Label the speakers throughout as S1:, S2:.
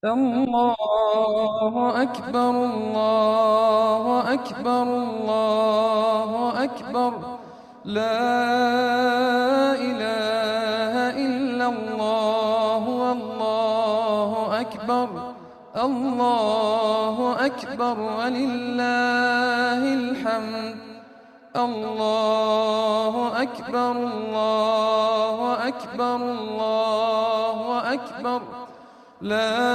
S1: الله أكبر الله أكبر الله أكبر لا إله إلا الله والله أكبر الله أكبر ولله الحمد الله أكبر الله أكبر الله أكبر لا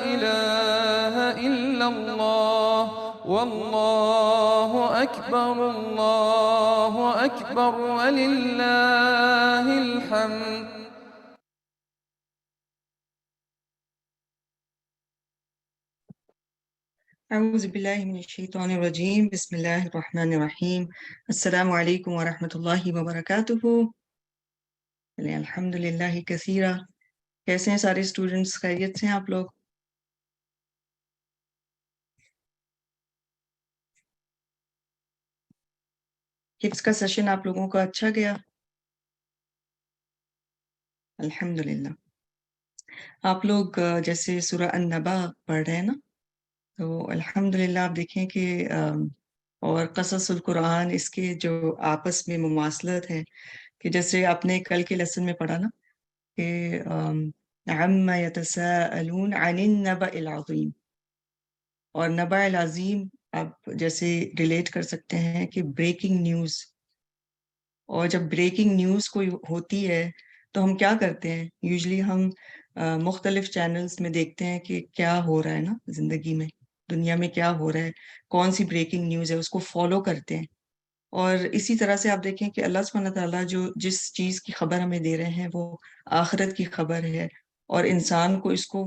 S1: إله إلا الله والله أكبر الله أكبر ولله الحمد.
S2: اعوذ باللہ من الشیطان الرجیم بسم اللہ الرحمن الرحیم السلام علیکم ورحمۃ اللہ وبرکاتہ. الحمد للہ کثیرہ. کیسے ہیں سارے اسٹوڈنٹس؟ خیریت سے ہیں آپ لوگ؟ حفظ کا سیشن آپ لوگوں کا اچھا گیا؟ الحمد للہ. آپ لوگ جیسے سورہ النبا پڑھ رہے ہیں نا، تو الحمد للہ آپ دیکھیں کہ اور قصص القرآن اس کے جو آپس میں مماثلت ہے، کہ جیسے آپ نے کل کے لیسن میں پڑھا نا کہ عما یتساءلون عن النبأ العظیم، اور نبأ العظیم آپ جیسے ریلیٹ کر سکتے ہیں کہ بریکنگ نیوز. اور جب بریکنگ نیوز کوئی ہوتی ہے تو ہم کیا کرتے ہیں؟ یوزلی ہم مختلف چینلز میں دیکھتے ہیں کہ کیا ہو رہا ہے نا زندگی میں، دنیا میں کیا ہو رہا ہے، کون سی بریکنگ نیوز ہے، اس کو فالو کرتے ہیں. اور اسی طرح سے آپ دیکھیں کہ اللہ سبحانہ تعالیٰ جو جس چیز کی خبر ہمیں دے رہے ہیں وہ آخرت کی خبر ہے، اور انسان کو اس کو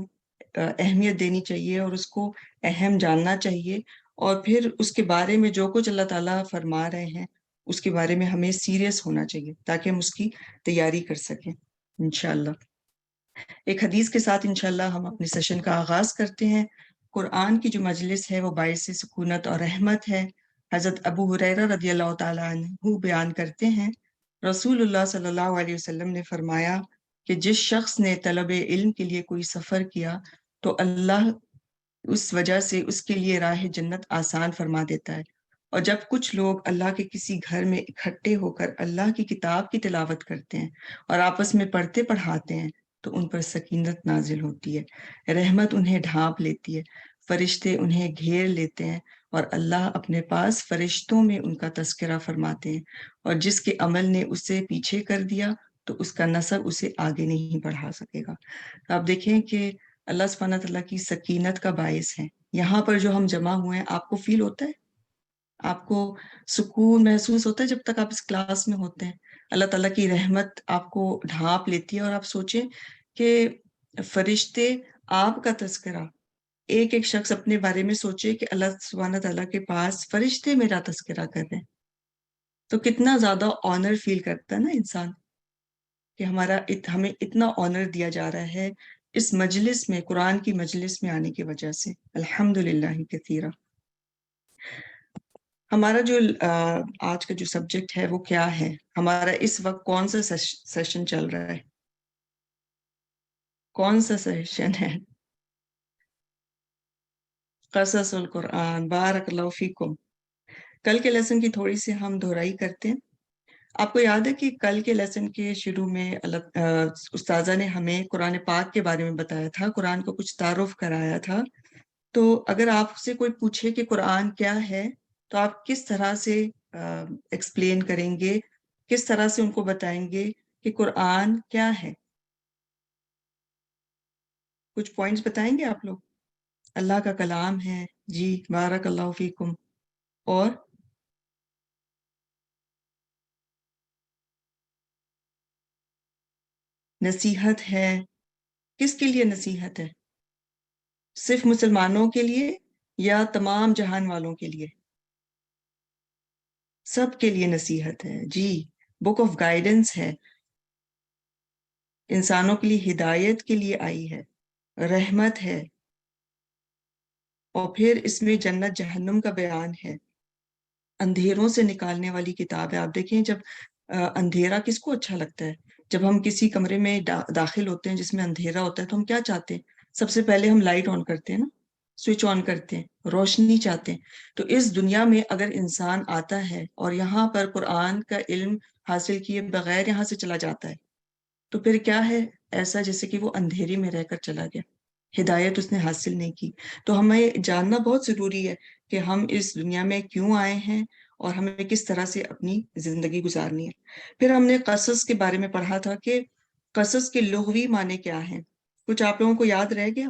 S2: اہمیت دینی چاہیے اور اس کو اہم جاننا چاہیے، اور پھر اس کے بارے میں جو کچھ اللہ تعالیٰ فرما رہے ہیں اس کے بارے میں ہمیں سیریس ہونا چاہیے تاکہ ہم اس کی تیاری کر سکیں انشاءاللہ. ایک حدیث کے ساتھ انشاءاللہ ہم اپنے سیشن کا آغاز کرتے ہیں. قرآن کی جو مجلس ہے وہ باعث سکونت اور رحمت ہے. حضرت ابو ہریرہ رضی اللہ تعالیٰ عنہ بیان کرتے ہیں، رسول اللہ صلی اللہ علیہ وسلم نے فرمایا کہ جس شخص نے طلب علم کے لیے کوئی سفر کیا تو اللہ اس وجہ سے اس کے لیے راہ جنت آسان فرما دیتا ہے. اور جب کچھ لوگ اللہ کے کسی گھر میں اکٹھے ہو کر اللہ کی کتاب کی تلاوت کرتے ہیں اور آپس میں پڑھتے پڑھاتے ہیں تو ان پر سکینت نازل ہوتی ہے، رحمت انہیں ڈھانپ لیتی ہے، فرشتے انہیں گھیر لیتے ہیں، اور اللہ اپنے پاس فرشتوں میں ان کا تذکرہ فرماتے ہیں. اور جس کے عمل نے اسے پیچھے کر دیا تو اس کا نسب اسے آگے نہیں بڑھا سکے گا. آپ دیکھیں کہ اللہ سبحانہ تعالیٰ کی سکینت کا باعث ہے. یہاں پر جو ہم جمع ہوئے ہیں، آپ کو فیل ہوتا ہے؟ آپ کو سکون محسوس ہوتا ہے جب تک آپ اس کلاس میں ہوتے ہیں؟ اللہ تعالیٰ کی رحمت آپ کو ڈھانپ لیتی ہے، اور آپ سوچیں کہ فرشتے آپ کا تذکرہ، ایک ایک شخص اپنے بارے میں سوچے کہ اللہ سبحانہ تعالیٰ کے پاس فرشتے میرا تذکرہ کر رہے ہیں، تو کتنا زیادہ آنر فیل کرتا ہے نا انسان کہ ہمیں اتنا آنر دیا جا رہا ہے اس مجلس میں، قرآن کی مجلس میں آنے کی وجہ سے. الحمدللہ کثیرہ. ہمارا جو آج کا جو سبجیکٹ ہے وہ کیا ہے؟ ہمارا اس وقت کون سا سیشن چل رہا ہے؟ کون سا سیشن ہے؟ قصص القرآن. بارک اللہ فیکم. کل کے لیسن کی تھوڑی سی ہم دہرائی کرتے ہیں. آپ کو یاد ہے کہ کل کے لیسن کے شروع میں استاذہ نے ہمیں قرآن پاک کے بارے میں بتایا تھا، قرآن کو کچھ تعارف کرایا تھا. تو اگر آپ سے کوئی پوچھے کہ قرآن کیا ہے تو آپ کس طرح سے ایکسپلین کریں گے، کس طرح سے ان کو بتائیں گے کہ قرآن کیا ہے؟ کچھ پوائنٹس بتائیں گے آپ لوگ؟ اللہ کا کلام ہے، جی بارک اللہ فیکم. اور نصیحت ہے. کس کے لیے نصیحت ہے؟ صرف مسلمانوں کے لیے یا تمام جہان والوں کے لیے؟ سب کے لیے نصیحت ہے، جی. بک آف گائیڈنس ہے، انسانوں کے لیے ہدایت کے لیے آئی ہے، رحمت ہے، اور پھر اس میں جنت جہنم کا بیان ہے، اندھیروں سے نکالنے والی کتاب ہے. آپ دیکھیں جب اندھیرا کس کو اچھا لگتا ہے؟ جب ہم کسی کمرے میں داخل ہوتے ہیں جس میں اندھیرا ہوتا ہے تو ہم کیا چاہتے ہیں؟ سب سے پہلے ہم لائٹ آن کرتے ہیں نا، سوئچ آن کرتے ہیں، روشنی چاہتے ہیں. تو اس دنیا میں اگر انسان آتا ہے اور یہاں پر قرآن کا علم حاصل کیے بغیر یہاں سے چلا جاتا ہے، تو پھر کیا ہے؟ ایسا جیسے کہ وہ اندھیرے میں رہ کر چلا گیا، ہدایت اس نے حاصل نہیں کی. تو ہمیں جاننا بہت ضروری ہے کہ ہم اس دنیا میں کیوں آئے ہیں اور ہمیں کس طرح سے اپنی زندگی گزارنی ہے. پھر ہم نے قصص کے بارے میں پڑھا تھا کہ قصص کے لغوی معنی کیا ہیں. کچھ آپ لوگوں کو یاد رہ گیا؟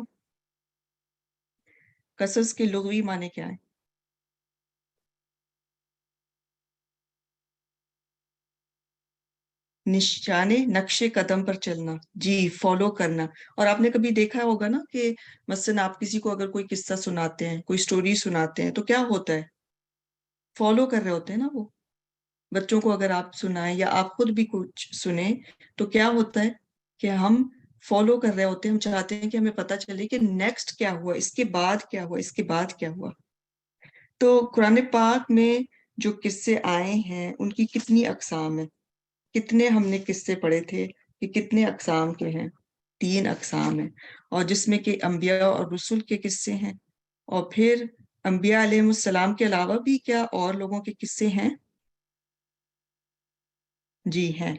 S2: قصص کے لغوی معنی کیا ہیں؟ نشانے نقش قدم پر چلنا، جی، فالو کرنا. اور آپ نے کبھی دیکھا ہوگا نا کہ مثلا آپ کسی کو اگر کوئی قصہ سناتے ہیں، کوئی سٹوری سناتے ہیں، تو کیا ہوتا ہے؟ فالو کر رہے ہوتے ہیں نا وہ. بچوں کو اگر آپ سنائیں یا آپ خود بھی کچھ سنیں تو کیا ہوتا ہے کہ ہم فالو کر رہے ہوتے ہیں. ہم چاہتے ہیں کہ ہمیں پتہ چلے کہ نیکسٹ کیا ہوا، اس کے بعد کیا ہوا، اس کے بعد کیا ہوا. تو قرآن پاک میں جو قصے آئے ہیں ان کی کتنی اقسام ہیں؟ کتنے ہم نے قصے پڑھے تھے کہ کتنے اقسام کے ہیں؟ 3 اقسام ہیں. اور جس میں کہ انبیاء اور رسول کے قصے ہیں، اور پھر انبیاء علیہ السلام کے علاوہ بھی کیا اور لوگوں کے قصے ہیں؟ جی ہیں.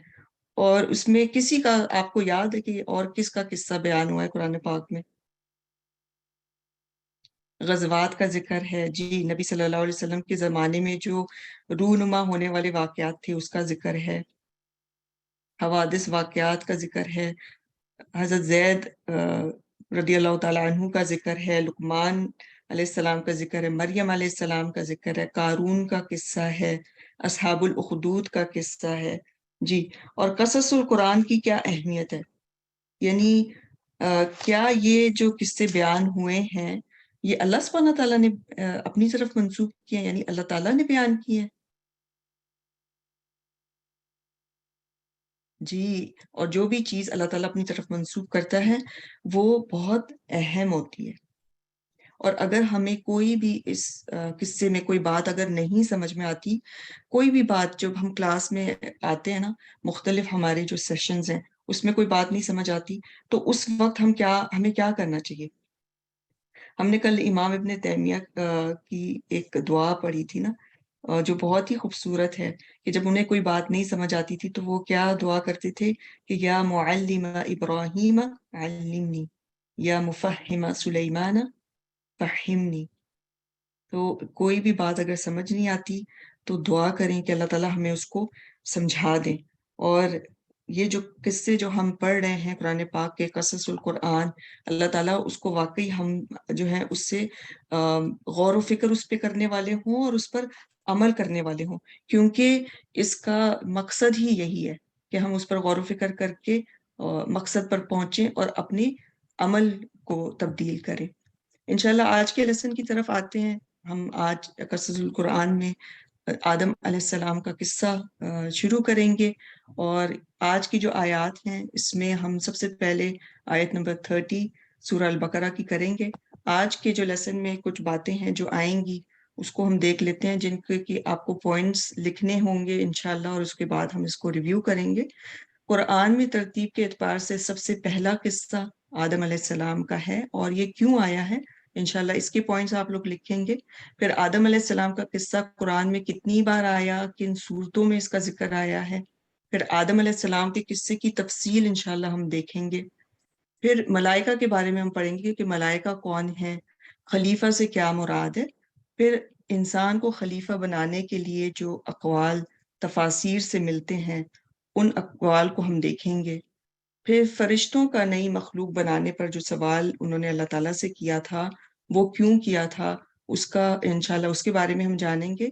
S2: اور اس میں کسی کا آپ کو یاد ہے کہ اور کس کا قصہ بیان ہوا ہے قرآن پاک میں؟ غزوات کا ذکر ہے، جی. نبی صلی اللہ علیہ وسلم کے زمانے میں جو رونما ہونے والے واقعات تھے اس کا ذکر ہے. حوادث واقعات کا ذکر ہے. حضرت زید رضی اللہ تعالیٰ عنہ کا ذکر ہے. لقمان علیہ السلام کا ذکر ہے. مریم علیہ السلام کا ذکر ہے. قارون کا قصہ ہے. اصحاب الاخدود کا قصہ ہے. جی. اور قصص القرآن کی کیا اہمیت ہے؟ یعنی کیا یہ جو قصے بیان ہوئے ہیں یہ اللہ سبحانہ تعالیٰ نے اپنی طرف منسوب کیے ہیں، یعنی اللہ تعالیٰ نے بیان کیے ہیں؟ جی. اور جو بھی چیز اللہ تعالیٰ اپنی طرف منسوب کرتا ہے وہ بہت اہم ہوتی ہے. اور اگر ہمیں کوئی بھی اس قصے میں کوئی بات اگر نہیں سمجھ میں آتی، کوئی بھی بات جب ہم کلاس میں آتے ہیں نا، مختلف ہمارے جو سیشنز ہیں اس میں کوئی بات نہیں سمجھ آتی، تو اس وقت ہمیں کیا کرنا چاہیے؟ ہم نے کل امام ابن تیمیہ کی ایک دعا پڑھی تھی نا، جو بہت ہی خوبصورت ہے، کہ جب انہیں کوئی بات نہیں سمجھ آتی تھی تو وہ کیا دعا کرتے تھے کہ یا معلم ابراہیم علمنی، یا مفہم سلیمان فہمنی. تو کوئی بھی بات اگر سمجھ نہیں آتی تو دعا کریں کہ اللہ تعالیٰ ہمیں اس کو سمجھا دیں. اور یہ جو قصے جو ہم پڑھ رہے ہیں قرآن پاک کے قصص القرآن، اللہ تعالیٰ اس کو واقعی ہم جو ہے اس سے غور و فکر اس پہ کرنے والے ہوں اور اس پر عمل کرنے والے ہوں، کیونکہ اس کا مقصد ہی یہی ہے کہ ہم اس پر غور و فکر کر کے مقصد پر پہنچیں اور اپنے عمل کو تبدیل کریں. انشاءاللہ آج کے لیسن کی طرف آتے ہیں. ہم آج قصص القرآن میں آدم علیہ السلام کا قصہ شروع کریں گے، اور آج کی جو آیات ہیں اس میں ہم سب سے پہلے آیت نمبر 30 سورہ البقرہ کی کریں گے. آج کے جو لیسن میں کچھ باتیں ہیں جو آئیں گی اس کو ہم دیکھ لیتے ہیں، جن کے کہ آپ کو پوائنٹس لکھنے ہوں گے انشاءاللہ، اور اس کے بعد ہم اس کو ریویو کریں گے. قرآن میں ترتیب کے اعتبار سے سب سے پہلا قصہ آدم علیہ السلام کا ہے، اور یہ کیوں آیا ہے انشاءاللہ اس کے پوائنٹس آپ لوگ لکھیں گے. پھر آدم علیہ السلام کا قصہ قرآن میں کتنی بار آیا، کن صورتوں میں اس کا ذکر آیا ہے. پھر آدم علیہ السلام کے قصے کی تفصیل انشاءاللہ ہم دیکھیں گے. پھر ملائکہ کے بارے میں ہم پڑھیں گے کہ ملائکہ کون ہے، خلیفہ سے کیا مراد ہے. پھر انسان کو خلیفہ بنانے کے لیے جو اقوال تفاسیر سے ملتے ہیں ان اقوال کو ہم دیکھیں گے. پھر فرشتوں کا نئی مخلوق بنانے پر جو سوال انہوں نے اللہ تعالیٰ سے کیا تھا وہ کیوں کیا تھا، اس کا انشاءاللہ اس کے بارے میں ہم جانیں گے.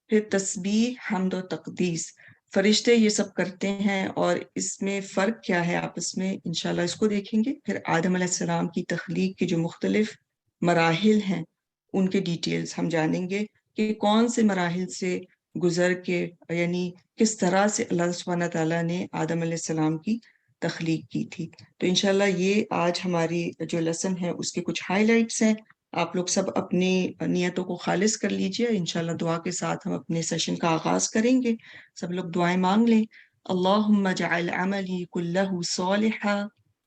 S2: پھر تسبیح، حمد و تقدیس، فرشتے یہ سب کرتے ہیں اور اس میں فرق کیا ہے آپس میں، انشاءاللہ اس کو دیکھیں گے. پھر آدم علیہ السلام کی تخلیق کے جو مختلف مراحل ہیں ان کے ڈیٹیلز ہم جانیں گے کہ کون سے مراحل سے گزر کے، یعنی کس طرح سے اللہ سبحانہ تعالیٰ نے آدم علیہ السلام کی تخلیق کی تھی. تو انشاءاللہ یہ آج ہماری جو لیسن ہے اس کے کچھ ہائی لائٹس ہیں. آپ لوگ سب اپنی نیتوں کو خالص کر لیجئے. انشاءاللہ دعا کے ساتھ ہم اپنے سیشن کا آغاز کریں گے. سب لوگ دعائیں مانگ لیں. اللہم اجعل عملی کلہ صالحا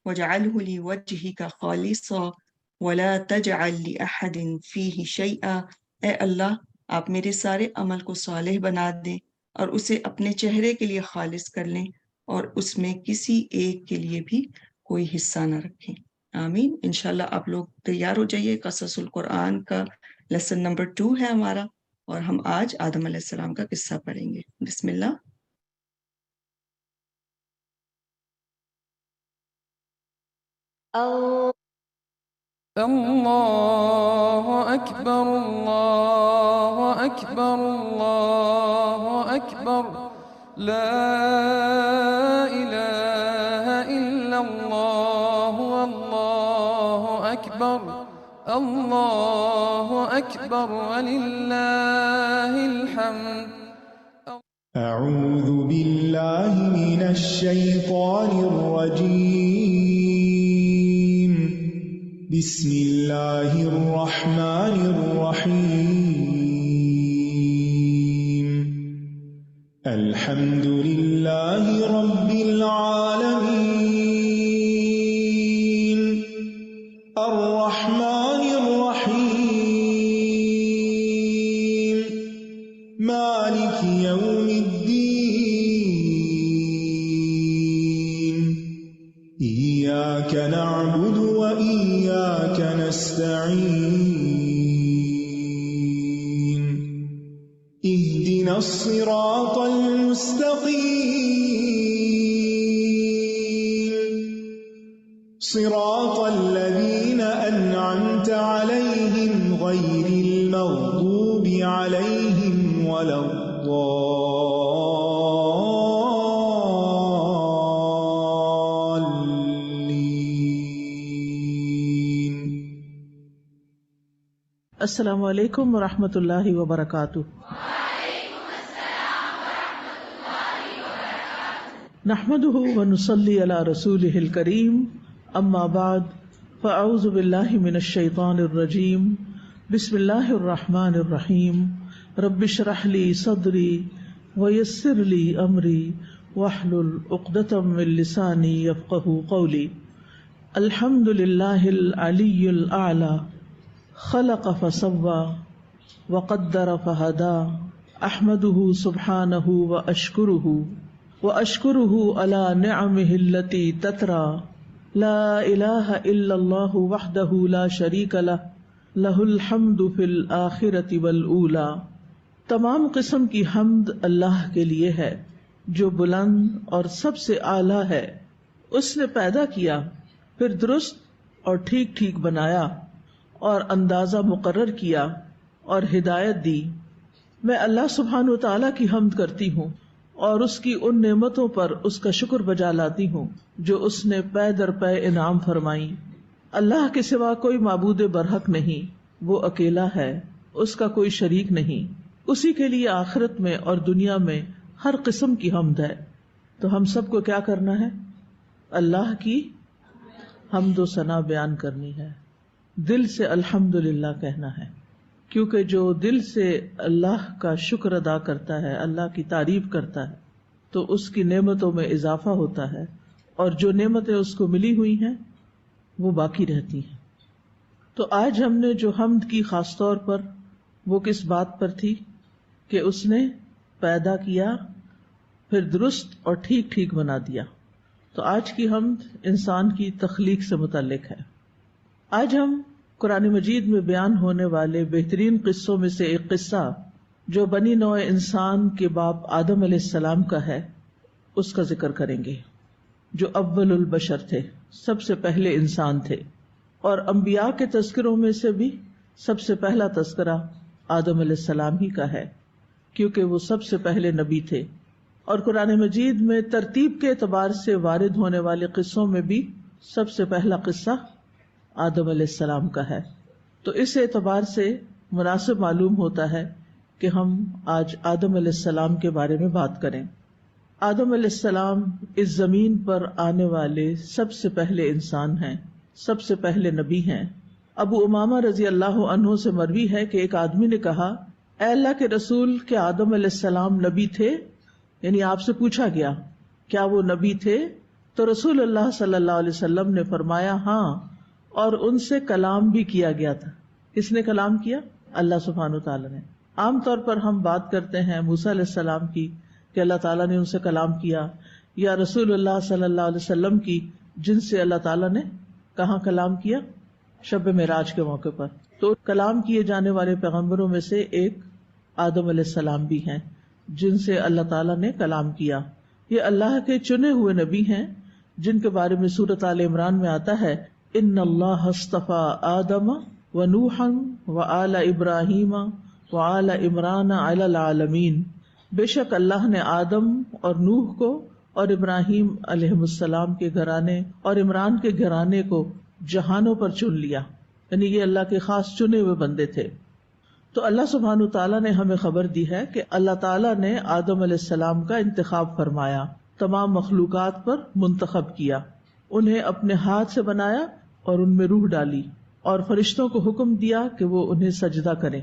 S2: واجعلہ لوجہک خالصا وَلَا تَجْعَلْ لِأَحَدٍ فِيهِ شَيْئًا، اے اللہ آپ میرے سارے عمل کو صالح بنا دیں اور اسے اپنے چہرے کے لیے خالص کر لیں اور اس میں کسی ایک کے لیے بھی کوئی حصہ نہ رکھیں۔ آمین۔ انشاءاللہ آپ لوگ تیار ہو جائیے، قصص القرآن کا لیسن نمبر 2 ہے ہمارا، اور ہم آج آدم علیہ السلام کا قصہ پڑھیں گے۔ بسم اللہ۔
S1: الله أكبر الله أكبر الله أكبر لا إله إلا الله والله أكبر الله أكبر ولله الحمد۔
S3: أعوذ بالله من الشيطان الرجيم، بسم الله الرحمن الرحيم، الحمد لله رب العالمين، الرحمن الرحيم، مالك يوم الدين، إياك نعبد وإياك نستعين، اهدنا الصراط المستقيم، صراط الذين أنعمت عليهم غير المغضوب عليهم ولا الضالين۔
S4: السلام علیکم ورحمۃ اللہ وبرکاتہ۔ نحمده ونصلي على رسوله الكريم، اما بعد فاعوذ باللہ من الشیطان الرجیم، بسم اللہ الرحمن الرحیم، رب اشرح لي صدری ويسر لي امری واحلل عقدۃ من لسانی یفقهوا قولی۔ الحمد للہ العلی الاعلی، خلق فسوى وقدر فهدى، احمده سبحانه واشكره على نعمه التي تترى، لا اله الا الله وحده لا شريك له، له الحمد في الآخرة والأولى۔ تمام قسم کی حمد اللہ کے لیے ہے جو بلند اور سب سے اعلیٰ ہے۔ اس نے پیدا کیا، پھر درست اور ٹھیک ٹھیک بنایا اور اندازہ مقرر کیا اور ہدایت دی۔ میں اللہ سبحانہ وتعالیٰ کی حمد کرتی ہوں اور اس کی ان نعمتوں پر اس کا شکر بجا لاتی ہوں جو اس نے پے در پے انعام فرمائی۔ اللہ کے سوا کوئی معبود برحق نہیں، وہ اکیلا ہے، اس کا کوئی شریک نہیں، اسی کے لیے آخرت میں اور دنیا میں ہر قسم کی حمد ہے۔ تو ہم سب کو کیا کرنا ہے؟ اللہ کی حمد و ثنا بیان کرنی ہے، دل سے الحمدللہ کہنا ہے، کیونکہ جو دل سے اللہ کا شکر ادا کرتا ہے، اللہ کی تعریف کرتا ہے، تو اس کی نعمتوں میں اضافہ ہوتا ہے، اور جو نعمتیں اس کو ملی ہوئی ہیں وہ باقی رہتی ہیں۔ تو آج ہم نے جو حمد کی خاص طور پر، وہ کس بات پر تھی کہ اس نے پیدا کیا، پھر درست اور ٹھیک ٹھیک بنا دیا۔ تو آج کی حمد انسان کی تخلیق سے متعلق ہے۔ آج ہم قرآن مجید میں بیان ہونے والے بہترین قصوں میں سے ایک قصہ جو بنی نوع انسان کے باپ آدم علیہ السلام کا ہے، اس کا ذکر کریں گے، جو اول البشر تھے، سب سے پہلے انسان تھے، اور انبیاء کے تذکروں میں سے بھی سب سے پہلا تذکرہ آدم علیہ السلام ہی کا ہے، کیونکہ وہ سب سے پہلے نبی تھے۔ اور قرآن مجید میں ترتیب کے اعتبار سے وارد ہونے والے قصوں میں بھی سب سے پہلا قصہ آدم علیہ السلام کا ہے۔ تو اس اعتبار سے مناسب معلوم ہوتا ہے کہ ہم آج آدم علیہ السلام کے بارے میں بات کریں۔ آدم علیہ السلام اس زمین پر آنے والے سب سے پہلے انسان ہیں، سب سے پہلے نبی ہیں۔ ابو امامہ رضی اللہ عنہ سے مروی ہے کہ ایک آدمی نے کہا، اے اللہ کے رسول، کیا آدم علیہ السلام نبی تھے؟ یعنی آپ سے پوچھا گیا کیا وہ نبی تھے؟ تو رسول اللہ صلی اللہ علیہ وسلم نے فرمایا، ہاں اور ان سے کلام بھی کیا گیا تھا. کس نے کلام کیا؟ اللہ سبحانہ وتعالی نے. عام طور پر ہم بات کرتے ہیں موسیٰ علیہ السلام کی کہ اللہ تعالیٰ نے ان سے کلام کیا، یا رسول اللہ صلی اللہ علیہ وسلم کی جن سے اللہ تعالیٰ نے کہاں کلام کیا؟ شب معراج کے موقع پر. تو کلام کیے جانے والے پیغمبروں میں سے ایک آدم علیہ السلام بھی ہیں جن سے اللہ تعالیٰ نے کلام کیا. یہ اللہ کے چنے ہوئے نبی ہیں جن کے بارے میں سورۃ آل عمران میں آتا ہے ان اللہ اصطفیٰ آدم و نوحا و آل ابراہیم و آل عمران علی العالمین. بے شک اللہ نے آدم اور نوح کو اور ابراہیم علیہ السلام کے گھرانے اور عمران کے گھرانے کو جہانوں پر چن لیا. یعنی یہ اللہ کے خاص چنے ہوئے بندے تھے. تو اللہ سبحانہ تعالیٰ نے ہمیں خبر دی ہے کہ اللہ تعالیٰ نے آدم علیہ السلام کا انتخاب فرمایا، تمام مخلوقات پر منتخب کیا، انہیں اپنے ہاتھ سے بنایا اور ان میں روح ڈالی، اور فرشتوں کو حکم دیا کہ وہ انہیں سجدہ کریں،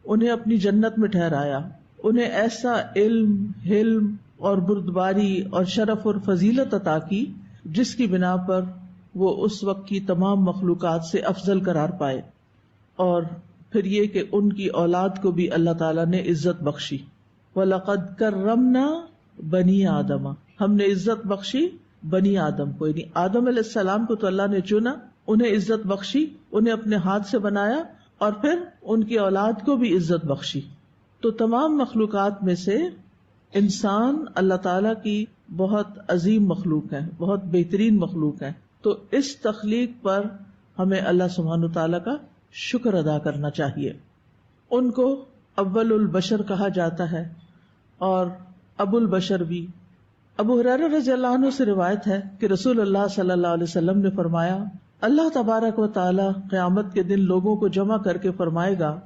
S4: انہیں اپنی جنت میں ٹھہرایا، انہیں ایسا علم، حلم اور بردباری اور شرف اور فضیلت عطا کی جس کی بنا پر وہ اس وقت کی تمام مخلوقات سے افضل قرار پائے. اور پھر یہ کہ ان کی اولاد کو بھی اللہ تعالیٰ نے عزت بخشی. وَلَقَدْ كَرَّمْنَا بَنِي آدَمَ، ہم نے عزت بخشی بنی آدم کو، یعنی آدم علیہ السلام کو تو اللہ نے چنا، انہیں عزت بخشی، انہیں اپنے ہاتھ سے بنایا، اور پھر ان کی اولاد کو بھی عزت بخشی. تو تمام مخلوقات میں سے انسان اللہ تعالیٰ کی بہت عظیم مخلوق ہے، بہت بہترین مخلوق ہے. تو اس تخلیق پر ہمیں اللہ سبحانہ تعالیٰ کا شکر ادا کرنا چاہیے. ان کو اول البشر کہا جاتا ہے اور ابو البشر بھی. ابو ہریرہ رضی اللہ عنہ سے روایت ہے کہ رسول اللہ صلی اللہ علیہ وسلم نے فرمایا، اللہ تبارک و تعالی قیامت کے دن لوگوں کو جمع کر کے فرمائے گا،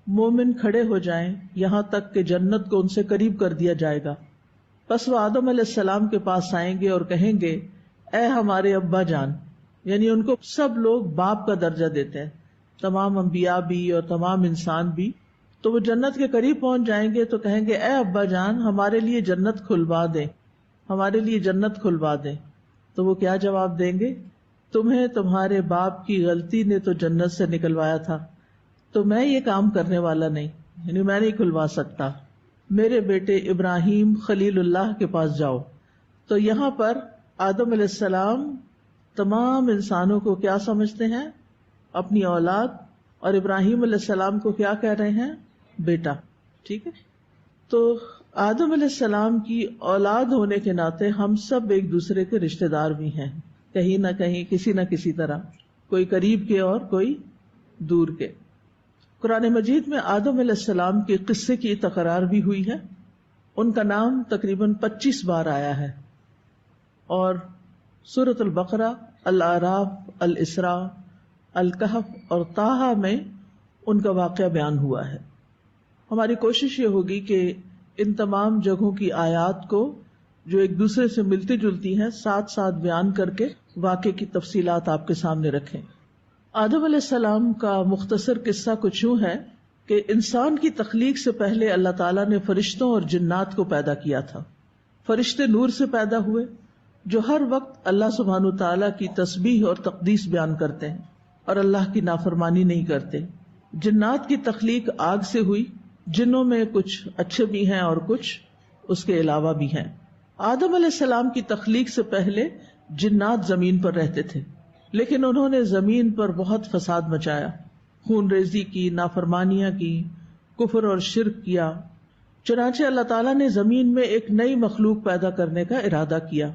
S4: مومن کھڑے ہو جائیں یہاں تک کہ جنت کو ان سے قریب کر دیا جائے گا. پس وہ آدم علیہ السلام کے پاس آئیں گے اور کہیں گے، اے ہمارے ابا جان، یعنی ان کو سب لوگ باپ کا درجہ دیتے ہیں، تمام انبیاء بھی اور تمام انسان بھی. تو وہ جنت کے قریب پہنچ جائیں گے تو کہیں گے، اے ابا جان، ہمارے لیے جنت کھلوا دیں، ہمارے لیے جنت کھلوا دیں. تو وہ کیا جواب دیں گے؟ تمہیں تمہارے باپ کی غلطی نے تو جنت سے نکلوایا تھا، تو میں یہ کام کرنے والا نہیں، یعنی میں نہیں کھلوا سکتا. میرے بیٹے ابراہیم خلیل اللہ کے پاس جاؤ. تو یہاں پر آدم علیہ السلام تمام انسانوں کو کیا سمجھتے ہیں؟ اپنی اولاد. اور ابراہیم علیہ السلام کو کیا کہہ رہے ہیں؟ بیٹا. ٹھیک ہے. تو آدم علیہ السلام کی اولاد ہونے کے ناطے ہم سب ایک دوسرے کے رشتہ دار بھی ہیں، کہیں نہ کہیں کسی نہ کسی طرح، کوئی قریب کے اور کوئی دور کے. قرآن مجید میں آدم علیہ السلام کے قصے کی تکرار بھی ہوئی ہے. ان کا نام تقریباً 25 بار آیا ہے، اور سورۃ البقرہ، الاعراف، الاسراء، الکہف اور طٰہٰ میں ان کا واقعہ بیان ہوا ہے. ہماری کوشش یہ ہوگی کہ ان تمام جگہوں کی آیات کو جو ایک دوسرے سے ملتی جلتی ہیں ساتھ ساتھ بیان کر کے واقعے کی تفصیلات آپ کے سامنے رکھیں. آدم علیہ السلام کا مختصر قصہ کچھ یوں ہے کہ انسان کی تخلیق سے پہلے اللہ تعالیٰ نے فرشتوں اور جنات کو پیدا کیا تھا. فرشتے نور سے پیدا ہوئے جو ہر وقت اللہ سبحانہ تعالیٰ کی تسبیح اور تقدیس بیان کرتے ہیں اور اللہ کی نافرمانی نہیں کرتے. جنات کی تخلیق آگ سے ہوئی، جنوں میں کچھ اچھے بھی ہیں اور کچھ اس کے علاوہ بھی ہیں. آدم علیہ السلام کی تخلیق سے پہلے جنات زمین پر رہتے تھے، لیکن انہوں نے زمین پر بہت فساد مچایا، خون ریزی کی، نافرمانیاں کی، کفر اور شرک کیا. چنانچہ اللہ تعالیٰ نے زمین میں ایک نئی مخلوق پیدا کرنے کا ارادہ کیا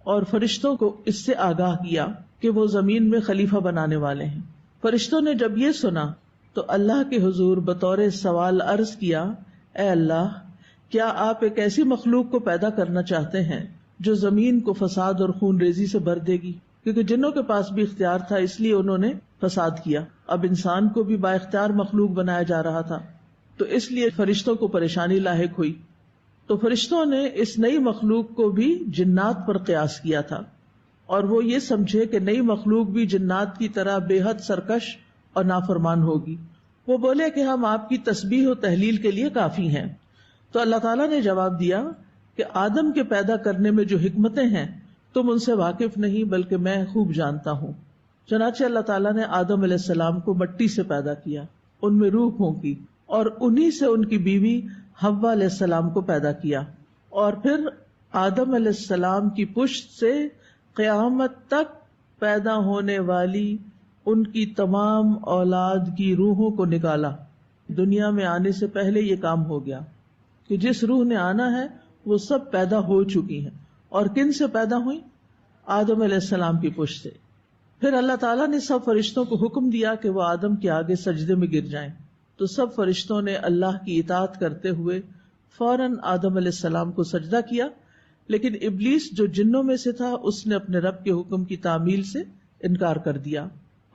S4: اور فرشتوں کو اس سے آگاہ کیا کہ وہ زمین میں خلیفہ بنانے والے ہیں. فرشتوں نے جب یہ سنا تو اللہ کے حضور بطور سوال عرض کیا، اے اللہ، کیا آپ ایک ایسی مخلوق کو پیدا کرنا چاہتے ہیں جو زمین کو فساد اور خون ریزی سے بھر دے گی؟ کیونکہ جنوں کے پاس بھی اختیار تھا، اس لیے انہوں نے فساد کیا. اب انسان کو بھی با اختیار مخلوق بنایا جا رہا تھا، تو اس لیے فرشتوں کو پریشانی لاحق ہوئی. تو فرشتوں نے اس نئی مخلوق کو بھی جنات پر قیاس کیا تھا، اور وہ یہ سمجھے کہ نئی مخلوق بھی جنات کی طرح بے حد سرکش اور نافرمان ہوگی. وہ بولے کہ ہم آپ کی تسبیح و تحلیل کے لیے کافی ہیں. تو اللہ تعالیٰ نے جواب دیا کہ آدم کے پیدا کرنے میں جو حکمتیں ہیں تم ان سے واقف نہیں، بلکہ میں خوب جانتا ہوں. چنانچہ اللہ تعالیٰ نے آدم علیہ السلام کو مٹی سے پیدا کیا، ان میں روح پھونکی، اور انہی سے ان کی بیوی حوا علیہ السلام کو پیدا کیا، اور پھر آدم علیہ السلام کی پشت سے قیامت تک پیدا ہونے والی ان کی تمام اولاد کی روحوں کو نکالا۔ دنیا میں آنے سے پہلے یہ کام ہو گیا کہ جس روح نے آنا ہے وہ سب پیدا ہو چکی ہیں، اور کن سے پیدا ہوئی؟ آدم علیہ السلام کی پشت سے۔ پھر اللہ تعالیٰ نے سب فرشتوں کو حکم دیا کہ وہ آدم کے آگے سجدے میں گر جائیں، تو سب فرشتوں نے اللہ کی اطاعت کرتے ہوئے فوراً آدم علیہ السلام کو سجدہ کیا، لیکن ابلیس جو جنوں میں سے تھا اس نے اپنے رب کے حکم کی تعمیل سے انکار کر دیا۔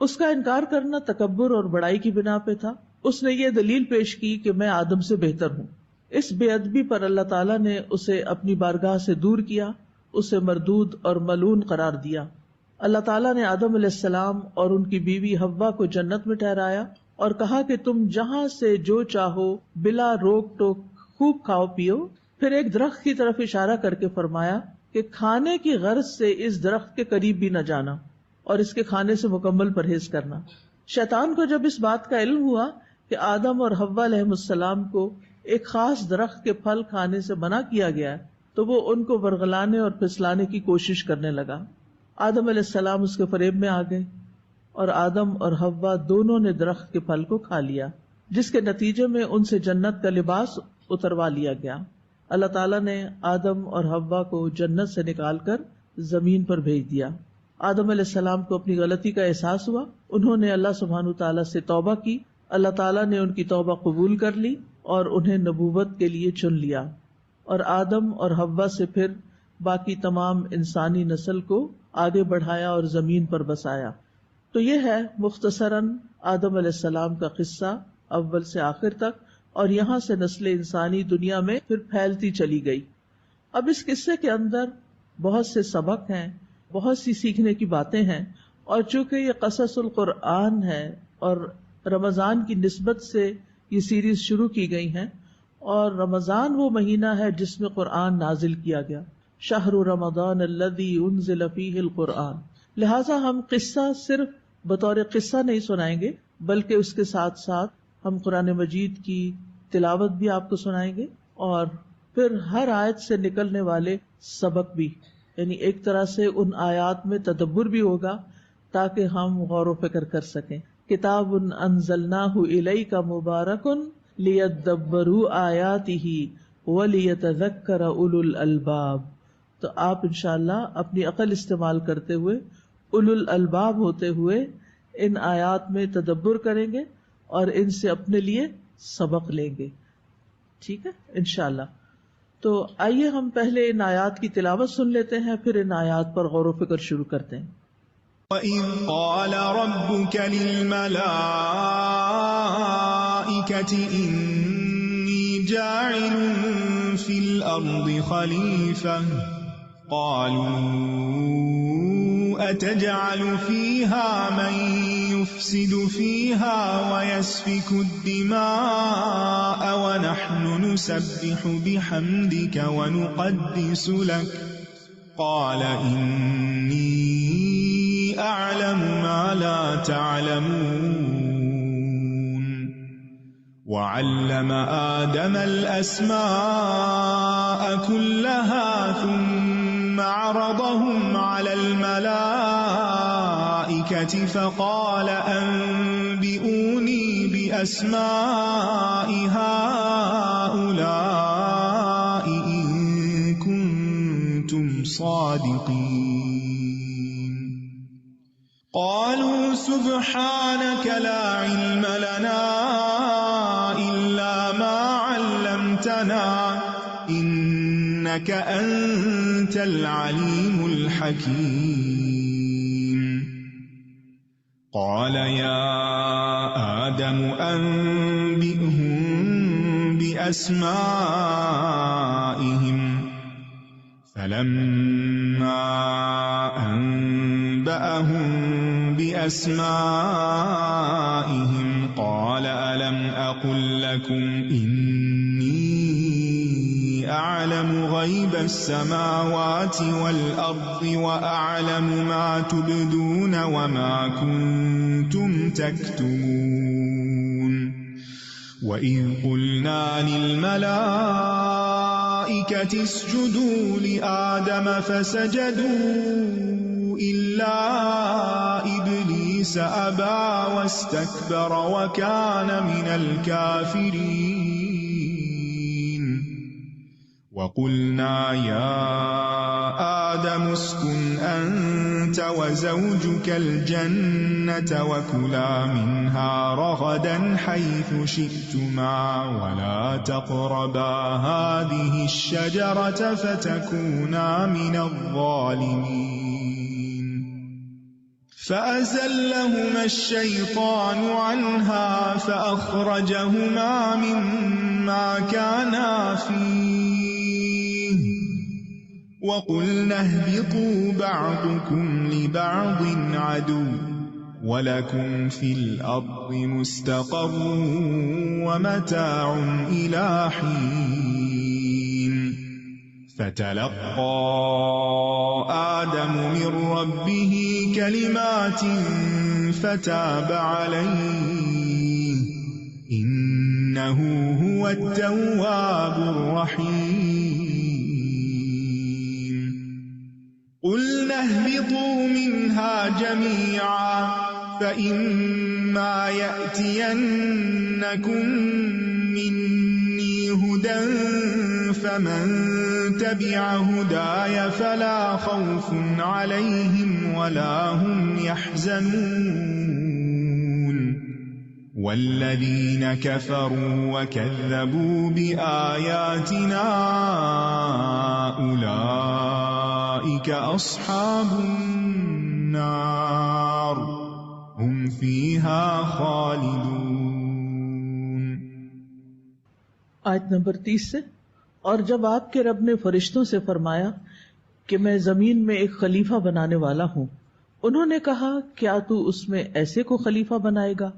S4: اس کا انکار کرنا تکبر اور بڑائی کی بنا پہ تھا۔ اس نے یہ دلیل پیش کی کہ میں آدم سے بہتر ہوں۔ اس بے ادبی پر اللہ تعالیٰ نے اسے اپنی بارگاہ سے دور کیا، اسے مردود اور ملعون قرار دیا۔ اللہ تعالیٰ نے آدم علیہ السلام اور ان کی بیوی حوا کو جنت میں ٹھہرایا اور کہا کہ تم جہاں سے جو چاہو بلا روک ٹوک خوب کھاؤ پیو۔ پھر ایک درخت کی طرف اشارہ کر کے فرمایا کہ کھانے کی غرض سے اس درخت کے قریب بھی نہ جانا اور اس کے کھانے سے مکمل پرہیز کرنا۔ شیطان کو جب اس بات کا علم ہوا کہ آدم اور حوا علیہ السلام کو ایک خاص درخت کے پھل کھانے سے منع کیا گیا ہے، تو وہ ان کو ورغلانے اور پھسلانے کی کوشش کرنے لگا۔ آدم علیہ السلام اس کے فریب میں آ گئے اور آدم اور حوا دونوں نے درخت کے پھل کو کھا لیا، جس کے نتیجے میں ان سے جنت کا لباس اتروا لیا گیا۔ اللہ تعالیٰ نے آدم اور حوا کو جنت سے نکال کر زمین پر بھیج دیا۔ آدم علیہ السلام کو اپنی غلطی کا احساس ہوا، انہوں نے اللہ سبحانہ تعالیٰ سے توبہ کی، اللہ تعالیٰ نے ان کی توبہ قبول کر لی اور انہیں نبوت کے لیے چن لیا، اور آدم اور حوا سے پھر باقی تمام انسانی نسل کو آگے بڑھایا اور زمین پر بسایا۔ تو یہ ہے مختصراً آدم علیہ السلام کا قصہ اول سے آخر تک، اور یہاں سے نسل انسانی دنیا میں پھر پھیلتی چلی گئی۔ اب اس قصے کے اندر بہت سے سبق ہیں، بہت سی سیکھنے کی باتیں ہیں، اور چونکہ یہ قصص القرآن ہے اور رمضان کی نسبت سے یہ سیریز شروع کی گئی ہیں، اور رمضان وہ مہینہ ہے جس میں قرآن نازل کیا گیا، شہر رمضان الذی انزل فیہ القرآن، لہٰذا ہم قصہ صرف بطور قصہ نہیں سنائیں گے، بلکہ اس کے ساتھ ساتھ ہم قرآن مجید کی تلاوت بھی آپ کو سنائیں گے، اور پھر ہر آیت سے نکلنے والے سبق بھی، یعنی ایک طرح سے ان آیات میں تدبر بھی ہوگا تاکہ ہم غور و فکر کر سکیں۔ کتاب انزلناہ الیک مبارک لیدبروا آیاتہ ولیتذکر اولو الالباب۔ تو آپ انشاءاللہ اپنی عقل استعمال کرتے ہوئے، اولو الالباب ہوتے ہوئے ان آیات میں تدبر کریں گے اور ان سے اپنے لیے سبق لیں گے، ٹھیک ہے انشاءاللہ۔ تو آئیے ہم پہلے ان آیات کی تلاوت سن لیتے ہیں، پھر ان آیات پر غور و فکر شروع کرتے ہیں۔
S3: وَإِذْ قَالَ رَبُّكَ لِلْمَلَائِكَةِ إِنِّي جَاعِلٌ فِي الْأَرْضِ خَلِيفَةً قَالُوا أَتَجْعَلُ فِيهَا مَن يُفْسِدُ فِيهَا وَيَسْفِكُ الدِّمَاءَ وَنَحْنُ نُسَبِّحُ بِحَمْدِكَ وَنُقَدِّسُ لَكَ قَالَ إِنِّي أَعْلَمُ مَا لَا تَعْلَمُونَ وَعَلَّمَ آدَمَ الْأَسْمَاءَ كُلَّهَا ثُمَّ عَرَضَهُمْ عَلَى الْمَلَائِكَةِ فَقَالَ أَنبِئُونِي بِأَسْمَاءِ هَؤُلَاءِ إِن كُنتُمْ صَادِقِينَ قَالُوا سُبْحَانَكَ لَا عِلْمَ لَنَا إِلَّا مَا عَلَّمْتَنَا إِنَّكَ أَنْتَ الْعَلِيمُ الْحَكِيمُ قَالَ يَا آدَمُ أَنبِئْهُم بِأَسْمَائِهِمْ فَلَمَّا أَنبَأَهُم بِأَسْمَائِهِمْ قَالَ أَلَمْ أَقُل لَّكُمْ إِنِّي أعلم غيب السماوات والأرض وأعلم ما تبدون وما كنتم تكتمون وإذ قلنا للملائكة اسجدوا لآدم فسجدوا إلا إبليس أبى واستكبر وكان من الكافرين وقلنا يا آدم اسكن أنت وزوجك الجنة وكلا منها رغدا حيث شئتما ولا تقربا هذه الشجرة فتكونا من الظالمين فأزلهما الشيطان عنها فأخرجهما مما كانا فيه وقلنا اهبطوا بعضكم لبعض عدو ولكم في الأرض مستقر ومتاع إلى حين فتلقى آدم من ربه كلمات فتاب عليه إنه هو التواب الرحيم قلنا اهبطوا منها جميعا فإما يأتينكم مني هدى فمن تبع هداي فلا خوف عليهم ولا هم يحزنون والذين كفروا وكذبوا بآياتنا أولئك أصحاب النار هم فيها خالدون.
S4: آیت نمبر 30 سے، اور جب آپ کے رب نے فرشتوں سے فرمایا کہ میں زمین میں ایک خلیفہ بنانے والا ہوں، انہوں نے کہا کیا تو اس میں ایسے کو خلیفہ بنائے گا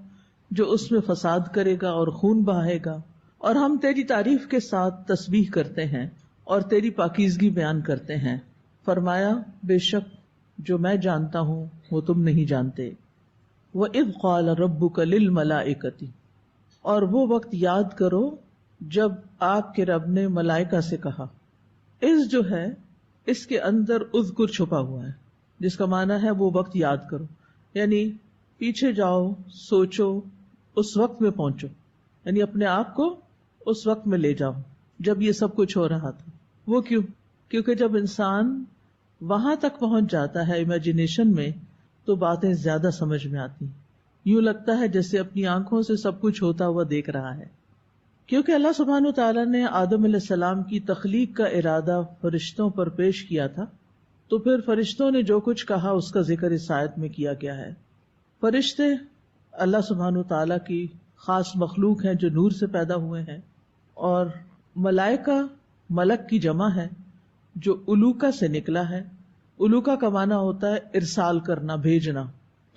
S4: جو اس میں فساد کرے گا اور خون بہائے گا؟ اور ہم تیری تعریف کے ساتھ تسبیح کرتے ہیں اور تیری پاکیزگی بیان کرتے ہیں. فرمایا بے شک جو میں جانتا ہوں وہ تم نہیں جانتے. وَإِذْ قَالَ رَبُّكَ لِلْمَلَائِكَةِ، اور وہ وقت یاد کرو جب آپ کے رب نے ملائکہ سے کہا. اس جو ہے اس کے اندر اذکر چھپا ہوا ہے، جس کا معنی ہے وہ وقت یاد کرو، یعنی پیچھے جاؤ، سوچو، اس وقت میں پہنچو، یعنی اپنے آپ کو اس وقت میں لے جاؤ جب یہ سب کچھ ہو رہا تھا. وہ کیوں؟ کیونکہ جب انسان وہاں تک پہنچ جاتا ہے امیجنیشن میں تو باتیں زیادہ سمجھ میں آتی ہیں. یوں لگتا ہے جیسے اپنی آنکھوں سے سب کچھ ہوتا ہوا دیکھ رہا ہے. کیونکہ اللہ سبحانہ وتعالیٰ نے آدم علیہ السلام کی تخلیق کا ارادہ فرشتوں پر پیش کیا تھا، تو پھر فرشتوں نے جو کچھ کہا اس کا ذکر اس آیت میں کیا گیا ہے. فرشتے اللہ سبحانہ وتعالیٰ کی خاص مخلوق ہیں جو نور سے پیدا ہوئے ہیں، اور ملائکہ ملک کی جمع ہے جو الوکا سے نکلا ہے. الوکا کا معنی ہوتا ہے ارسال کرنا، بھیجنا.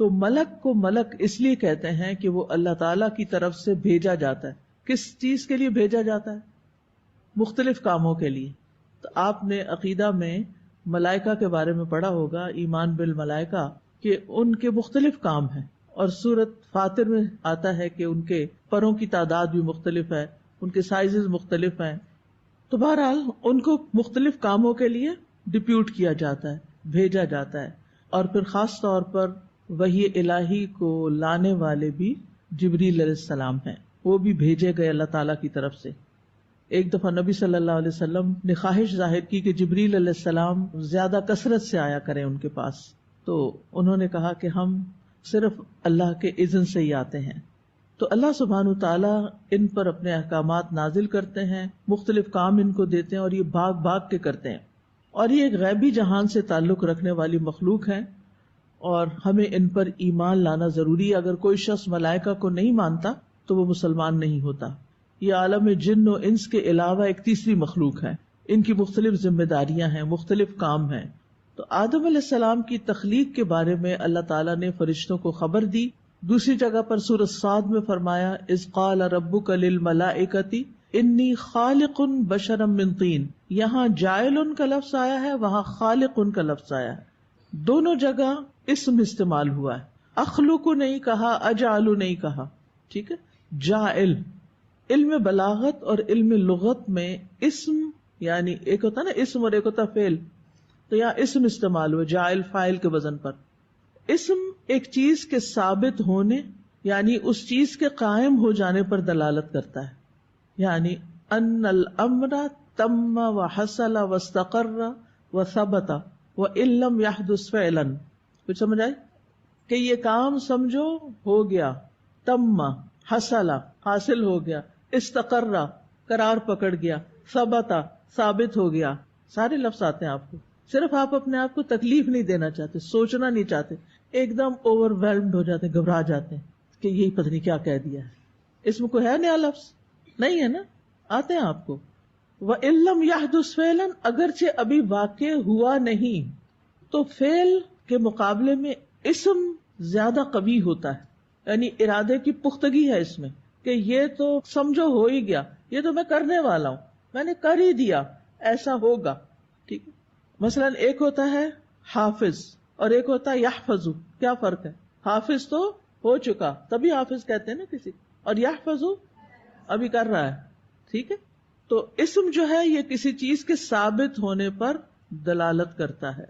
S4: تو ملک کو ملک اس لیے کہتے ہیں کہ وہ اللہ تعالیٰ کی طرف سے بھیجا جاتا ہے. کس چیز کے لیے بھیجا جاتا ہے؟ مختلف کاموں کے لیے. تو آپ نے عقیدہ میں ملائکہ کے بارے میں پڑھا ہوگا، ایمان بالملائکہ، کہ ان کے مختلف کام ہیں، اور سورۃ فاطر میں آتا ہے کہ ان کے پروں کی تعداد بھی مختلف ہے، ان کے سائزز مختلف ہیں. تو بہرحال ان کو مختلف کاموں کے لیے ڈپیوٹ کیا جاتا ہے، بھیجا جاتا ہے. اور پھر خاص طور پر وحی الہی کو لانے والے بھی جبریل علیہ السلام ہیں، وہ بھی بھیجے گئے اللہ تعالیٰ کی طرف سے. ایک دفعہ نبی صلی اللہ علیہ وسلم نے خواہش ظاہر کی کہ جبریل علیہ السلام زیادہ کثرت سے آیا کریں ان کے پاس. تو انہوں نے کہا کہ ہم صرف اللہ کے اذن سے ہی آتے ہیں. تو اللہ سبحانہ تعالیٰ ان پر اپنے احکامات نازل کرتے ہیں، مختلف کام ان کو دیتے ہیں، اور یہ بھاگ بھاگ کے کرتے ہیں. اور یہ ایک غیبی جہان سے تعلق رکھنے والی مخلوق ہے، اور ہمیں ان پر ایمان لانا ضروری ہے. اگر کوئی شخص ملائکہ کو نہیں مانتا تو وہ مسلمان نہیں ہوتا. یہ عالم جن و انس کے علاوہ ایک تیسری مخلوق ہے، ان کی مختلف ذمہ داریاں ہیں، مختلف کام ہیں. تو آدم علیہ السلام کی تخلیق کے بارے میں اللہ تعالیٰ نے فرشتوں کو خبر دی. دوسری جگہ پر سورۃ صاد میں فرمایا اذ قال ربک للملائکۃ انی خالق بشرا من طین، یہاں جائل کا لفظ آیا ہے، وہاں خالق کا لفظ آیا ہے، دونوں جگہ اسم استعمال ہوا ہے، اخلق نہیں کہا، اجعل نہیں کہا، ٹھیک ہے. جائل، علم بلاغت اور علم لغت میں اسم یعنی ایک ہوتا نا اسم اور ایک ہوتا فعل، تو یہاں اسم استعمال ہوا جائل فاعل کے وزن پر. اسم ایک چیز کے ثابت ہونے یعنی اس چیز کے قائم ہو جانے پر دلالت کرتا ہے، یعنی ان الامر تم وحصل واستقر وثبت وان لم يحدث فعلا. کچھ سمجھ آئی کہ یہ کام سمجھو ہو گیا، تم حصل حاصل ہو گیا، استقر قرار پکڑ گیا، ثبت ثابت ہو گیا. سارے لفظ آتے ہیں آپ کو، صرف آپ اپنے آپ کو تکلیف نہیں دینا چاہتے، سوچنا نہیں چاہتے، ایک دم اوور ویلمڈ ہو جاتے، گھبرا جاتے ہیں کہ یہی پتہ نہیں کیا کہہ دیا ہے. اس میں کوئی ہے نیا لفظ نہیں ہے نا، آتے ہیں آپ کو. وَإِن لَّمْ يَحْدُثْ فِعْلًا، اگرچہ ابھی واقع ہوا نہیں، تو فعل کے مقابلے میں اسم زیادہ قوی ہوتا ہے، یعنی ارادے کی پختگی ہے اس میں کہ یہ تو سمجھو ہو ہی گیا، یہ تو میں کرنے والا ہوں، میں نے کر ہی دیا، ایسا ہوگا. ٹھیک ہے. مثلا ایک ہوتا ہے حافظ اور ایک ہوتا ہے یحفظ. کیا فرق ہے؟ حافظ تو ہو چکا تبھی حافظ کہتے ہیں نا کسی، اور یحفظ ابھی کر رہا ہے. ٹھیک ہے. تو اسم جو ہے یہ کسی چیز کے ثابت ہونے پر دلالت کرتا ہے.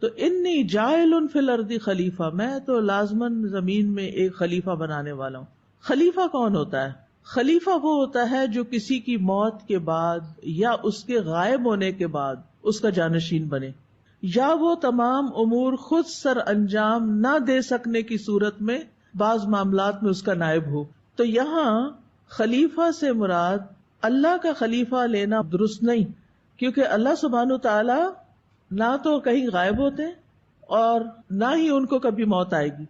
S4: تو انی جاعل فی الارض خلیفہ، میں تو لازماً زمین میں ایک خلیفہ بنانے والا ہوں. خلیفہ کون ہوتا ہے؟ خلیفہ وہ ہوتا ہے جو کسی کی موت کے بعد یا اس کے غائب ہونے کے بعد اس کا جانشین بنے، یا وہ تمام امور خود سر انجام نہ دے سکنے کی صورت میں بعض معاملات میں اس کا نائب ہو. تو یہاں خلیفہ سے مراد اللہ کا خلیفہ لینا درست نہیں، کیونکہ اللہ سبحانہ و تعالی نہ تو کہیں غائب ہوتے اور نہ ہی ان کو کبھی موت آئے گی،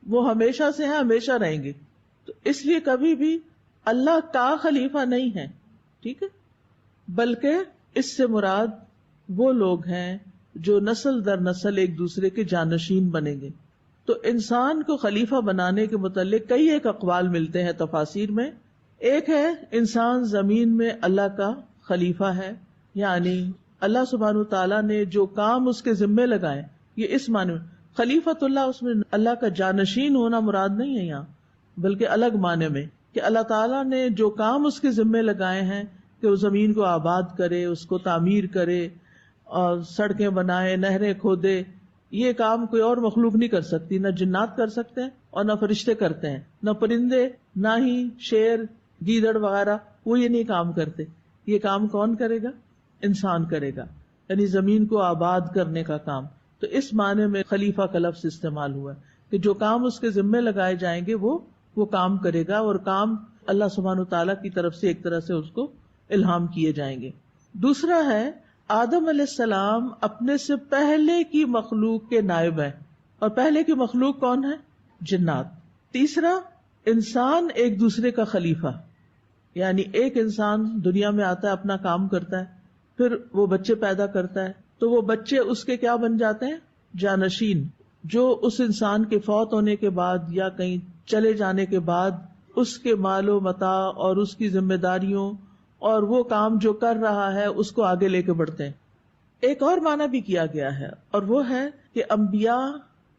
S4: وہ ہمیشہ سے ہیں، ہمیشہ رہیں گے. تو اس لیے کبھی بھی اللہ کا خلیفہ نہیں ہے. ٹھیک ہے. بلکہ اس سے مراد وہ لوگ ہیں جو نسل در نسل ایک دوسرے کے جانشین بنیں گے. تو انسان کو خلیفہ بنانے کے متعلق کئی ایک اقوال ملتے ہیں تفاسیر میں. ایک ہے انسان زمین میں اللہ کا خلیفہ ہے، یعنی اللہ سبحانہ تعالیٰ نے جو کام اس کے ذمے لگائے، یہ اس معنی میں خلیفۃ اللہ، اس میں اللہ کا جانشین ہونا مراد نہیں ہے یہاں، بلکہ الگ معنی میں کہ اللہ تعالیٰ نے جو کام اس کے ذمے لگائے ہیں کہ وہ زمین کو آباد کرے، اس کو تعمیر کرے اور سڑکیں بنائے، نہریں کھودے، یہ کام کوئی اور مخلوق نہیں کر سکتی، نہ جنات کر سکتے ہیں اور نہ فرشتے کرتے ہیں، نہ پرندے، نہ ہی شیر گیدڑ وغیرہ، وہ یہ نہیں کام کرتے. یہ کام کون کرے گا؟ انسان کرے گا، یعنی زمین کو آباد کرنے کا کام. تو اس معنی میں خلیفہ کا لفظ استعمال ہوا ہے کہ جو کام اس کے ذمے لگائے جائیں گے وہ کام کرے گا، اور کام اللہ سبحانہ تعالیٰ کی طرف سے ایک طرح سے اس کو الہام کیے جائیں گے. دوسرا ہے آدم علیہ السلام اپنے سے پہلے کی مخلوق کے نائب ہیں، اور پہلے کی مخلوق کون ہے؟ جنات. تیسرا انسان ایک دوسرے کا خلیفہ، یعنی ایک انسان دنیا میں آتا ہے، اپنا کام کرتا ہے، پھر وہ بچے پیدا کرتا ہے، تو وہ بچے اس کے کیا بن جاتے ہیں؟ جانشین، جو اس انسان کے فوت ہونے کے بعد یا کہیں چلے جانے کے بعد اس کے مال و متاع اور اس کی ذمہ داریوں اور وہ کام جو کر رہا ہے اس کو آگے لے کے بڑھتے ہیں. ایک اور معنی بھی کیا گیا ہے، اور وہ ہے کہ انبیاء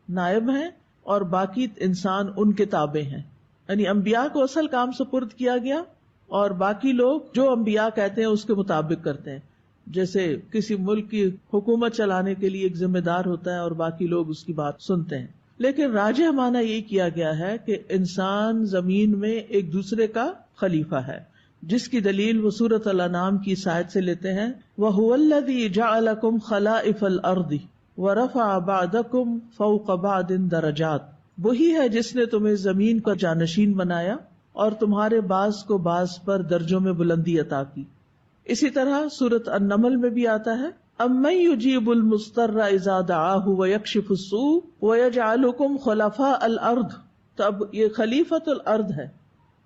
S4: نائب ہیں اور باقی انسان ان کے تابع ہیں، یعنی انبیاء کو اصل کام سپرد کیا گیا اور باقی لوگ جو انبیاء کہتے ہیں اس کے مطابق کرتے ہیں. جیسے کسی ملک کی حکومت چلانے کے لیے ایک ذمہ دار ہوتا ہے اور باقی لوگ اس کی بات سنتے ہیں. لیکن راجح معنی یہی کیا گیا ہے کہ انسان زمین میں ایک دوسرے کا خلیفہ ہے، جس کی دلیل وہ سورۃ الانعام کی اس آیت سے لیتے ہیں، وَهُوَ الَّذِي جَعَلَكُمْ خَلَائِفَ الْأَرْضِ وَرَفَعَ بَعْضَكُمْ فَوْقَ بَعْضٍ دَرَجَاتٍ، وہی ہے جس نے تمہیں زمین کا جانشین بنایا اور تمہارے بعض کو بعض پر درجوں میں بلندی عطا کی. اسی طرح سورۃ النمل میں بھی آتا ہے، اَمَّن يُجِيبُ الْمُضْطَرَّ إِذَا دَعَاهُ وَيَكْشِفُ السُّوءَ وَيَجْعَلُكُمْ خُلَفَاءَ الْأَرْضِ. تو اب یہ خلیفۃ الارض ہے،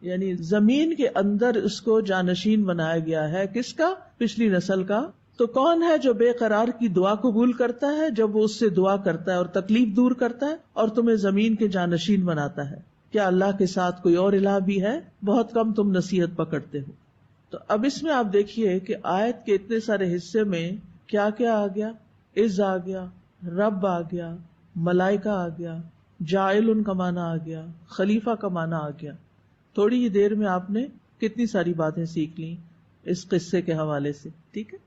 S4: یعنی زمین کے اندر اس کو جانشین بنایا گیا ہے. کس کا؟ پچھلی نسل کا. تو کون ہے جو بے قرار کی دعا قبول کرتا ہے جب وہ اس سے دعا کرتا ہے اور تکلیف دور کرتا ہے اور تمہیں زمین کے جانشین بناتا ہے؟ کیا اللہ کے ساتھ کوئی اور الہ بھی ہے؟ بہت کم تم نصیحت پکڑتے ہو. تو اب اس میں آپ دیکھیے کہ آیت کے اتنے سارے حصے میں کیا کیا آ گیا، از آ گیا، رب آ گیا، ملائکہ آ گیا، جاعل کا معنی آ گیا، خلیفہ کا معنی آ گیا. تھوڑی ہی دیر میں آپ نے کتنی ساری باتیں سیکھ لی اس قصے کے حوالے سے. ٹھیک ہے.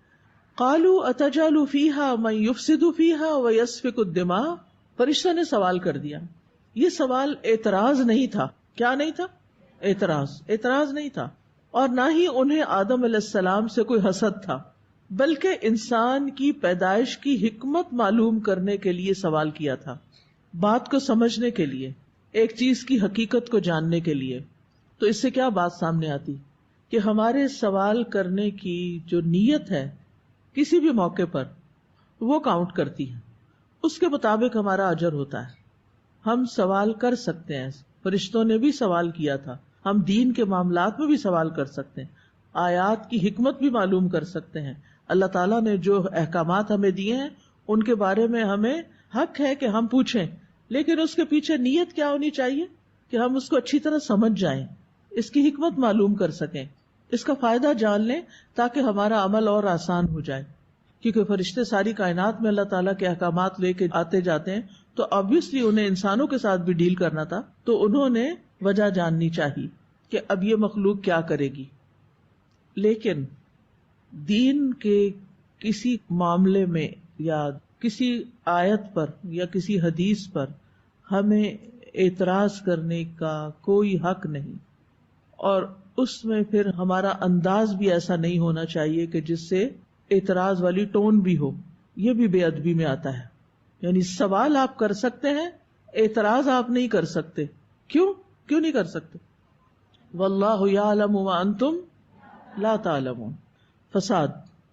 S4: قالوا اتجعل فیہا من یفسد فیہا ویسفک الدماء. فرشتوں نے سوال کر دیا. یہ سوال اعتراض نہیں تھا. کیا نہیں تھا؟ اعتراض نہیں تھا. اور نہ ہی انہیں آدم علیہ السلام سے کوئی حسد تھا، بلکہ انسان کی پیدائش کی حکمت معلوم کرنے کے لیے سوال کیا تھا، بات کو سمجھنے کے لیے، ایک چیز کی حقیقت کو جاننے کے لیے. تو اس سے کیا بات سامنے آتی کہ ہمارے سوال کرنے کی جو نیت ہے کسی بھی موقع پر وہ کاؤنٹ کرتی ہے، اس کے مطابق ہمارا اجر ہوتا ہے. ہم سوال کر سکتے ہیں، فرشتوں نے بھی سوال کیا تھا، ہم دین کے معاملات میں بھی سوال کر سکتے ہیں، آیات کی حکمت بھی معلوم کر سکتے ہیں. اللہ تعالیٰ نے جو احکامات ہمیں دیے ہیں ان کے بارے میں ہمیں حق ہے کہ ہم پوچھیں، لیکن اس کے پیچھے نیت کیا ہونی چاہیے کہ ہم اس کو اچھی طرح سمجھ جائیں، اس کی حکمت معلوم کر سکیں، اس کا فائدہ جان لیں تاکہ ہمارا عمل اور آسان ہو جائے. کیونکہ فرشتے ساری کائنات میں اللہ تعالیٰ کے احکامات لے کے آتے جاتے ہیں، تو آبویسلی انہیں انسانوں کے ساتھ بھی ڈیل کرنا تھا، تو انہوں نے وجہ جاننی چاہیے کہ اب یہ مخلوق کیا کرے گی. لیکن دین کے کسی معاملے میں یا کسی آیت پر یا کسی حدیث پر ہمیں اعتراض کرنے کا کوئی حق نہیں، اور اس میں پھر ہمارا انداز بھی ایسا نہیں ہونا چاہیے کہ جس سے اعتراض والی ٹون بھی ہو. یہ بھی بے ادبی میں آتا ہے. یعنی سوال آپ کر سکتے ہیں، اعتراض آپ نہیں کر سکتے. کیوں نہیں کر سکتے؟ واللہ یعلم وانتم لا تعلمون. فساد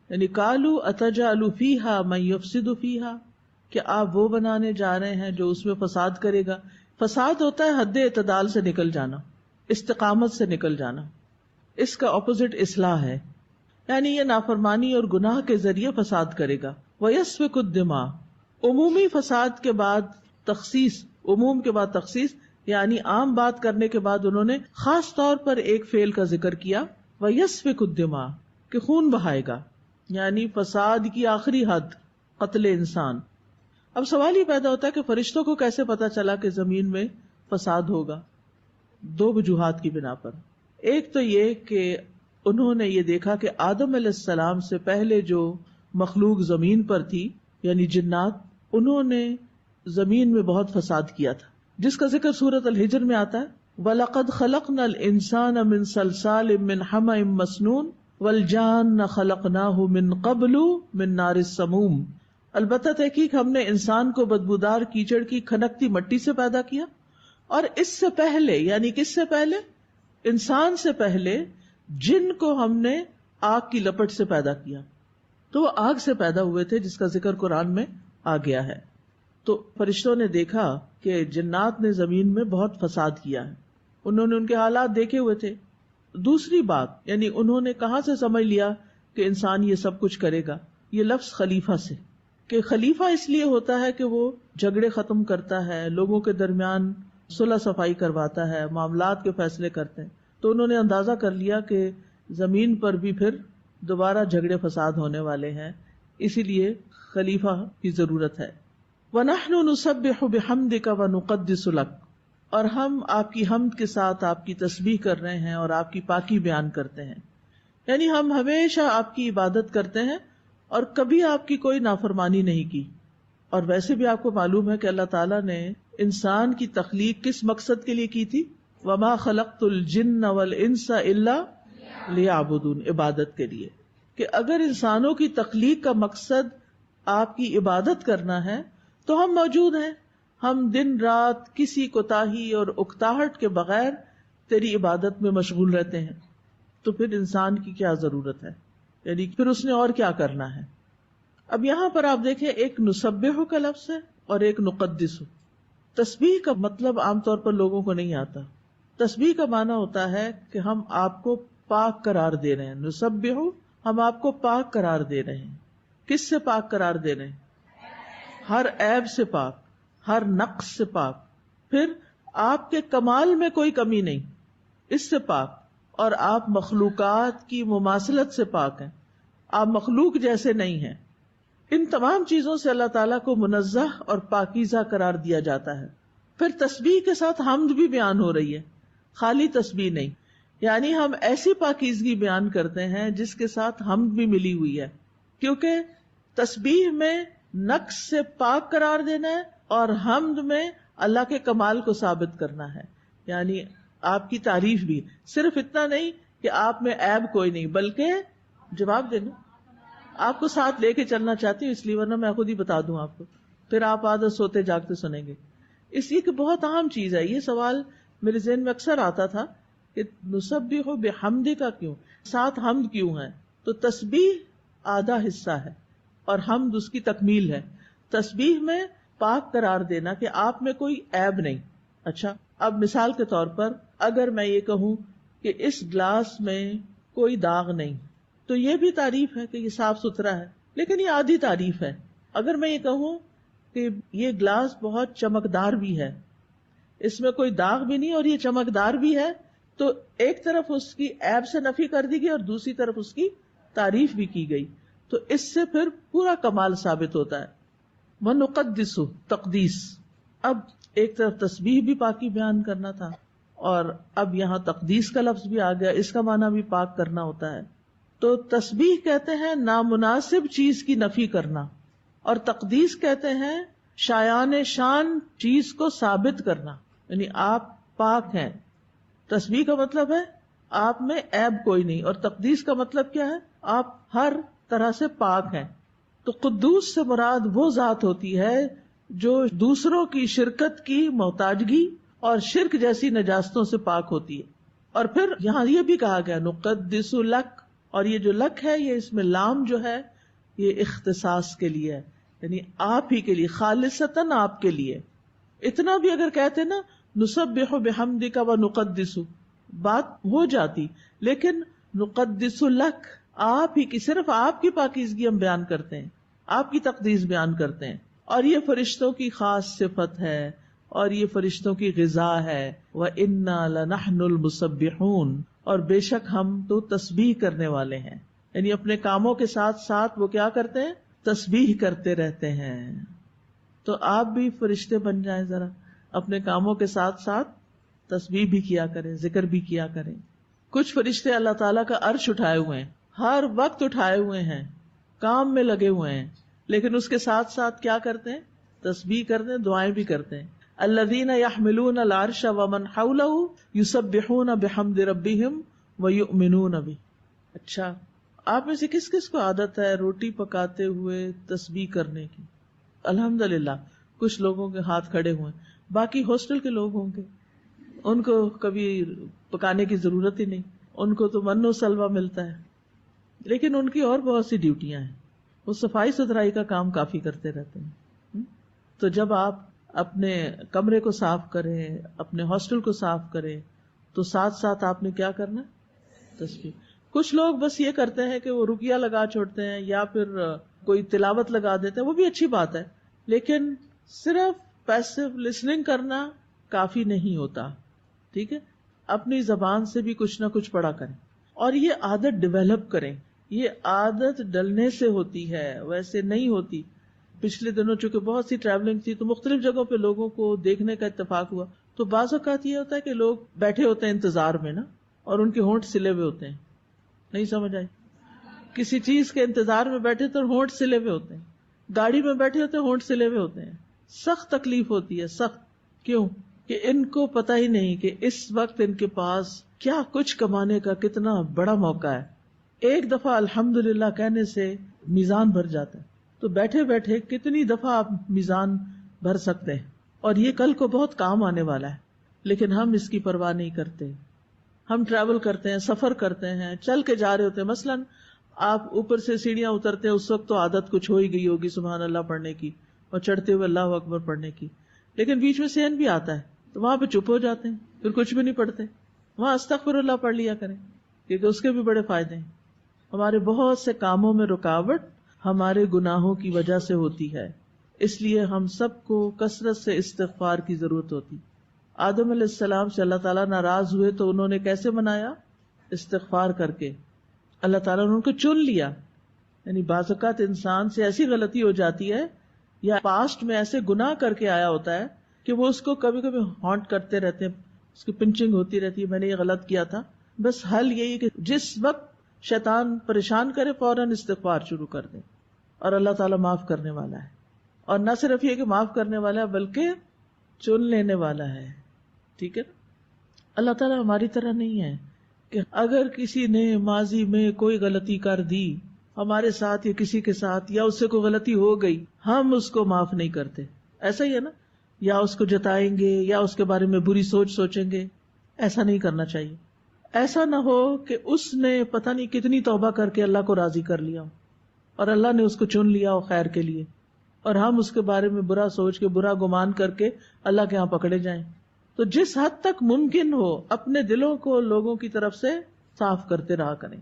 S4: یعنی قالوا اتجعل فیہا من یفسد فیہا، کہ آپ وہ بنانے جا رہے ہیں جو اس میں فساد کرے گا. فساد ہوتا ہے حد اعتدال سے نکل جانا، استقامت سے نکل جانا. اس کا اپوزٹ اصلاح ہے، یعنی یہ نافرمانی اور گناہ کے ذریعے فساد کرے گا. وَيَسْفِكُ الدِّمَاء، عمومی فساد کے بعد تخصیص، عموم کے بعد تخصیص، یعنی عام بات کرنے کے بعد انہوں نے خاص طور پر ایک فعل کا ذکر کیا، وَيَسْفِكُ الدِّمَاء، کہ خون بہائے گا، یعنی فساد کی آخری حد قتل انسان. اب سوال یہ پیدا ہوتا ہے کہ فرشتوں کو کیسے پتا چلا کہ زمین میں فساد ہوگا؟ دو وجوہات کی بنا پر. ایک تو یہ کہ انہوں نے یہ دیکھا کہ آدم علیہ السلام سے پہلے جو مخلوق زمین پر تھی یعنی جنات، انہوں نے زمین میں بہت فساد کیا تھا، جس کا ذکر سورۃ الحجر میں آتا ہے. وَلَقَدْ خَلَقْنَا الْإِنسَانَ مِنْ صَلْصَالٍ مِّنْ حَمَإٍ مَّسْنُونٍ وَالْجَانَّ خَلَقْنَاهُ مِنْ قَبْلُ مِنْ نَارِ السَّمُومِ. البتہ تحقیق ہم نے انسان کو بدبودار کیچڑ کی کھنکتی مٹی سے پیدا کیا، اور اس سے پہلے یعنی کس سے پہلے؟ انسان سے پہلے جن کو ہم نے آگ کی لپٹ سے پیدا کیا. تو وہ آگ سے پیدا ہوئے تھے جس کا ذکر قرآن میں آ گیا ہے. تو فرشتوں نے دیکھا کہ جنات نے زمین میں بہت فساد کیا ہے، انہوں نے ان کے حالات دیکھے ہوئے تھے. دوسری بات یعنی انہوں نے کہاں سے سمجھ لیا کہ انسان یہ سب کچھ کرے گا؟ یہ لفظ خلیفہ سے، کہ خلیفہ اس لیے ہوتا ہے کہ وہ جھگڑے ختم کرتا ہے، لوگوں کے درمیان صلح صفائی کرواتا ہے، معاملات کے فیصلے کرتے ہیں. تو انہوں نے اندازہ کر لیا کہ زمین پر بھی پھر دوبارہ جھگڑے فساد ہونے والے ہیں، اسی لیے خلیفہ کی ضرورت ہے. وَنَحْنُ نُسَبِّحُ بِحَمْدِكَ وَنُقَدِّسُ لَكَ، اور ہم آپ کی حمد کے ساتھ آپ کی تسبیح کر رہے ہیں اور آپ کی پاکی بیان کرتے ہیں. یعنی ہم ہمیشہ آپ کی عبادت کرتے ہیں اور کبھی آپ کی کوئی نافرمانی نہیں کی. اور ویسے بھی آپ کو معلوم ہے کہ اللہ تعالیٰ نے انسان کی تخلیق کس مقصد کے لیے کی تھی؟ وَمَا خَلَقْتُ الْجِنَّ وَالْإِنسَ إِلَّا لِيَعْبُدُونَ، عبادت کے لیے. کہ اگر انسانوں کی تخلیق کا مقصد آپ کی عبادت کرنا ہے تو ہم موجود ہیں، ہم دن رات کسی کوتاہی اور اکتاہٹ کے بغیر تیری عبادت میں مشغول رہتے ہیں. تو پھر انسان کی کیا ضرورت ہے؟ یعنی پھر اس نے اور کیا کرنا ہے؟ اب یہاں پر آپ دیکھیں ایک نسبح کا لفظ ہے اور ایک نقدس. تسبیح کا مطلب عام طور پر لوگوں کو نہیں آتا. تسبیح کا معنی ہوتا ہے کہ ہم آپ کو پاک قرار دے رہے ہیں. نسبح، ہم آپ کو پاک قرار دے رہے ہیں. کس سے پاک قرار دے رہے ہیں؟ ہر عیب سے پاک، ہر نقص سے پاک، پھر آپ کے کمال میں کوئی کمی نہیں، اس سے پاک. اور آپ مخلوقات کی مماثلت سے پاک ہیں، آپ مخلوق جیسے نہیں ہیں. ان تمام چیزوں سے اللہ تعالیٰ کو منزہ اور پاکیزہ قرار دیا جاتا ہے. پھر تسبیح کے ساتھ حمد بھی بیان ہو رہی ہے، خالی تسبیح نہیں. یعنی ہم ایسی پاکیزگی بیان کرتے ہیں جس کے ساتھ حمد بھی ملی ہوئی ہے، کیونکہ تسبیح میں نقص سے پاک قرار دینا ہے اور حمد میں اللہ کے کمال کو ثابت کرنا ہے. یعنی آپ کی تعریف بھی، صرف اتنا نہیں کہ آپ میں عیب کوئی نہیں، بلکہ جواب دینا آپ کو ساتھ لے کے چلنا چاہتی ہوں، اس لیے ورنہ میں خود ہی بتا دوں آپ کو، پھر آپ عادت سوتے جاگتے سنیں گے. اس لیے کہ بہت اہم چیز ہے. یہ سوال میرے ذہن میں اکثر آتا تھا کہ نسبح بحمدک کا کیوں، ساتھ حمد کیوں ہے؟ تو تسبیح آدھا حصہ ہے اور حمد اس کی تکمیل ہے. تسبیح میں پاک قرار دینا کہ آپ میں کوئی عیب نہیں. اچھا، اب مثال کے طور پر اگر میں یہ کہوں کہ اس گلاس میں کوئی داغ نہیں، تو یہ بھی تعریف ہے کہ یہ صاف ستھرا ہے، لیکن یہ آدھی تعریف ہے. اگر میں یہ کہوں کہ یہ گلاس بہت چمکدار بھی ہے، اس میں کوئی داغ بھی نہیں اور یہ چمکدار بھی ہے، تو ایک طرف اس کی عیب سے نفی کر دی گئی اور دوسری طرف اس کی تعریف بھی کی گئی. تو اس سے پھر پورا کمال ثابت ہوتا ہے. وَنُقَدِّسُ تقدیس. اب ایک طرف تسبیح بھی پاکی بیان کرنا تھا اور اب یہاں تقدیس کا لفظ بھی آ گیا، اس کا معنی بھی پاک کرنا ہوتا ہے. تو تسبیح کہتے ہیں نامناسب چیز کی نفی کرنا، اور تقدیس کہتے ہیں شایان شان چیز کو ثابت کرنا. یعنی آپ پاک ہیں. تسبیح کا مطلب ہے آپ میں عیب کوئی نہیں، اور تقدیس کا مطلب کیا ہے؟ آپ ہر طرح سے پاک ہیں. تو قدوس سے مراد وہ ذات ہوتی ہے جو دوسروں کی شرکت کی محتاجگی اور شرک جیسی نجاستوں سے پاک ہوتی ہے. اور پھر یہاں یہ بھی کہا گیا نقدس لک، اور یہ جو لک ہے یہ اس میں لام جو ہے یہ اختصاص کے لیے ہے، یعنی آپ ہی کے لیے، خالصتاً آپ کے لیے. اتنا بھی اگر کہتے نا نسبح بحمدک و نقدس، بات ہو جاتی، لیکن نقدس لک، آپ ہی کی، صرف آپ کی پاکیزگی ہم بیان کرتے ہیں، آپ کی تقدیس بیان کرتے ہیں. اور یہ فرشتوں کی خاص صفت ہے اور یہ فرشتوں کی غذا ہے. وَإِنَّا لَنَحْنُ الْمُسَبِّحُونَ، اور بے شک ہم تو تسبیح کرنے والے ہیں. یعنی اپنے کاموں کے ساتھ ساتھ وہ کیا کرتے ہیں؟ تسبیح کرتے رہتے ہیں. تو آپ بھی فرشتے بن جائیں، ذرا اپنے کاموں کے ساتھ ساتھ تسبیح بھی کیا کریں، ذکر بھی کیا کریں. کچھ فرشتے اللہ تعالیٰ کا عرش اٹھائے ہوئے ہیں، ہر وقت اٹھائے ہوئے ہیں، کام میں لگے ہوئے ہیں، لیکن اس کے ساتھ ساتھ کیا کرتے ہیں؟ تسبیح کرتے ہیں، دعائیں بھی کرتے ہیں. الذین یحملون العرش ومن حولہ یسبحون بحمد ربہم ویؤمنون بہ. اچھا، آپ میں سے کس کس کو عادت ہے روٹی پکاتے ہوئے تسبیح کرنے کی؟ الحمدللہ کچھ لوگوں کے ہاتھ کھڑے ہوئے. باقی ہاسٹل کے لوگ ہوں گے، ان کو کبھی پکانے کی ضرورت ہی نہیں، ان کو تو من و سلوہ ملتا ہے. لیکن ان کی اور بہت سی ڈیوٹیاں ہیں، وہ صفائی ستھرائی کا کام کافی کرتے رہتے ہیں. تو جب آپ اپنے کمرے کو صاف کریں، اپنے ہاسٹل کو صاف کریں، تو ساتھ ساتھ آپ نے کیا کرنا؟ تسبیح. کچھ لوگ بس یہ کرتے ہیں کہ وہ رقیہ لگا چھوڑتے ہیں یا پھر کوئی تلاوت لگا دیتے ہیں، وہ بھی اچھی بات ہے، لیکن صرف پیسو لسننگ کرنا کافی نہیں ہوتا. ٹھیک ہے، اپنی زبان سے بھی کچھ نہ کچھ پڑھا کریں اور یہ عادت ڈیولپ کریں. یہ عادت ڈلنے سے ہوتی ہے، ویسے نہیں ہوتی. پچھلے دنوں چونکہ بہت سی ٹریولنگ تھی تو مختلف جگہوں پہ لوگوں کو دیکھنے کا اتفاق ہوا، تو بعض اوقات یہ ہوتا ہے کہ لوگ بیٹھے ہوتے ہیں انتظار میں نا، اور ان کے ہونٹ سلے ہوئے ہوتے ہیں. نہیں سمجھ آئی؟ کسی چیز کے انتظار میں بیٹھے تو ہونٹ سلے ہوئے ہوتے ہیں، گاڑی میں بیٹھے ہوتے ہیں ہونٹ سلے ہوئے ہوتے ہیں. سخت تکلیف ہوتی ہے، سخت. کیوں؟ کہ ان کو پتہ ہی نہیں کہ اس وقت ان کے پاس کیا کچھ کمانے کا کتنا بڑا موقع ہے. ایک دفعہ الحمدللہ کہنے سے میزان بھر جاتا ہے. تو بیٹھے بیٹھے کتنی دفعہ آپ میزان بھر سکتے ہیں، اور یہ کل کو بہت کام آنے والا ہے، لیکن ہم اس کی پرواہ نہیں کرتے. ہم ٹریول کرتے ہیں، سفر کرتے ہیں، چل کے جا رہے ہوتے ہیں. مثلاً آپ اوپر سے سیڑھیاں اترتے ہیں، اس وقت تو عادت کچھ ہو ہی گئی ہوگی سبحان اللہ پڑھنے کی اور چڑھتے ہوئے اللہ اکبر پڑھنے کی، لیکن بیچ میں صحن بھی آتا ہے تو وہاں پہ چپ ہو جاتے ہیں، پھر کچھ بھی نہیں پڑھتے. وہاں استغفر اللہ پڑھ لیا کریں، کیونکہ اس کے بھی بڑے فائدے ہیں. ہمارے بہت سے کاموں میں رکاوٹ ہمارے گناہوں کی وجہ سے ہوتی ہے، اس لیے ہم سب کو کثرت سے استغفار کی ضرورت ہوتی. آدم علیہ السلام سے اللہ تعالیٰ ناراض ہوئے تو انہوں نے کیسے منایا؟ استغفار کر کے اللہ تعالیٰ نے ان کو چن لیا. یعنی بعض اوقات انسان سے ایسی غلطی ہو جاتی ہے یا پاسٹ میں ایسے گناہ کر کے آیا ہوتا ہے کہ وہ اس کو کبھی کبھی ہانٹ کرتے رہتے ہیں, اس کی پنچنگ ہوتی رہتی ہے, میں نے یہ غلط کیا تھا. بس حل یہی کہ جس وقت شیطان پریشان کرے فوراً استغفار شروع کر دیں, اور اللہ تعالیٰ معاف کرنے والا ہے. اور نہ صرف یہ کہ معاف کرنے والا ہے بلکہ چن لینے والا ہے. ٹھیک ہے نا. اللہ تعالیٰ ہماری طرح نہیں ہے کہ اگر کسی نے ماضی میں کوئی غلطی کر دی ہمارے ساتھ یا کسی کے ساتھ, یا اس سے کوئی غلطی ہو گئی, ہم اس کو معاف نہیں کرتے. ایسا ہی ہے نا, یا اس کو جتائیں گے یا اس کے بارے میں بری سوچیں گے. ایسا نہیں کرنا چاہیے. ایسا نہ ہو کہ اس نے پتہ نہیں کتنی توبہ کر کے اللہ کو راضی کر لیا ہو اور اللہ نے اس کو چن لیا ہو خیر کے لیے, اور ہم اس کے بارے میں برا سوچ کے برا گمان کر کے اللہ کے ہاں پکڑے جائیں. تو جس حد تک ممکن ہو اپنے دلوں کو لوگوں کی طرف سے صاف کرتے رہا کریں.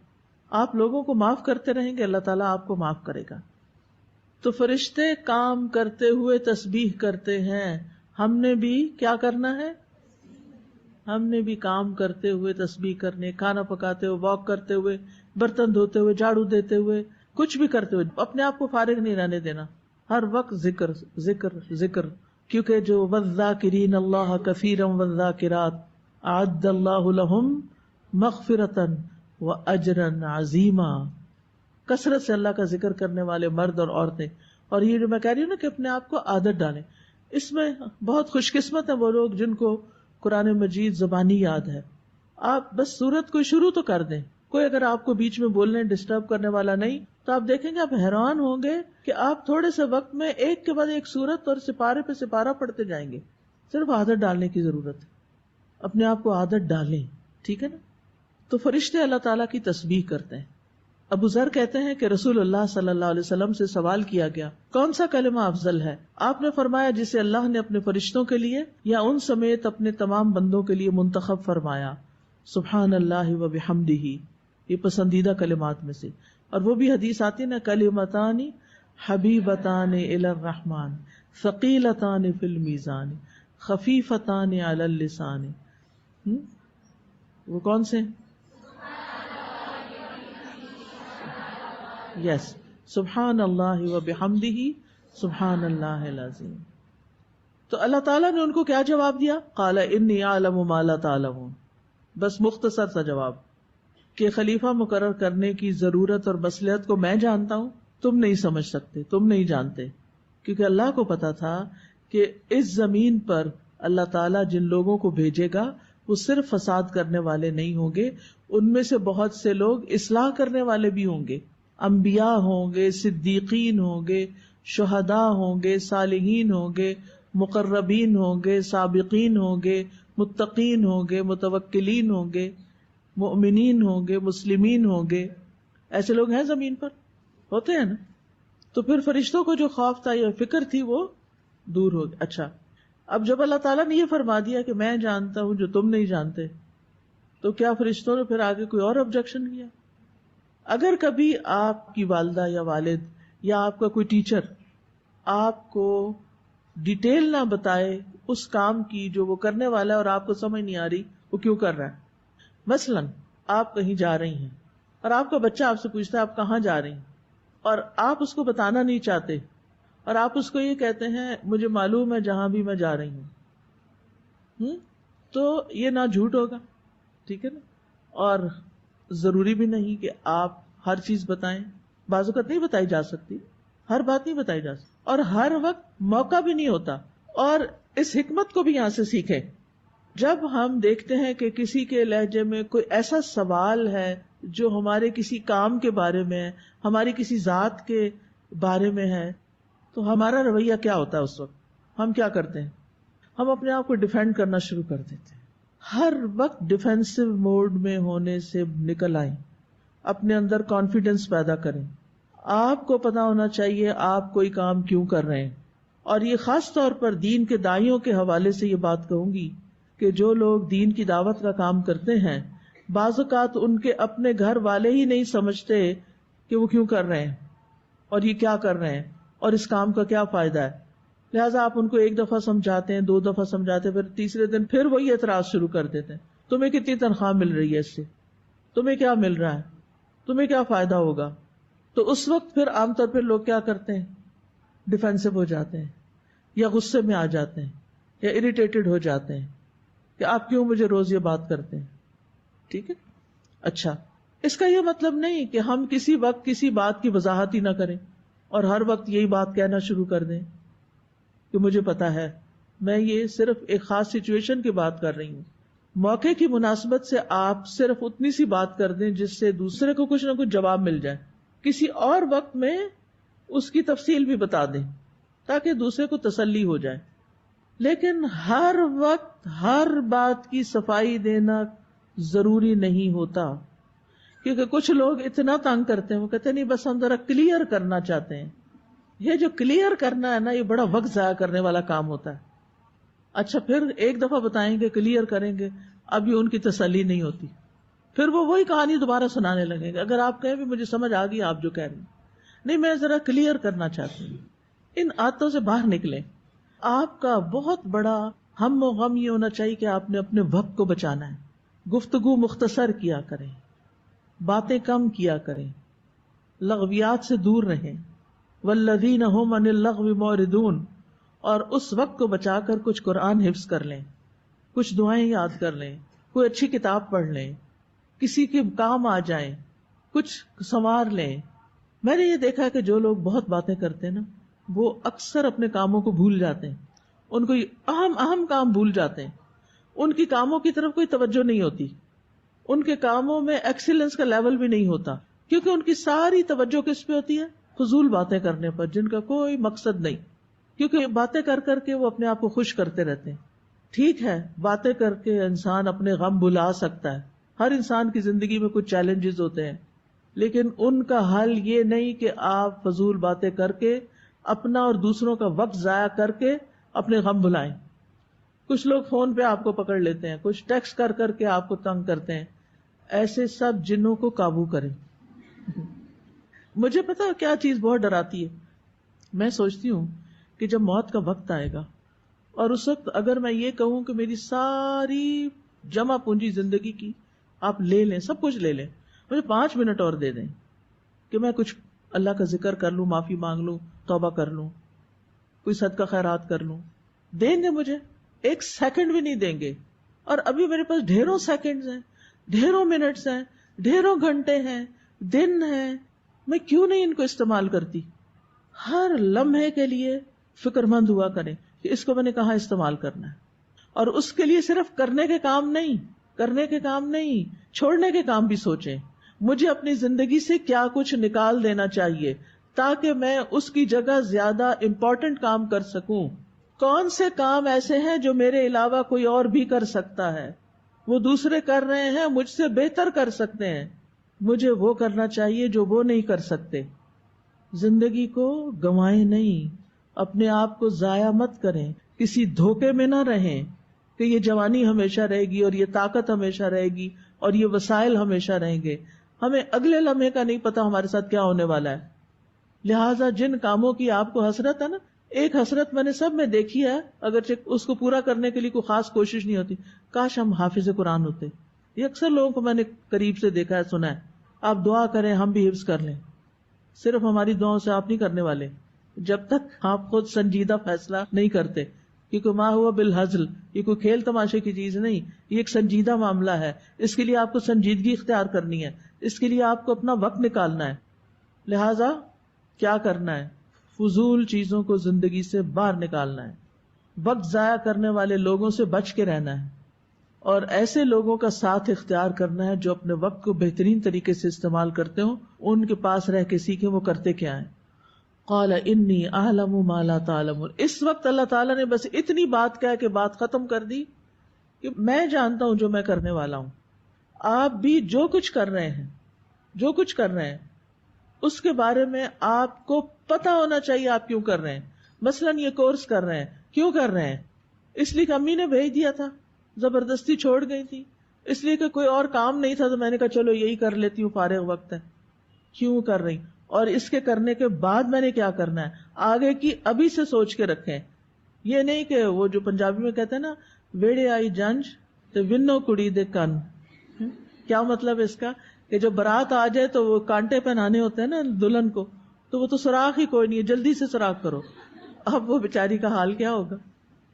S4: آپ لوگوں کو معاف کرتے رہیں گے, اللہ تعالیٰ آپ کو معاف کرے گا. تو فرشتے کام کرتے ہوئے تسبیح کرتے ہیں, ہم نے بھی کیا کرنا ہے؟ ہم نے بھی کام کرتے ہوئے تسبیح کرنے, کھانا پکاتے ہوئے, واک کرتے ہوئے, برتن دھوتے ہوئے, جھاڑو دیتے ہوئے, کچھ بھی کرتے ہوئے اپنے آپ کو فارغ نہیں رہنے دینا. ہر وقت ذکر ذکر ذکر, کیونکہ جو والذاکرین اللہ کثیرا والذاکرات اعد اللہ لہم مغفرۃ واجرا عظیما. کثرت سے اللہ کا ذکر کرنے والے مرد اور عورتیں. اور یہ جو میں کہہ رہی ہوں نا کہ اپنے آپ کو عادت ڈالیں, اس میں بہت خوش قسمت ہیں وہ لوگ جن کو قرآن مجید زبانی یاد ہے. آپ بس سورت کو شروع تو کر دیں, کوئی اگر آپ کو بیچ میں بولنے ڈسٹرب کرنے والا نہیں تو آپ دیکھیں گے آپ حیران ہوں گے کہ آپ تھوڑے سے وقت میں ایک کے بعد ایک سورت اور سپارے پہ سپارہ پڑھتے جائیں گے. صرف عادت ڈالنے کی ضرورت ہے, اپنے آپ کو عادت ڈالیں. ٹھیک ہے نا. تو فرشتے اللہ تعالیٰ کی تسبیح کرتے ہیں. ابو ذر کہتے ہیں کہ رسول اللہ صلی اللہ علیہ وسلم سے سوال کیا گیا کون سا کلمہ افضل ہے؟ آپ نے فرمایا جسے اللہ نے اپنے فرشتوں کے لیے یا ان سمیت اپنے تمام بندوں کے لیے منتخب فرمایا. سبحان اللہ و بحمدہ, یہ پسندیدہ کلمات میں سے. اور وہ بھی حدیث آتی نا, کلمتان حبیبتان الی الرحمن ثقیلتان فی المیزان خفیفتان علی اللسان. وہ کون سے؟ یس, سبحان اللہ و بحمدہ سبحان اللہ العظیم. تو اللہ تعالیٰ نے ان کو کیا جواب دیا؟ قال انی اعلم ما لا تعلمون. بس مختصر سا جواب کہ خلیفہ مقرر کرنے کی ضرورت اور مصلحت کو میں جانتا ہوں, تم نہیں سمجھ سکتے, تم نہیں جانتے. کیونکہ اللہ کو پتا تھا کہ اس زمین پر اللہ تعالیٰ جن لوگوں کو بھیجے گا وہ صرف فساد کرنے والے نہیں ہوں گے, ان میں سے بہت سے لوگ اصلاح کرنے والے بھی ہوں گے. انبیاء ہوں گے, صدیقین ہوں گے, شہداء ہوں گے, صالحین ہوں گے, مقربین ہوں گے, سابقین ہوں گے, متقین ہوں گے, متوکلین ہوں گے, مؤمنین ہوں گے, مسلمین ہوں گے. ایسے لوگ ہیں زمین پر, ہوتے ہیں نا. تو پھر فرشتوں کو جو خوف تھا یا فکر تھی وہ دور ہو گئی. اچھا, اب جب اللہ تعالیٰ نے یہ فرما دیا کہ میں جانتا ہوں جو تم نہیں جانتے, تو کیا فرشتوں نے پھر آگے کوئی اور آبجیکشن کیا؟ اگر کبھی آپ کی والدہ یا والد یا آپ کا کوئی ٹیچر آپ کو ڈیٹیل نہ بتائے اس کام کی جو وہ کرنے والا ہے اور آپ کو سمجھ نہیں آ رہی وہ کیوں کر رہا ہے. مثلاً آپ کہیں جا رہی ہیں اور آپ کا بچہ آپ سے پوچھتا ہے آپ کہاں جا رہی ہیں, اور آپ اس کو بتانا نہیں چاہتے, اور آپ اس کو یہ کہتے ہیں مجھے معلوم ہے جہاں بھی میں جا رہی ہوں, تو یہ نہ جھوٹ ہوگا. ٹھیک ہے نا. اور ضروری بھی نہیں کہ آپ ہر چیز بتائیں, بعض اوقات نہیں بتائی جا سکتی, ہر بات نہیں بتائی جا سکتی, اور ہر وقت موقع بھی نہیں ہوتا. اور اس حکمت کو بھی یہاں سے سیکھیں. جب ہم دیکھتے ہیں کہ کسی کے لہجے میں کوئی ایسا سوال ہے جو ہمارے کسی کام کے بارے میں ہے, ہماری کسی ذات کے بارے میں ہے, تو ہمارا رویہ کیا ہوتا ہے اس وقت؟ ہم کیا کرتے ہیں؟ ہم اپنے آپ کو ڈیفینڈ کرنا شروع کر دیتے ہیں. ہر وقت ڈیفینسو موڈ میں ہونے سے نکل آئیں, اپنے اندر کانفیڈنس پیدا کریں. آپ کو پتا ہونا چاہیے آپ کوئی کام کیوں کر رہے ہیں. اور یہ خاص طور پر دین کے داعیوں کے حوالے سے یہ بات کہوں گی کہ جو لوگ دین کی دعوت کا کام کرتے ہیں, بعض اوقات ان کے اپنے گھر والے ہی نہیں سمجھتے کہ وہ کیوں کر رہے ہیں اور یہ کیا کر رہے ہیں اور اس کام کا کیا فائدہ ہے. لہٰذا آپ ان کو ایک دفعہ سمجھاتے ہیں, 2 دفعہ سمجھاتے ہیں, پھر تیسرے دن پھر وہی اعتراض شروع کر دیتے ہیں, تمہیں کتنی تنخواہ مل رہی ہے اس سے, تمہیں کیا مل رہا ہے، تمہیں کیا فائدہ ہوگا، تو اس وقت پھر عام طور پہ لوگ کیا کرتے ہیں، ڈیفینسو ہو جاتے ہیں یا غصے میں آ جاتے ہیں یا اریٹیٹڈ ہو جاتے ہیں کہ آپ کیوں مجھے روز یہ بات کرتے ہیں. ٹھیک ہے. اچھا، اس کا یہ مطلب نہیں کہ ہم کسی وقت کسی بات کی وضاحت ہی نہ کریں اور ہر وقت یہی بات کہنا شروع کر دیں کہ مجھے پتا ہے. میں یہ صرف ایک خاص سچویشن کی بات کر رہی ہوں. موقع کی مناسبت سے آپ صرف اتنی سی بات کر دیں جس سے دوسرے کو کچھ نہ کچھ جواب مل جائے. کسی اور وقت میں اس کی تفصیل بھی بتا دیں تاکہ دوسرے کو تسلی ہو جائے. لیکن ہر وقت ہر بات کی صفائی دینا ضروری نہیں ہوتا، کیونکہ کچھ لوگ اتنا تنگ کرتے ہیں، وہ کہتے ہیں نہیں بس ہم ذرا کلیئر کرنا چاہتے ہیں. یہ جو کلیئر کرنا ہے نا، یہ بڑا وقت ضائع کرنے والا کام ہوتا ہے. اچھا، پھر ایک دفعہ بتائیں گے، کلیئر کریں گے، اب یہ ان کی تسلی نہیں ہوتی، پھر وہ وہی کہانی دوبارہ سنانے لگیں گے. اگر آپ کہیں بھی مجھے سمجھ آ گئی آپ جو کہہ رہے ہیں، نہیں میں ذرا کلیئر کرنا چاہتی ہوں. ان عادتوں سے باہر نکلیں. آپ کا بہت بڑا ہم و غم یہ ہونا چاہیے کہ آپ نے اپنے وقت کو بچانا ہے. گفتگو مختصر کیا کریں، باتیں کم کیا کریں، لغویات سے دور رہیں. والذین هم عن اللغو معرضون. اور اس وقت کو بچا کر کچھ قرآن حفظ کر لیں، کچھ دعائیں یاد کر لیں، کوئی اچھی کتاب پڑھ لیں، کسی کے کام آ جائیں، کچھ سنوار لیں. میں نے یہ دیکھا کہ جو لوگ بہت باتیں کرتے ہیں نا، وہ اکثر اپنے کاموں کو بھول جاتے ہیں. ان کو اہم کام بھول جاتے ہیں. ان کی کاموں کی طرف کوئی توجہ نہیں ہوتی، ان کے کاموں میں ایکسیلنس کا لیول بھی نہیں ہوتا، کیونکہ ان کی ساری توجہ کس پہ ہوتی ہے؟ فضول باتیں کرنے پر جن کا کوئی مقصد نہیں. کیونکہ باتیں کر کر کے وہ اپنے آپ کو خوش کرتے رہتے ہیں. ٹھیک ہے، باتیں کر کے انسان اپنے غم بھلا سکتا ہے، ہر انسان کی زندگی میں کچھ چیلنجز ہوتے ہیں، لیکن ان کا حل یہ نہیں کہ آپ فضول باتیں کر کے اپنا اور دوسروں کا وقت ضائع کر کے اپنے غم بھلائیں. کچھ لوگ فون پہ آپ کو پکڑ لیتے ہیں، کچھ ٹیکسٹ کر کر کے آپ کو تنگ کرتے ہیں. ایسے سب جنوں کو قابو کریں. مجھے پتا کیا چیز بہت ڈراتی ہے؟ میں سوچتی ہوں کہ جب موت کا وقت آئے گا اور اس وقت اگر میں یہ کہوں کہ میری ساری جمع پونجی زندگی کی آپ لے لیں، سب کچھ لے لیں، مجھے 5 منٹ اور دے دیں کہ میں کچھ اللہ کا ذکر کر لوں، معافی مانگ لوں، توبہ کر لوں، کوئی صدقہ خیرات کر لوں، دیں گے مجھے؟ 1 سیکنڈ بھی نہیں دیں گے. اور ابھی میرے پاس ڈھیروں سیکنڈز ہیں، ڈھیروں منٹس ہیں، ڈھیروں گھنٹے ہیں، دن ہیں. میں کیوں نہیں ان کو استعمال کرتی؟ ہر لمحے کے لیے فکر مند ہوا کریں کہ اس کو میں نے کہاں استعمال کرنا ہے. اور اس کے لیے صرف کرنے کے کام نہیں، چھوڑنے کے کام بھی سوچیں. مجھے اپنی زندگی سے کیا کچھ نکال دینا چاہیے تاکہ میں اس کی جگہ زیادہ امپورٹنٹ کام کر سکوں. کون سے کام ایسے ہیں جو میرے علاوہ کوئی اور بھی کر سکتا ہے؟ وہ دوسرے کر رہے ہیں، مجھ سے بہتر کر سکتے ہیں، مجھے وہ کرنا چاہیے جو وہ نہیں کر سکتے. زندگی کو گنوائیں نہیں، اپنے آپ کو ضائع مت کریں، کسی دھوکے میں نہ رہیں کہ یہ جوانی ہمیشہ رہے گی اور یہ طاقت ہمیشہ رہے گی اور یہ وسائل ہمیشہ رہیں گے. ہمیں اگلے لمحے کا نہیں پتا ہمارے ساتھ کیا ہونے والا ہے. لہٰذا جن کاموں کی آپ کو حسرت ہے نا، ایک حسرت میں نے سب میں دیکھی ہے، اگرچہ اس کو پورا کرنے کے لیے کوئی خاص کوشش نہیں ہوتی، کاش ہم حافظ قرآن ہوتے. یہ اکثر لوگوں کو میں نے قریب سے دیکھا ہے، سنا ہے. آپ دعا کریں ہم بھی حفظ کر لیں. صرف ہماری دعاؤں سے آپ نہیں کرنے والے جب تک آپ خود سنجیدہ فیصلہ نہیں کرتے، کیونکہ ما ہوا بالہزل، یہ کوئی کھیل تماشے کی چیز نہیں، یہ ایک سنجیدہ معاملہ ہے. اس کے لیے آپ کو سنجیدگی اختیار کرنی ہے، اس کے لیے آپ کو اپنا وقت نکالنا ہے. لہذا کیا کرنا ہے؟ فضول چیزوں کو زندگی سے باہر نکالنا ہے، وقت ضائع کرنے والے لوگوں سے بچ کے رہنا ہے، اور ایسے لوگوں کا ساتھ اختیار کرنا ہے جو اپنے وقت کو بہترین طریقے سے استعمال کرتے ہوں. ان کے پاس رہ کے سیکھیں وہ کرتے کیا ہیں. قال انی اعلم ما لا تعلمون. اس وقت اللہ تعالیٰ نے بس اتنی بات کہہ کے بات ختم کر دی کہ میں جانتا ہوں جو میں کرنے والا ہوں. آپ بھی جو کچھ کر رہے ہیں اس کے بارے میں آپ کو پتا ہونا چاہیے آپ کیوں کر رہے ہیں. مثلاً یہ کورس کر رہے ہیں، کیوں کر رہے ہیں؟ اس لیے کہ امی نے بھیج دیا تھا، زبردستی چھوڑ گئی تھی، اس لیے کہ کوئی اور کام نہیں تھا تو میں نے کہا چلو یہی کر لیتی ہوں، فارغ وقت ہے. کیوں کر رہی؟ اور اس کے کرنے کے بعد میں نے کیا کرنا ہے آگے کی ابھی سے سوچ کے رکھیں. یہ نہیں کہ وہ جو پنجابی میں کہتے ہیں نا، ویڑے آئی جنج تو ونو کڑی دے کن، کیا مطلب اس کا کہ جب بارات آ جائے تو وہ کانٹے پہنانے ہوتے ہیں نا دلہن کو، تو وہ تو سوراخ ہی کوئی نہیں ہے، جلدی سے سوراخ کرو. اب وہ بیچاری کا حال کیا ہوگا،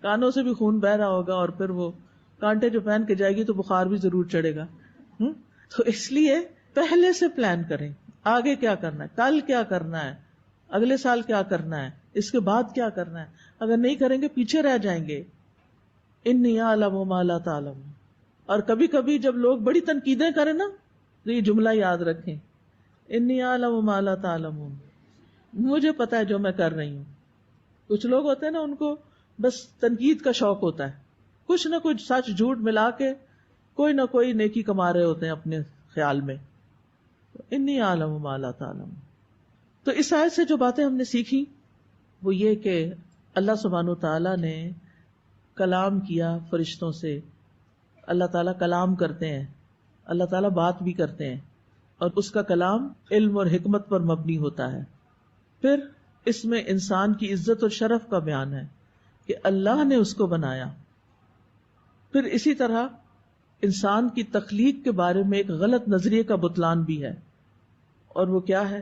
S4: کانوں سے بھی خون بہ رہا ہوگا، اور پھر وہ کانٹے جو پہن کے جائے گی تو بخار بھی ضرور چڑھے گا. تو اس لیے پہلے سے پلان کریں، آگے کیا کرنا ہے، کل کیا کرنا ہے، اگلے سال کیا کرنا ہے، اس کے بعد کیا کرنا ہے. اگر نہیں کریں گے پیچھے رہ جائیں گے. انی اعلم ما لا تعلم. اور کبھی کبھی جب لوگ بڑی تنقیدیں کریں نا تو یہ جملہ یاد رکھیں، انی اعلم ما لا تعلمون، مجھے پتا ہے جو میں کر رہی ہوں. کچھ لوگ ہوتے ہیں نا ان کو بس تنقید کا شوق ہوتا ہے، کچھ نہ کچھ سچ جھوٹ ملا کے کوئی نہ کوئی نیکی کما رہے ہوتے ہیں اپنے خیال میں. انی اعلم ما لا تعلم. تو اس آیت سے جو باتیں ہم نے سیکھی وہ یہ کہ اللہ سبحانہ وتعالیٰ نے کلام کیا فرشتوں سے. اللہ تعالیٰ کلام کرتے ہیں، اللہ تعالیٰ بات بھی کرتے ہیں، اور اس کا کلام علم اور حکمت پر مبنی ہوتا ہے. پھر اس میں انسان کی عزت اور شرف کا بیان ہے کہ اللہ نے اس کو بنایا. پھر اسی طرح انسان کی تخلیق کے بارے میں ایک غلط نظریے کا بطلان بھی ہے، اور وہ کیا ہے؟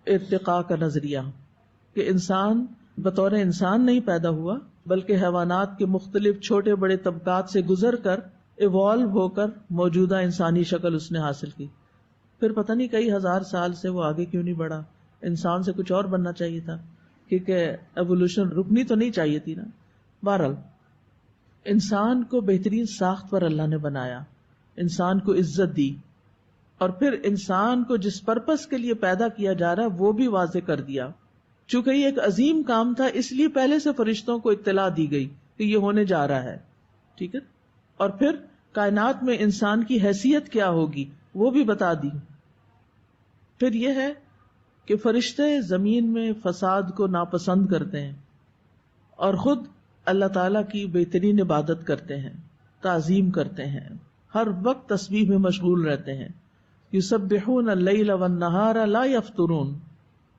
S4: ارتقاء کا نظریہ، کہ انسان بطور انسان نہیں پیدا ہوا بلکہ حیوانات کے مختلف چھوٹے بڑے طبقات سے گزر کر ایوالو ہو کر موجودہ انسانی شکل اس نے حاصل کی. پھر پتہ نہیں کئی ہزار سال سے وہ آگے کیوں نہیں بڑھا، انسان سے کچھ اور بننا چاہیے تھا، کیونکہ ایوولوشن رکنی تو نہیں چاہیے تھی نا. بہرحال انسان کو بہترین ساخت پر اللہ نے بنایا، انسان کو عزت دی، اور پھر انسان کو جس پرپس کے لیے پیدا کیا جا رہا وہ بھی واضح کر دیا. چونکہ یہ ایک عظیم کام تھا اس لیے پہلے سے فرشتوں کو اطلاع دی گئی کہ یہ ہونے جا رہا ہے. ٹھیک ہے، اور پھر کائنات میں انسان کی حیثیت کیا ہوگی وہ بھی بتا دی. پھر یہ ہے کہ فرشتے زمین میں فساد کو ناپسند کرتے ہیں اور خود اللہ تعالیٰ کی بہترین عبادت کرتے ہیں، تعظیم کرتے ہیں، ہر وقت تسبیح میں مشغول رہتے ہیں. یسبحون اللیل والنہار لا یفترون،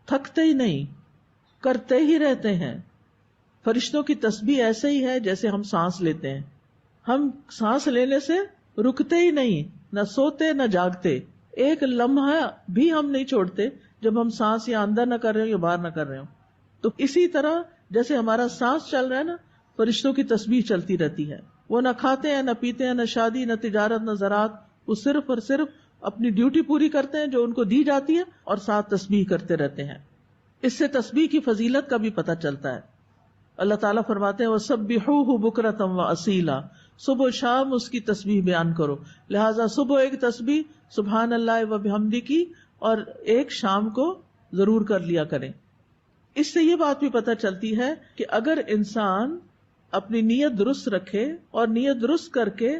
S4: تھکتے ہی نہیں، کرتے ہی رہتے ہیں. فرشتوں کی تسبیح ایسے ہی ہے جیسے ہم سانس لیتے ہیں، ہم سانس لینے سے رکتے ہی نہیں، نہ سوتے نہ جاگتے، ایک لمحہ بھی ہم نہیں چھوڑتے جب ہم سانس یا اندر نہ کر رہے ہوں یا باہر نہ کر رہے ہوں. تو اسی طرح جیسے ہمارا سانس چل رہا ہے نا، فرشتوں کی تسبیح چلتی رہتی ہے. وہ نہ کھاتے ہیں، نہ پیتے ہیں، نہ شادی، نہ تجارت، نہ زراعت، وہ صرف اور صرف اپنی ڈیوٹی پوری کرتے ہیں جو ان کو دی جاتی ہے، اور ساتھ تسبیح کرتے رہتے ہیں. اس سے تسبیح کی فضیلت کا بھی پتہ چلتا ہے. اللہ تعالیٰ فرماتے ہیں وَسَبِّحُوهُ بُكْرَةً وَأَصِيلًا، صبح و شام اس کی تسبیح بیان کرو. لہٰذا صبح ایک تسبیح سبحان اللہ و بحمدہ کی، اور ایک شام کو ضرور کر لیا کریں. اس سے یہ بات بھی پتہ چلتی ہے کہ اگر انسان اپنی نیت درست رکھے اور نیت درست کر کے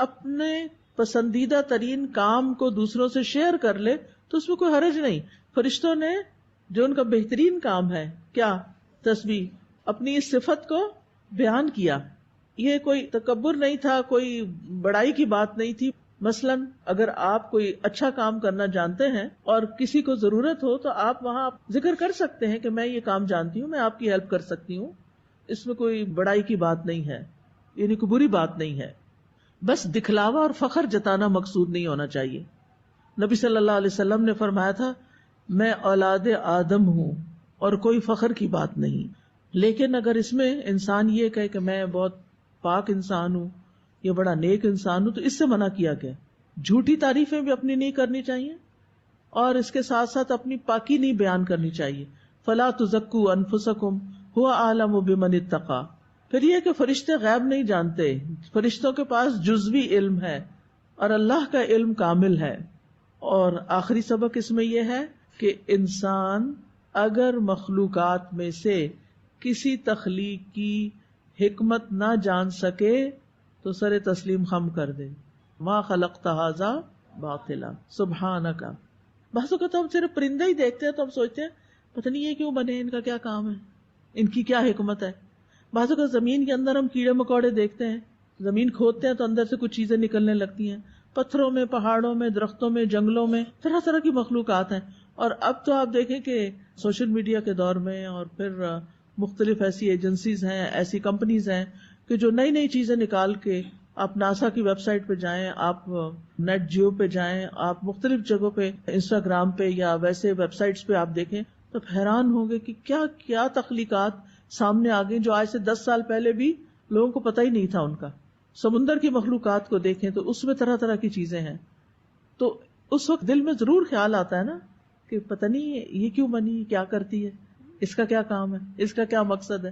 S4: اپنے پسندیدہ ترین کام کو دوسروں سے شیئر کر لے تو اس میں کوئی حرج نہیں. فرشتوں نے جو ان کا بہترین کام ہے کیا؟ تسبیح، اپنی اس صفت کو بیان کیا. یہ کوئی تکبر نہیں تھا، کوئی بڑائی کی بات نہیں تھی. مثلا اگر آپ کوئی اچھا کام کرنا جانتے ہیں اور کسی کو ضرورت ہو تو آپ وہاں ذکر کر سکتے ہیں کہ میں یہ کام جانتی ہوں، میں آپ کی ہیلپ کر سکتی ہوں. اس میں کوئی بڑائی کی بات نہیں ہے، یعنی کوئی بری بات نہیں ہے. بس دکھلاوا اور فخر جتانا مقصود نہیں ہونا چاہیے. نبی صلی اللہ علیہ وسلم نے فرمایا تھا میں اولاد آدم ہوں اور کوئی فخر کی بات نہیں. لیکن اگر اس میں انسان یہ کہے کہ میں بہت پاک انسان ہوں یا بڑا نیک انسان ہوں تو اس سے منع کیا گیا. جھوٹی تعریفیں بھی اپنی نہیں کرنی چاہیے اور اس کے ساتھ ساتھ اپنی پاکی نہیں بیان کرنی چاہیے. فلا تزکوا انفسکم هو اعلم بمن اتقى. پھر یہ کہ فرشتے غیب نہیں جانتے، فرشتوں کے پاس جزوی علم ہے اور اللہ کا علم کامل ہے. اور آخری سبق اس میں یہ ہے کہ انسان اگر مخلوقات میں سے کسی تخلیق کی حکمت نہ جان سکے تو سر تسلیم خم کر دے. ما خلقت ھذا باطلا سبحانک. بعض اوقات ہم صرف پرندہ ہی دیکھتے ہیں تو ہم سوچتے ہیں پتہ نہیں یہ کیوں بنے، ان کا کیا کام ہے، ان کی کیا حکمت ہے. بعض اوقات زمین کے اندر ہم کیڑے مکوڑے دیکھتے ہیں، زمین کھودتے ہیں تو اندر سے کچھ چیزیں نکلنے لگتی ہیں. پتھروں میں، پہاڑوں میں، درختوں میں، جنگلوں میں طرح طرح کی مخلوقات ہیں. اور اب تو آپ دیکھیں کہ سوشل میڈیا کے دور میں اور پھر مختلف ایسی ایجنسیز ہیں، ایسی کمپنیز ہیں کہ جو نئی نئی چیزیں نکال کے آپ ناسا کی ویب سائٹ پہ جائیں، آپ نیٹ جیو پہ جائیں، آپ مختلف جگہوں پہ انسٹاگرام پہ یا ویسے ویب سائٹس پہ آپ دیکھیں تو حیران ہوں گے کہ کیا کیا تخلیقات سامنے آ گئی جو آج سے 10 سال پہلے بھی لوگوں کو پتہ ہی نہیں تھا ان کا. سمندر کی مخلوقات کو دیکھیں تو اس میں طرح طرح کی چیزیں ہیں. تو اس وقت دل میں ضرور خیال آتا ہے نا کہ پتہ نہیں یہ کیوں بنی، کیا کرتی ہے، اس کا کیا کام ہے، اس کا کیا مقصد ہے.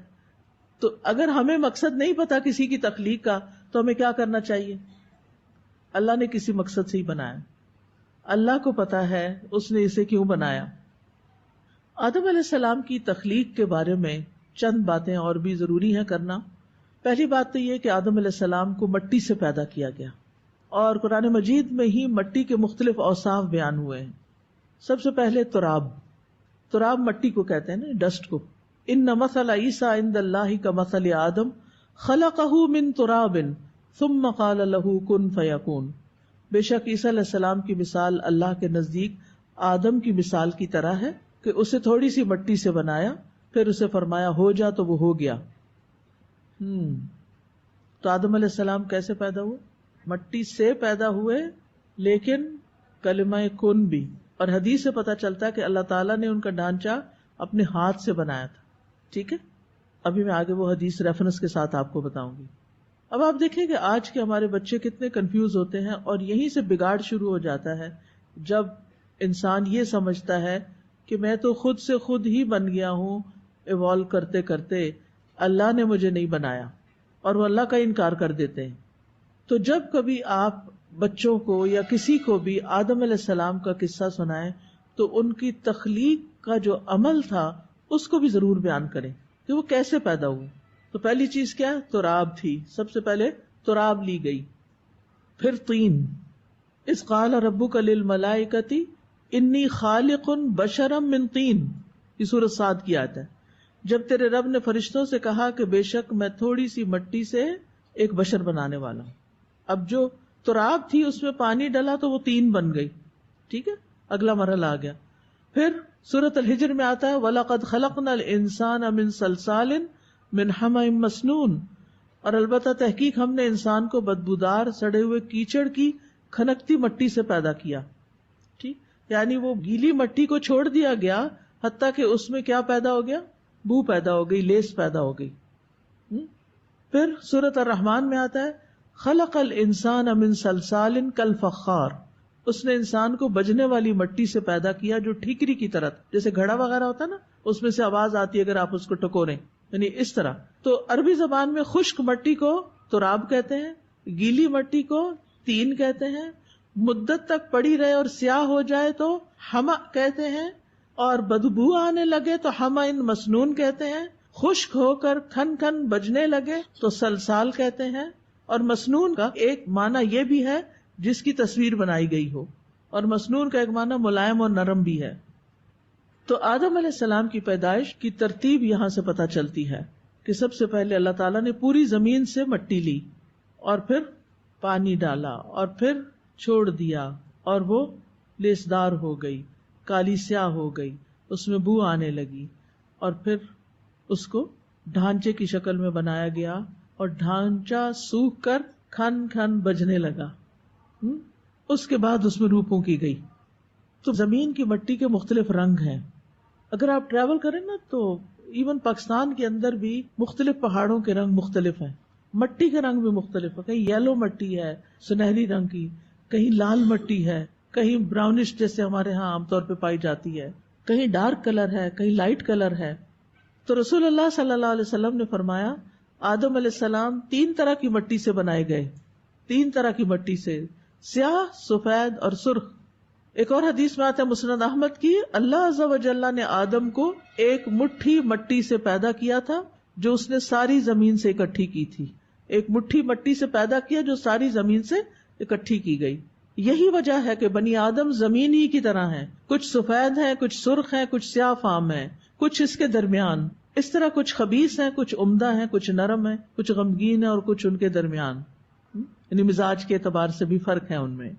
S4: تو اگر ہمیں مقصد نہیں پتا کسی کی تخلیق کا تو ہمیں کیا کرنا چاہیے؟ اللہ نے کسی مقصد سے ہی بنایا، اللہ کو پتا ہے اس نے اسے کیوں بنایا. آدم علیہ السلام کی تخلیق کے بارے میں چند باتیں اور بھی ضروری ہیں کرنا. پہلی بات تو یہ کہ آدم علیہ السلام کو مٹی سے پیدا کیا گیا، اور قرآن مجید میں ہی مٹی کے مختلف اوصاف بیان ہوئے ہیں. سب سے پہلے تراب مٹی کو کہتے ہیں نا، ڈسٹ کو. ان مثل عیسیٰ عند اللہ کمثل آدم خلقہ من تراب ثم قال له کن فیکون. بے شک عیسیٰ علیہ السلام کی مثال اللہ کے نزدیک آدم کی مثال کی طرح ہے کہ اسے تھوڑی سی مٹی سے بنایا، پھر اسے فرمایا ہو جا تو وہ ہو گیا. تو آدم علیہ السلام کیسے پیدا ہوئے؟ مٹی سے پیدا ہوئے، لیکن کلمہ کن بھی. اور حدیث سے پتا چلتا ہے کہ اللہ تعالیٰ نے ان کا ڈھانچہ اپنے ہاتھ سے بنایا تھا. ٹھیک ہے، ابھی میں آگے وہ حدیث ریفرنس کے ساتھ آپ کو بتاؤں گی. اب آپ دیکھیں کہ آج کے ہمارے بچے کتنے کنفیوز ہوتے ہیں، اور یہیں سے بگاڑ شروع ہو جاتا ہے جب انسان یہ سمجھتا ہے کہ میں تو خود سے خود ہی بن گیا ہوں ایوالو کرتے کرتے، اللہ نے مجھے نہیں بنایا، اور وہ اللہ کا انکار کر دیتے ہیں. تو جب کبھی آپ بچوں کو یا کسی کو بھی آدم علیہ السلام کا قصہ سنائیں تو ان کی تخلیق کا جو عمل تھا اس کو بھی ضرور بیان کریں کہ وہ کیسے پیدا ہوئے. تو پہلی چیز کیا؟ تراب تھی. سب سے پہلے تراب لی گئی، پھر طین. اذ قال ربک للملائکۃ انی خالق بشرا من طین، یہ سورۃ صاد کی آیت ہے. جب تیرے رب نے فرشتوں سے کہا کہ بے شک میں تھوڑی سی مٹی سے ایک بشر بنانے والا ہوں. اب جو تراب تھی اس میں پانی ڈلا تو وہ طین بن گئی. ٹھیک ہے، اگلا مرحلہ آ گیا. پھر سورۃ الحجر میں آتا ہے وَلَقَدْ خَلَقْنَا الْإِنسَانَ مِنْ صَلْصَالٍ مِنْ حَمَإٍ مَسْنُونٍ، اور البتہ تحقیق ہم نے انسان کو بدبودار سڑے ہوئے کیچڑ کی کھنکتی مٹی سے پیدا کیا. ٹھیک، یعنی وہ گیلی مٹی کو چھوڑ دیا گیا حتیٰ کہ اس میں کیا پیدا ہو گیا؟ بو پیدا ہو گئی، لیس پیدا ہو گئی. پھر سورۃ الرحمن میں آتا ہے خلق الانسان من صلصال کالفخار، اس نے انسان کو بجنے والی مٹی سے پیدا کیا جو ٹھیکری کی طرح، جیسے گھڑا وغیرہ ہوتا ہے نا اس میں سے آواز آتی ہے اگر آپ اس کو ٹکوریں، یعنی اس طرح. تو عربی زبان میں خشک مٹی کو تراب کہتے ہیں، گیلی مٹی کو طین کہتے ہیں، مدت تک پڑی رہے اور سیاہ ہو جائے تو حما کہتے ہیں، اور بدبو آنے لگے تو حمائن مسنون کہتے ہیں، خشک ہو کر کھن کھن بجنے لگے تو سلسال کہتے ہیں. اور مسنون کا ایک معنی یہ بھی ہے جس کی تصویر بنائی گئی ہو، اور مسنون کا ایک معنی ملائم اور نرم بھی ہے. تو آدم علیہ السلام کی پیدائش کی ترتیب یہاں سے پتہ چلتی ہے کہ سب سے پہلے اللہ تعالیٰ نے پوری زمین سے مٹی لی اور پھر پانی ڈالا اور پھر چھوڑ دیا، اور وہ لیسدار ہو گئی، کالی سیاہ ہو گئی، اس میں بو آنے لگی، اور پھر اس کو ڈھانچے کی شکل میں بنایا گیا، اور ڈھانچہ سوکھ کر کھن کھن بجنے لگا. اس کے بعد اس میں روپوں کی گئی. تو زمین کی مٹی کے مختلف رنگ ہیں. اگر آپ ٹریول کریں نا تو ایون پاکستان کے اندر بھی مختلف پہاڑوں کے رنگ مختلف ہیں، مٹی کے رنگ بھی مختلف ہے. کہیں یلو مٹی ہے سنہری رنگ کی، کہیں لال مٹی ہے، کہیں براؤنش جیسے ہمارے ہاں عام طور پہ پائی جاتی ہے، کہیں ڈارک کلر ہے، کہیں لائٹ کلر ہے. تو رسول اللہ صلی اللہ علیہ وسلم نے فرمایا آدم علیہ السلام 3 طرح کی مٹی سے بنائے گئے، 3 طرح کی مٹی سے، سیاہ، سفید اور سرخ. ایک اور حدیث میں آتا ہے مسند احمد کی، اللہ عز و جل نے آدم کو ایک مٹھی مٹی سے پیدا کیا تھا جو اس نے ساری زمین سے اکٹھی کی تھی. ایک مٹھی مٹی سے پیدا کیا جو ساری زمین سے اکٹھی کی گئی. یہی وجہ ہے کہ بنی آدم زمین ہی کی طرح ہیں، کچھ سفید ہیں، کچھ سرخ ہیں، کچھ سیاہ فام ہیں، کچھ اس کے درمیان. اس طرح کچھ خبیث ہیں، کچھ عمدہ ہیں، کچھ نرم ہیں، کچھ غمگین ہیں اور کچھ ان کے درمیان، یعنی مزاج کے اعتبار سے بھی فرق ہے ان میں.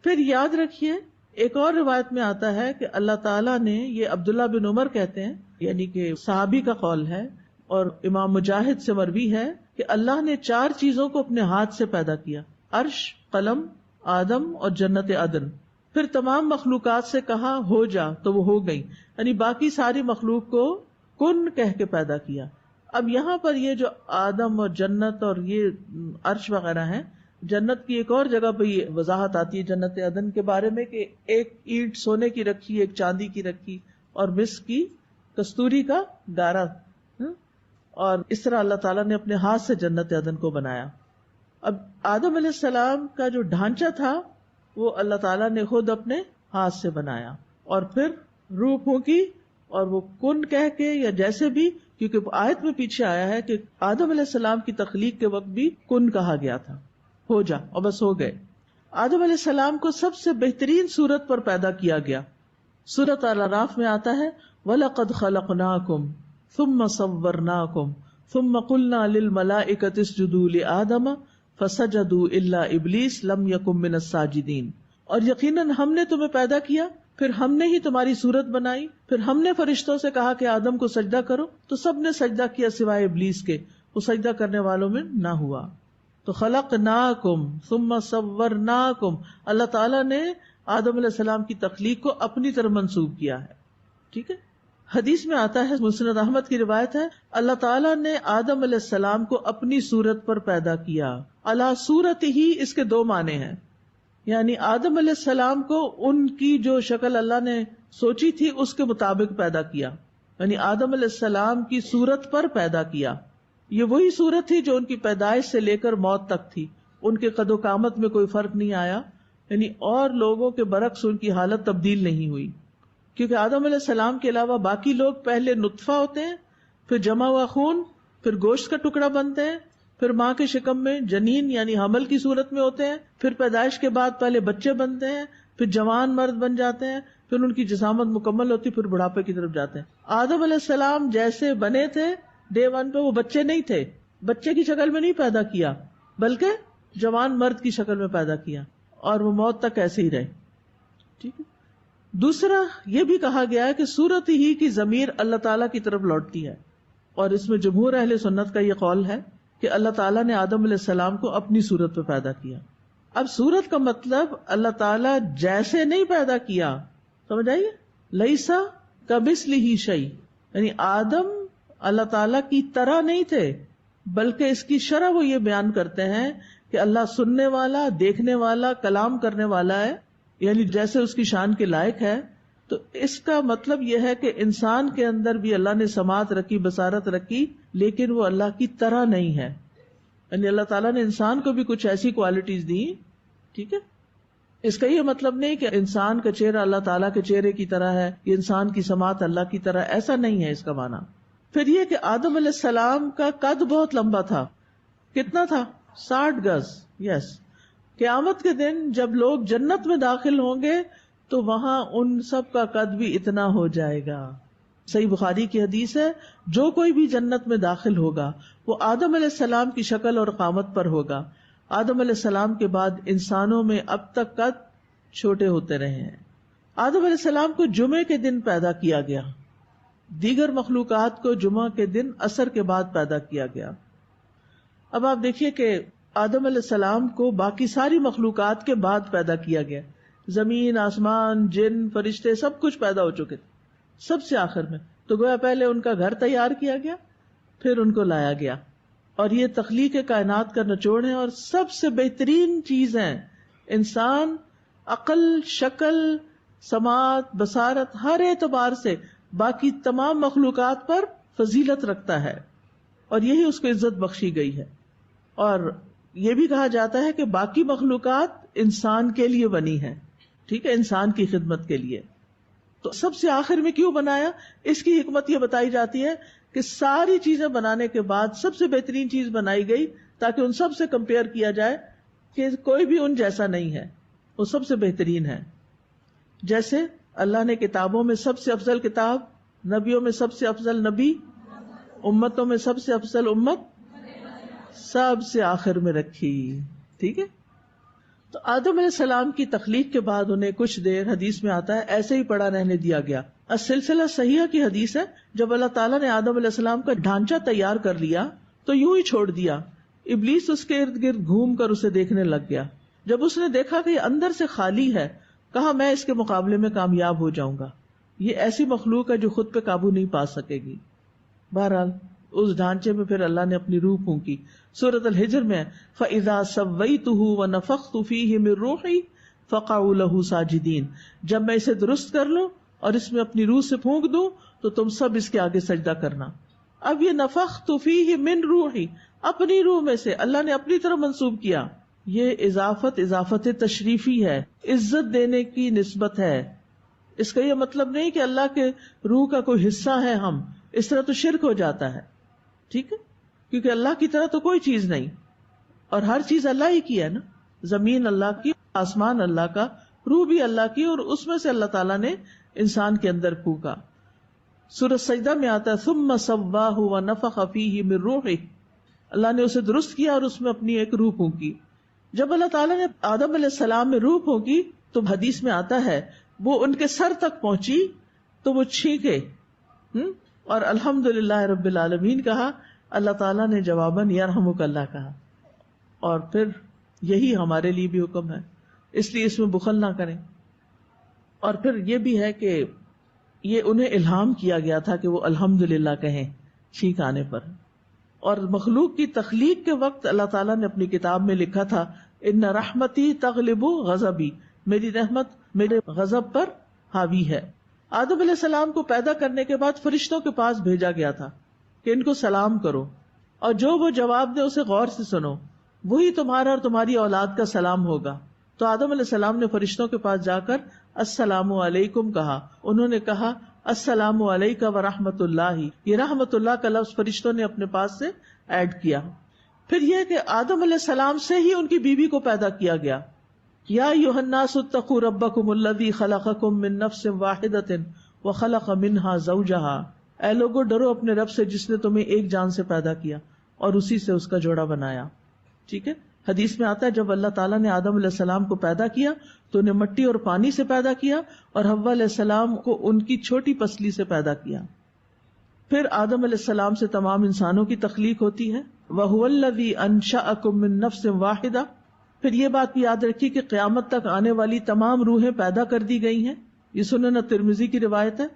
S4: پھر یاد رکھیے ایک اور روایت میں آتا ہے کہ اللہ تعالیٰ نے، یہ عبداللہ بن عمر کہتے ہیں، یعنی کہ صحابی کا قول ہے اور امام مجاہد سے مروی ہے کہ اللہ نے 4 چیزوں کو اپنے ہاتھ سے پیدا کیا، عرش، قلم، آدم اور جنت عدن. پھر تمام مخلوقات سے کہا ہو جا تو وہ ہو گئی، یعنی باقی ساری مخلوق کو کن کہہ کے پیدا کیا. اب یہاں پر یہ جو آدم اور جنت اور یہ عرش وغیرہ ہیں، جنت کی ایک اور جگہ پہ یہ وضاحت آتی ہے جنت عدن کے بارے میں کہ ایک اینٹ سونے کی رکھی، ایک چاندی کی رکھی اور مسک کی کستوری کا گارا. اور اس طرح اللہ تعالیٰ نے اپنے ہاتھ سے جنت عدن کو بنایا. اب آدم علیہ السلام کا جو ڈھانچہ تھا وہ اللہ تعالیٰ نے خود اپنے ہاتھ سے بنایا، اور پھر روح پھونکی اور وہ کن کہہ کے یا جیسے بھی، کیونکہ آیت میں پیچھے آیا ہے کہ آدم علیہ السلام کی تخلیق کے وقت بھی کن کہا گیا تھا، ہو جا، اور بس ہو گئے. آدم علیہ السلام کو سب سے بہترین صورت پر پیدا کیا گیا. سورۃ الاعراف میں آتا ہے وَلَقَدْ خَلَقْنَاكُمْ ثُمَّ صَوَّرْنَاكُمْ ثُمَّ قُلْنَا لِلْمَلَائِكَةِ اسْجُدُوا لِآدَمَ فَسَجَدُوا إِلَّا إِبْلِيسَ لَمْ يَكُن مِّنَ السَّاجِدِينَ. اور یقیناً ہم نے تمہیں پیدا کیا، پھر ہم نے ہی تمہاری صورت بنائی، پھر ہم نے فرشتوں سے کہا کہ آدم کو سجدہ کرو، تو سب نے سجدہ کیا سوائے ابلیس کے، وہ سجدہ کرنے والوں میں نہ ہوا. تو خلقناکم ثم صورناکم، اللہ تعالیٰ نے آدم علیہ السلام کی تخلیق کو اپنی طرف منسوب کیا ہے. ٹھیک ہے. حدیث میں آتا ہے، مسند احمد کی روایت ہے، اللہ تعالیٰ نے آدم علیہ السلام کو اپنی صورت پر پیدا کیا. علی صورت ہی اس کے 2 معنی ہیں، یعنی آدم علیہ السلام کو ان کی جو شکل اللہ نے سوچی تھی اس کے مطابق پیدا کیا، یعنی آدم علیہ السلام کی صورت پر پیدا کیا. یہ وہی صورت تھی جو ان کی پیدائش سے لے کر موت تک تھی، ان کے قد و قامت میں کوئی فرق نہیں آیا، یعنی اور لوگوں کے برعکس ان کی حالت تبدیل نہیں ہوئی. کیونکہ آدم علیہ السلام کے علاوہ باقی لوگ پہلے نطفہ ہوتے ہیں، پھر جمع ہوا خون، پھر گوشت کا ٹکڑا بنتے ہیں، پھر ماں کے شکم میں جنین یعنی حمل کی صورت میں ہوتے ہیں، پھر پیدائش کے بعد پہلے بچے بنتے ہیں، پھر جوان مرد بن جاتے ہیں، پھر ان کی جسامت مکمل ہوتی، پھر بڑھاپے کی طرف جاتے ہیں. آدم علیہ السلام جیسے بنے تھے ڈے 1 پہ وہ بچے نہیں تھے، بچے کی شکل میں نہیں پیدا کیا بلکہ جوان مرد کی شکل میں پیدا کیا، اور وہ موت تک ایسے ہی رہے. ٹھیک ہے. دوسرا یہ بھی کہا گیا ہے کہ صورت ہی کی ضمیر اللہ تعالیٰ کی طرف لوٹتی ہے، اور اس میں جمہور اہل سنت کا یہ قول ہے کہ اللہ تعالیٰ نے آدم علیہ السلام کو اپنی صورت پہ پیدا کیا. اب صورت کا مطلب اللہ تعالیٰ جیسے نہیں پیدا کیا، سمجھ آئیے، لیسا کمثلہ شیء، یعنی آدم اللہ تعالیٰ کی طرح نہیں تھے، بلکہ اس کی شرح وہ یہ بیان کرتے ہیں کہ اللہ سننے والا، دیکھنے والا، کلام کرنے والا ہے، یعنی جیسے اس کی شان کے لائق ہے. تو اس کا مطلب یہ ہے کہ انسان کے اندر بھی اللہ نے سماعت رکھی، بصارت رکھی، لیکن وہ اللہ کی طرح نہیں ہے، یعنی اللہ تعالیٰ نے انسان کو بھی کچھ ایسی کوالٹیز دی. ٹھیک ہے. اس کا یہ مطلب نہیں کہ انسان کا چہرہ اللہ تعالیٰ کے چہرے کی طرح ہے، کہ انسان کی سماعت اللہ کی طرح، ایسا نہیں ہے اس کا معنی. پھر یہ کہ آدم علیہ السلام کا قد بہت لمبا تھا. کتنا تھا؟ 60 گز. یس. قیامت کے دن جب لوگ جنت میں داخل ہوں گے تو وہاں ان سب کا قد بھی اتنا ہو جائے گا. صحیح بخاری کی حدیث ہے، جو کوئی بھی جنت میں داخل ہوگا وہ آدم علیہ السلام کی شکل اور قامت پر ہوگا. آدم علیہ السلام کے بعد انسانوں میں اب تک قد چھوٹے ہوتے رہے ہیں. آدم علیہ السلام کو جمعے کے دن پیدا کیا گیا، دیگر مخلوقات کو جمعہ کے دن عصر کے بعد پیدا کیا گیا. اب آپ دیکھیے کہ آدم علیہ السلام کو باقی ساری مخلوقات کے بعد پیدا کیا گیا. زمین، آسمان، جن، فرشتے سب کچھ پیدا ہو چکے تھے سب سے آخر میں. تو گویا پہلے ان کا گھر تیار کیا گیا، پھر ان کو لایا گیا. اور یہ تخلیق کائنات کا نچوڑ ہے، اور سب سے بہترین چیز ہے. انسان عقل، شکل، سماعت، بصارت، ہر اعتبار سے باقی تمام مخلوقات پر فضیلت رکھتا ہے، اور یہی اس کو عزت بخشی گئی ہے. اور یہ بھی کہا جاتا ہے کہ باقی مخلوقات انسان کے لیے بنی ہے. ٹھیک ہے، انسان کی خدمت کے لیے. تو سب سے آخر میں کیوں بنایا؟ اس کی حکمت یہ بتائی جاتی ہے کہ ساری چیزیں بنانے کے بعد سب سے بہترین چیز بنائی گئی تاکہ ان سب سے کمپیئر کیا جائے کہ کوئی بھی ان جیسا نہیں ہے، وہ سب سے بہترین ہے. جیسے اللہ نے کتابوں میں سب سے افضل کتاب، نبیوں میں سب سے افضل نبی، امتوں میں سب سے افضل امت سب سے آخر میں رکھی. ٹھیک ہے. تو آدم علیہ السلام کی تخلیق کے بعد انہیں کچھ دیر، حدیث میں آتا ہے، ایسے ہی پڑا رہنے دیا گیا. السلسلہ صحیحہ کی حدیث ہے، جب اللہ تعالیٰ نے آدم علیہ السلام کا ڈھانچہ تیار کر لیا تو یوں ہی چھوڑ دیا. ابلیس اس کے ارد گرد گھوم کر اسے دیکھنے لگ گیا. جب اس نے دیکھا کہ یہ اندر سے خالی ہے، کہا میں اس کے مقابلے میں کامیاب ہو جاؤں گا. یہ ایسی مخلوق ہے جو خود پہ قابو نہیں پا سکے گی. بہرحال اس ڈھانچے میں پھر اللہ نے اپنی روح پھونکی. سورۃ الحجر میں فَإِذَا سَوَّيْتُهُ وَنَفَخْتُ فِيهِ مِن رُوحِي فَقَعُوا لَهُ سَاجِدِينَ. جب میں اسے درست کر لوں اور اس میں اپنی روح سے پھونک دوں تو تم سب اس کے آگے سجدہ کرنا. اب یہ نفخت فیہ من روحی، اپنی روح میں سے اللہ نے اپنی طرف منسوب کیا. یہ اضافت تشریفی ہے، عزت دینے کی نسبت ہے. اس کا یہ مطلب نہیں کہ اللہ کے روح کا کوئی حصہ ہے ہم، اس طرح تو شرک ہو جاتا ہے. ٹھیک ہے، کیونکہ اللہ کی طرح تو کوئی چیز نہیں، اور ہر چیز اللہ ہی کی ہے نا. زمین اللہ کی، آسمان اللہ کا، روح بھی اللہ کی، اور اس میں سے اللہ تعالیٰ نے انسان کے اندر پھونکا. سورۃ سجدہ میں آتا ہے ثم سواہ ونفخ فیہ من روحہ، اللہ نے اسے درست کیا اور اس میں اپنی ایک روح پھونکی. جب اللہ تعالیٰ نے آدم علیہ السلام میں روح پھونکی تو حدیث میں آتا ہے وہ ان کے سر تک پہنچی تو وہ چھینکے اور الحمدللہ رب العالمین کہا. اللہ تعالیٰ نے جواباً یرحمک اللہ کہا. اور پھر یہی ہمارے لیے بھی حکم ہے، اس لیے اس میں بخل نہ کریں. اور پھر یہ بھی ہے کہ یہ انہیں الہام کیا گیا تھا کہ وہ الحمدللہ کہیں چھینک آنے پر. اور مخلوق کی تخلیق کے وقت اللہ تعالیٰ نے اپنی کتاب میں لکھا تھا ان رحمتی تغلب غضبی، میری رحمت میرے غضب پر حاوی ہے. آدم علیہ السلام کو پیدا کرنے کے بعد فرشتوں کے پاس بھیجا گیا تھا کہ ان کو سلام کرو، اور جو وہ جواب دے اسے غور سے سنو، وہی تمہارا اور تمہاری اولاد کا سلام ہوگا. تو آدم علیہ السلام نے فرشتوں کے پاس جا کر السلام علیکم کہا. انہوں نے کہا السلام علیکہ ورحمۃ اللہ. یہ رحمت اللہ کا لفظ فرشتوں نے اپنے پاس سے ایڈ کیا. پھر یہ کہ آدم علیہ السلام سے ہی ان کی بیوی کو پیدا کیا گیا. یا ایھا الناس اتقوا ربکم الذی خلقکم من نفس واحدۃ وخلق منها زوجہا. اے لوگو ڈرو اپنے رب سے جس نے تمہیں ایک جان سے پیدا کیا اور اسی سے اس کا جوڑا بنایا. ٹھیک ہے، حدیث میں آتا ہے جب اللہ تعالیٰ نے آدم علیہ السلام کو پیدا کیا تو انہیں مٹی اور پانی سے پیدا کیا، اور حوا علیہ السلام کو ان کی چھوٹی پسلی سے پیدا کیا. پھر آدم علیہ السلام سے تمام انسانوں کی تخلیق ہوتی ہے. وَهُوَ الَّذِي أَنشَأَكُم مِّن نَّفْسٍ وَاحِدَةٍ. پھر یہ بات بھی یاد رکھیے کہ قیامت تک آنے والی تمام روحیں پیدا کر دی گئی ہیں. یہ سنن ترمذی کی روایت ہے.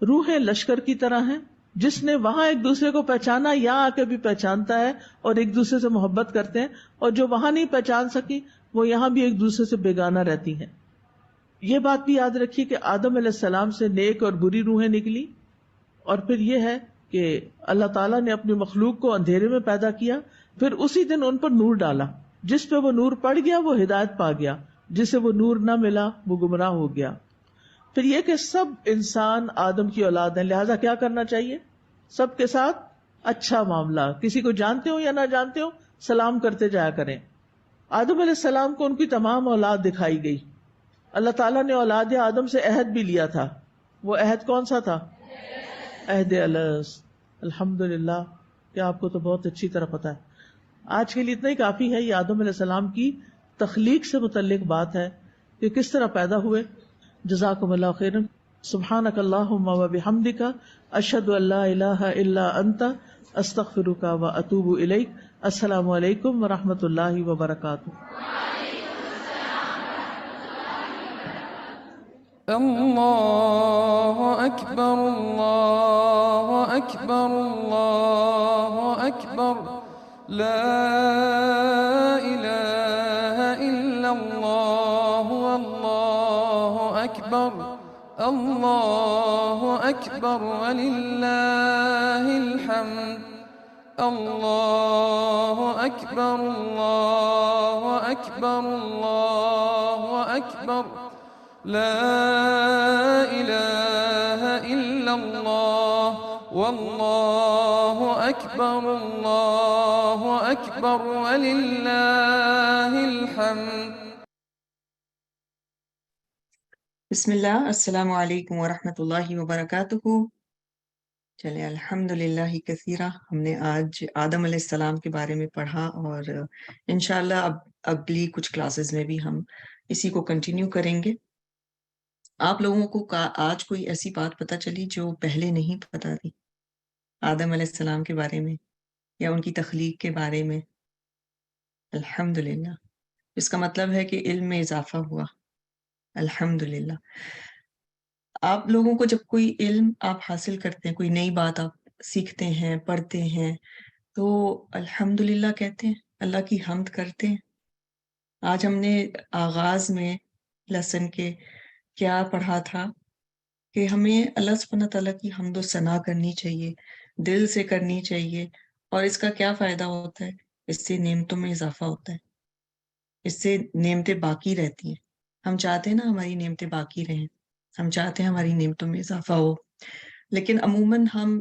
S4: روحیں لشکر کی طرح ہیں، جس نے وہاں ایک دوسرے کو پہچانا یہاں آ کے بھی پہچانتا ہے اور ایک دوسرے سے محبت کرتے ہیں، اور جو وہاں نہیں پہچان سکی وہ یہاں بھی ایک دوسرے سے بیگانہ رہتی ہیں. یہ بات بھی یاد رکھیے کہ آدم علیہ السلام سے نیک اور بری روحیں نکلی. اور پھر یہ ہے کہ اللہ تعالیٰ نے اپنی مخلوق کو اندھیرے میں پیدا کیا، پھر اسی دن ان پر نور ڈالا. جس پہ وہ نور پڑ گیا وہ ہدایت پا گیا، جسے وہ نور نہ ملا وہ گمراہ ہو گیا. پھر یہ کہ سب انسان آدم کی اولاد ہیں، لہذا کیا کرنا چاہیے؟ سب کے ساتھ اچھا معاملہ، کسی کو جانتے ہو یا نہ جانتے ہو سلام کرتے جایا کریں. آدم علیہ السلام کو ان کی تمام اولاد دکھائی گئی. اللہ تعالیٰ نے اولاد آدم سے عہد بھی لیا تھا. وہ عہد کون سا تھا؟ عہد الست. الحمدللہ کہ آپ کو تو بہت اچھی طرح پتا ہے. آج کے لیے اتنا ہی کافی ہے. یہ آدم علیہ السلام کی تخلیق سے متعلق بات ہے کہ کس طرح پیدا ہوئے. جزاکم اللہ خیرا. سبحانک اللہم وبحمدک اشہد ان لا الہ الا انت استغفرک واتوب الیک. السلام علیکم ورحمۃ اللہ وبرکاتہ.
S1: اللہ اکبر اللہ اکبر اللہ اکبر لا الہ الا اللہ واللہ اکبر اللہ اکبر وللہ الحمد. اللہ اکبر اللہ اکبر اللہ اکبر لا الہ الا اللہ واللہ اکبر اللہ اکبر وللہ الحمد.
S2: بسم اللہ. السلام علیکم ورحمۃ اللہ وبرکاتہ. چلے الحمدللہ کثیرہ. ہم نے آج آدم علیہ السلام کے بارے میں پڑھا، اور انشاءاللہ اب اگلی کچھ کلاسز میں بھی ہم اسی کو کنٹینیو کریں گے. آپ لوگوں کو آج کوئی ایسی بات پتہ چلی جو پہلے نہیں پتہ تھی آدم علیہ السلام کے بارے میں؟ یا ان کی تخلیق کے بارے میں؟ الحمدللہ. اس کا مطلب ہے کہ علم میں اضافہ ہوا. الحمدللہ. آپ لوگوں کو جب کوئی علم آپ حاصل کرتے ہیں، کوئی نئی بات آپ سیکھتے ہیں، پڑھتے ہیں، تو الحمدللہ کہتے ہیں، اللہ کی حمد کرتے ہیں. آج ہم نے آغاز میں لیسن کے کیا پڑھا تھا کہ ہمیں اللہ سبحانہ تعالیٰ کی حمد و ثنا کرنی چاہیے، دل سے کرنی چاہیے. اور اس کا کیا فائدہ ہوتا ہے؟ اس سے نعمتوں میں اضافہ ہوتا ہے، اس سے نعمتیں باقی رہتی ہیں. ہم چاہتے ہیں نا ہماری نعمتیں باقی رہیں، ہم چاہتے ہیں ہماری نعمتوں میں اضافہ ہو، لیکن عموماً ہم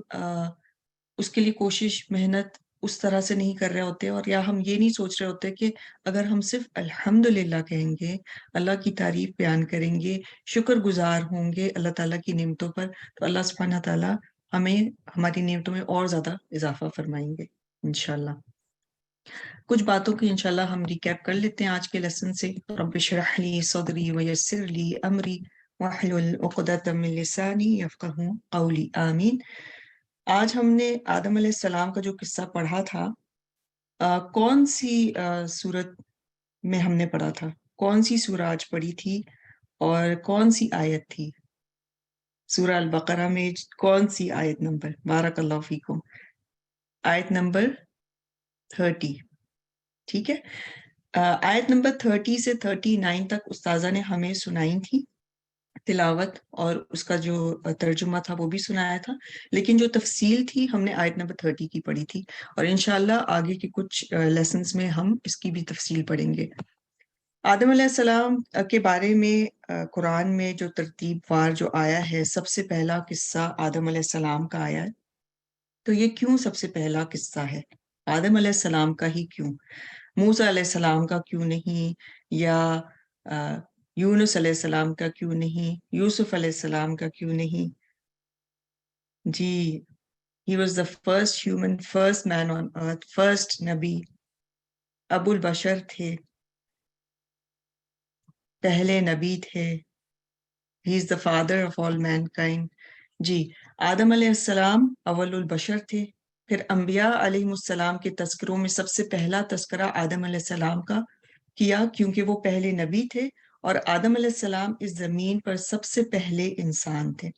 S2: اس کے لیے کوشش محنت اس طرح سے نہیں کر رہے ہوتے، اور یا ہم یہ نہیں سوچ رہے ہوتے کہ اگر ہم صرف الحمدللہ کہیں گے، اللہ کی تعریف بیان کریں گے، شکر گزار ہوں گے اللہ تعالیٰ کی نعمتوں پر، تو اللہ سبحانہ تعالیٰ ہمیں ہماری نعمتوں میں اور زیادہ اضافہ فرمائیں گے انشاءاللہ. کچھ باتوں کی انشاءاللہ ہم ریکیپ کر لیتے ہیں آج کے لیسن سے. رب اشرح لی صدری ویسر لی امری واحلل عقدۃ من لسانی یفقہوا قولی. آمین. آج ہم نے آدم علیہ السلام کا جو قصہ پڑھا تھا، کون سی سورت میں ہم نے پڑھا تھا؟ کون سی سورہ آج پڑھی تھی اور کون سی آیت تھی؟ سورہ البقرہ میں کون سی آیت نمبر؟ بارک اللہ فیکم. آیت نمبر 30. ٹھیک ہے. آیت نمبر 30 سے 39 تک استاذہ نے ہمیں سنائی تھی تلاوت، اور اس کا جو ترجمہ تھا وہ بھی سنایا تھا، لیکن جو تفصیل تھی ہم نے آیت نمبر 30 کی پڑھی تھی، اور انشاءاللہ آگے کے کچھ لیسنز میں ہم اس کی بھی تفصیل پڑھیں گے. آدم علیہ السلام کے بارے میں قرآن میں جو ترتیب وار جو آیا ہے، سب سے پہلا قصہ آدم علیہ السلام کا آیا ہے. تو یہ کیوں سب سے پہلا قصہ ہے؟ آدم علیہ السلام کا ہی کیوں؟ موسیٰ علیہ السلام کا کیوں نہیں؟ یا یونس علیہ السلام کا کیوں نہیں؟ یوسف علیہ السلام کا کیوں نہیں؟ جی، he was the first human, first man on earth, first نبی، ابو البشر تھے، پہلے نبی تھے. he is the father of all mankind. جی، آدم علیہ السلام اول البشر تھے. پھر انبیاء علیہ السلام کے تذکروں میں سب سے پہلا تذکرہ آدم علیہ السلام کا کیا، کیونکہ وہ پہلے نبی تھے، اور آدم علیہ السلام اس زمین پر سب سے پہلے انسان تھے.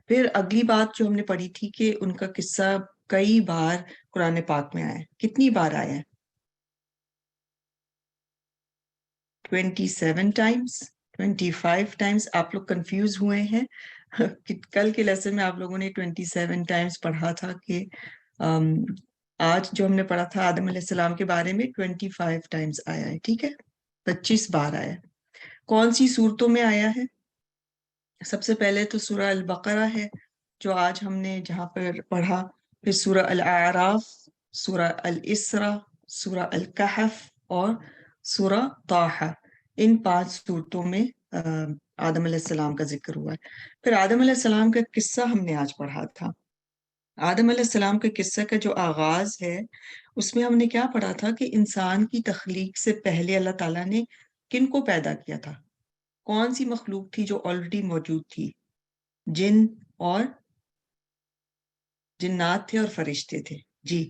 S2: پھر اگلی بات جو ہم نے پڑھی تھی کہ ان کا قصہ کئی بار قرآن پاک میں آیا ہے. کتنی بار آیا ہے؟ 27 ٹائمز، 25 ٹائمز. آپ لوگ کنفیوز ہوئے ہیں کل کے لیسن میں آپ لوگوں نے 27 ٹائمز پڑھا تھا، کہ آج جو ہم نے پڑھا تھا آدم علیہ السلام کے بارے میں 25 ٹائمز آیا ہے. ٹھیک ہے، 25 بار آیا ہے. کون سی صورتوں میں آیا ہے؟ سب سے پہلے تو سورہ البقرہ ہے جو آج ہم نے جہاں پر پڑھا، پھر سورہ الاعراف، سورہ الاسراء، سورہ الکہف اور سورہ طٰہٰ. ان 5 صورتوں میں آدم علیہ السلام کا ذکر ہوا ہے. پھر آدم علیہ السلام کا قصہ ہم نے آج پڑھا تھا. آدم علیہ السلام کے قصہ کا جو آغاز ہے اس میں ہم نے کیا پڑھا تھا کہ انسان کی تخلیق سے پہلے اللہ تعالیٰ نے کن کو پیدا کیا تھا؟ کون سی مخلوق تھی جو آلریڈی موجود تھی؟ جن اور جنات تھے اور فرشتے تھے. جی،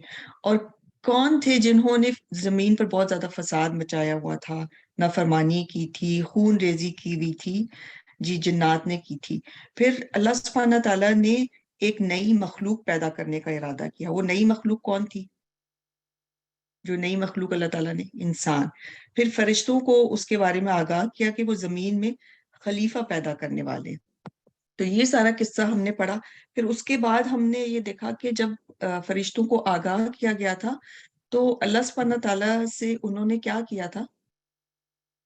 S2: اور کون تھے جنہوں نے زمین پر بہت زیادہ فساد مچایا ہوا تھا، نافرمانی کی تھی، خون ریزی کی ہوئی تھی؟ جی، جنات نے کی تھی. پھر اللہ سبحانہ تعالیٰ نے ایک نئی مخلوق پیدا کرنے کا ارادہ کیا. وہ نئی مخلوق کون تھی؟ جو نئی مخلوق اللہ تعالیٰ نے، انسان. پھر فرشتوں کو اس کے بارے میں آگاہ کیا کہ وہ زمین میں خلیفہ پیدا کرنے والے ہیں. تو یہ سارا قصہ ہم نے پڑھا. پھر اس کے بعد ہم نے یہ دیکھا کہ جب فرشتوں کو آگاہ کیا گیا تھا تو اللہ سبحانہ تعالیٰ سے انہوں نے کیا کیا تھا؟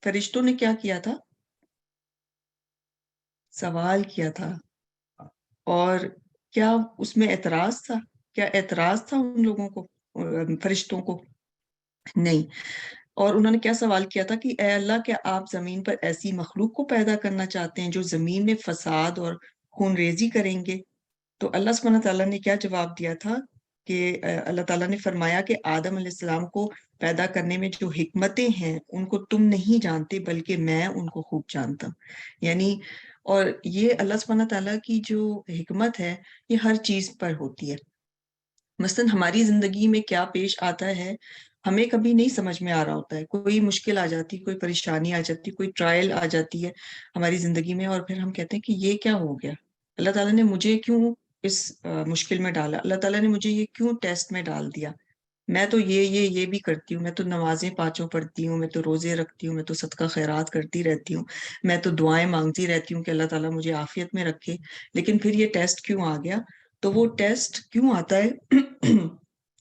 S2: فرشتوں نے کیا کیا تھا؟ سوال کیا تھا. اور کیا اس میں اعتراض تھا؟ کیا اعتراض تھا ان لوگوں کو، فرشتوں کو؟ نہیں. اور انہوں نے کیا سوال کیا تھا کہ اے اللہ، کیا آپ زمین پر ایسی مخلوق کو پیدا کرنا چاہتے ہیں جو زمین میں فساد اور خون ریزی کریں گے؟ تو اللہ سبحانہ تعالیٰ نے کیا جواب دیا تھا کہ اللہ تعالیٰ نے فرمایا کہ آدم علیہ السلام کو پیدا کرنے میں جو حکمتیں ہیں ان کو تم نہیں جانتے، بلکہ میں ان کو خوب جانتا ہوں. یعنی اور یہ اللہ سبحانہ تعالیٰ کی جو حکمت ہے یہ ہر چیز پر ہوتی ہے. مثلاً ہماری زندگی میں کیا پیش آتا ہے ہمیں کبھی نہیں سمجھ میں آ رہا ہوتا ہے، کوئی مشکل آ جاتی، کوئی پریشانی آ جاتی، کوئی ٹرائل آ جاتی ہے ہماری زندگی میں، اور پھر ہم کہتے ہیں کہ یہ کیا ہو گیا، اللہ تعالیٰ نے مجھے کیوں اس مشکل میں ڈالا، اللہ تعالیٰ نے مجھے یہ کیوں ٹیسٹ میں ڈال دیا، میں تو یہ بھی کرتی ہوں، میں تو نمازیں پانچوں پڑھتی ہوں، میں تو روزے رکھتی ہوں، میں تو صدقہ خیرات کرتی رہتی ہوں، میں تو دعائیں مانگتی رہتی ہوں کہ اللہ تعالیٰ مجھے عافیت میں رکھے، لیکن پھر یہ ٹیسٹ کیوں آ گیا؟ تو وہ ٹیسٹ کیوں آتا ہے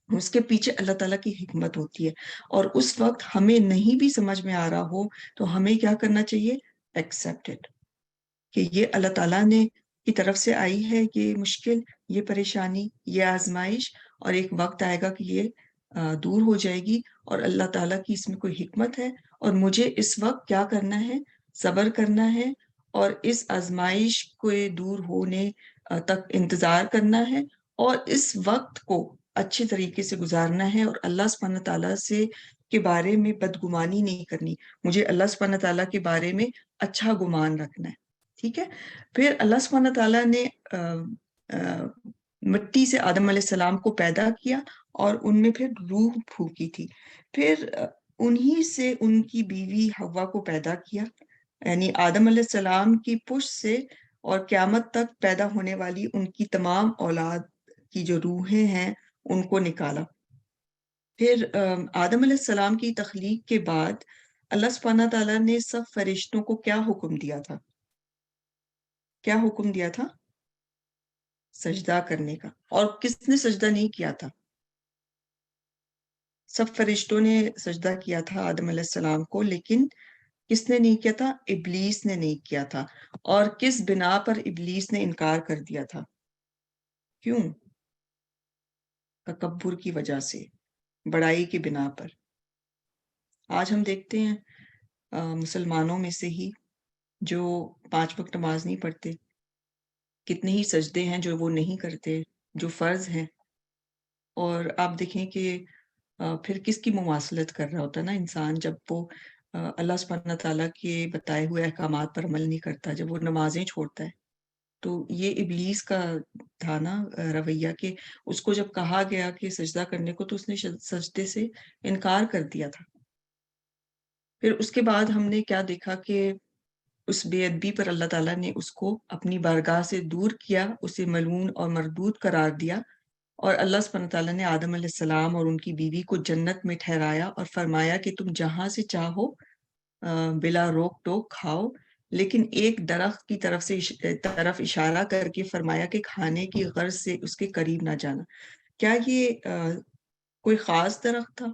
S2: اس کے پیچھے اللہ تعالیٰ کی حکمت ہوتی ہے، اور اس وقت ہمیں نہیں بھی سمجھ میں آ رہا ہو تو ہمیں کیا کرنا چاہیے؟ ایکسیپٹ اٹ، کہ یہ اللہ تعالیٰ نے کی طرف سے آئی ہے، یہ مشکل، یہ پریشانی، یہ آزمائش، اور ایک وقت آئے گا کہ یہ دور ہو جائے گی، اور اللہ تعالیٰ کی اس میں کوئی حکمت ہے، اور مجھے اس وقت کیا کرنا ہے؟ صبر کرنا ہے، اور اس آزمائش کو دور ہونے تک انتظار کرنا ہے، اور اس وقت کو اچھے طریقے سے گزارنا ہے، اور اللہ سبحانہ تعالیٰ سے کے بارے میں بدگمانی نہیں کرنی، مجھے اللہ سبحانہ تعالیٰ کے بارے میں اچھا گمان رکھنا ہے، ٹھیک ہے؟ پھر اللہ سبحانہ تعالیٰ نے مٹی سے آدم علیہ السلام کو پیدا کیا، اور ان میں پھر روح پھونکی تھی، پھر انہی سے ان کی بیوی حوا کو پیدا کیا، یعنی آدم علیہ السلام کی پشت سے اور قیامت تک پیدا ہونے والی ان کی تمام اولاد کی جو روحیں ہیں ان کو نکالا۔ پھر آدم علیہ السلام کی تخلیق کے بعد اللہ سبحانہ تعالیٰ نے سب فرشتوں کو کیا حکم دیا تھا؟ کیا حکم دیا تھا؟ سجدہ کرنے کا۔ اور کس نے سجدہ نہیں کیا تھا؟ سب فرشتوں نے سجدہ کیا تھا آدم علیہ السلام کو، لیکن کس نے نہیں کیا تھا؟ ابلیس نے نہیں کیا تھا۔ اور کس بنا پر ابلیس نے انکار کر دیا تھا؟ کیوں؟ تکبر کی وجہ سے، بڑائی کی بنا پر۔ آج ہم دیکھتے ہیں مسلمانوں میں سے ہی جو 5 وقت نماز نہیں پڑھتے، کتنے ہی سجدے ہیں جو وہ نہیں کرتے، جو فرض ہیں، اور آپ دیکھیں کہ پھر کس کی مماثلت کر رہا ہوتا ہے نا انسان، جب وہ اللہ سبحانہ تعالیٰ کے بتائے ہوئے احکامات پر عمل نہیں کرتا، جب وہ نمازیں چھوڑتا ہے۔ تو یہ ابلیس کا تھا نا رویہ، کہ اس کو جب کہا گیا کہ سجدہ کرنے کو تو اس نے سجدے سے انکار کر دیا تھا۔ پھر اس کے بعد ہم نے کیا دیکھا کہ اس بے ادبی پر اللہ تعالیٰ نے اس کو اپنی بارگاہ سے دور کیا، اسے ملعون اور مردود قرار دیا، اور اللہ سبحانہ تعالیٰ نے آدم علیہ السلام اور ان کی بیوی کو جنت میں ٹھہرایا اور فرمایا کہ تم جہاں سے چاہو بلا روک ٹوک کھاؤ، لیکن ایک درخت کی طرف اشارہ کر کے فرمایا کہ کھانے کی غرض سے اس کے قریب نہ جانا۔ کیا یہ کوئی خاص درخت تھا؟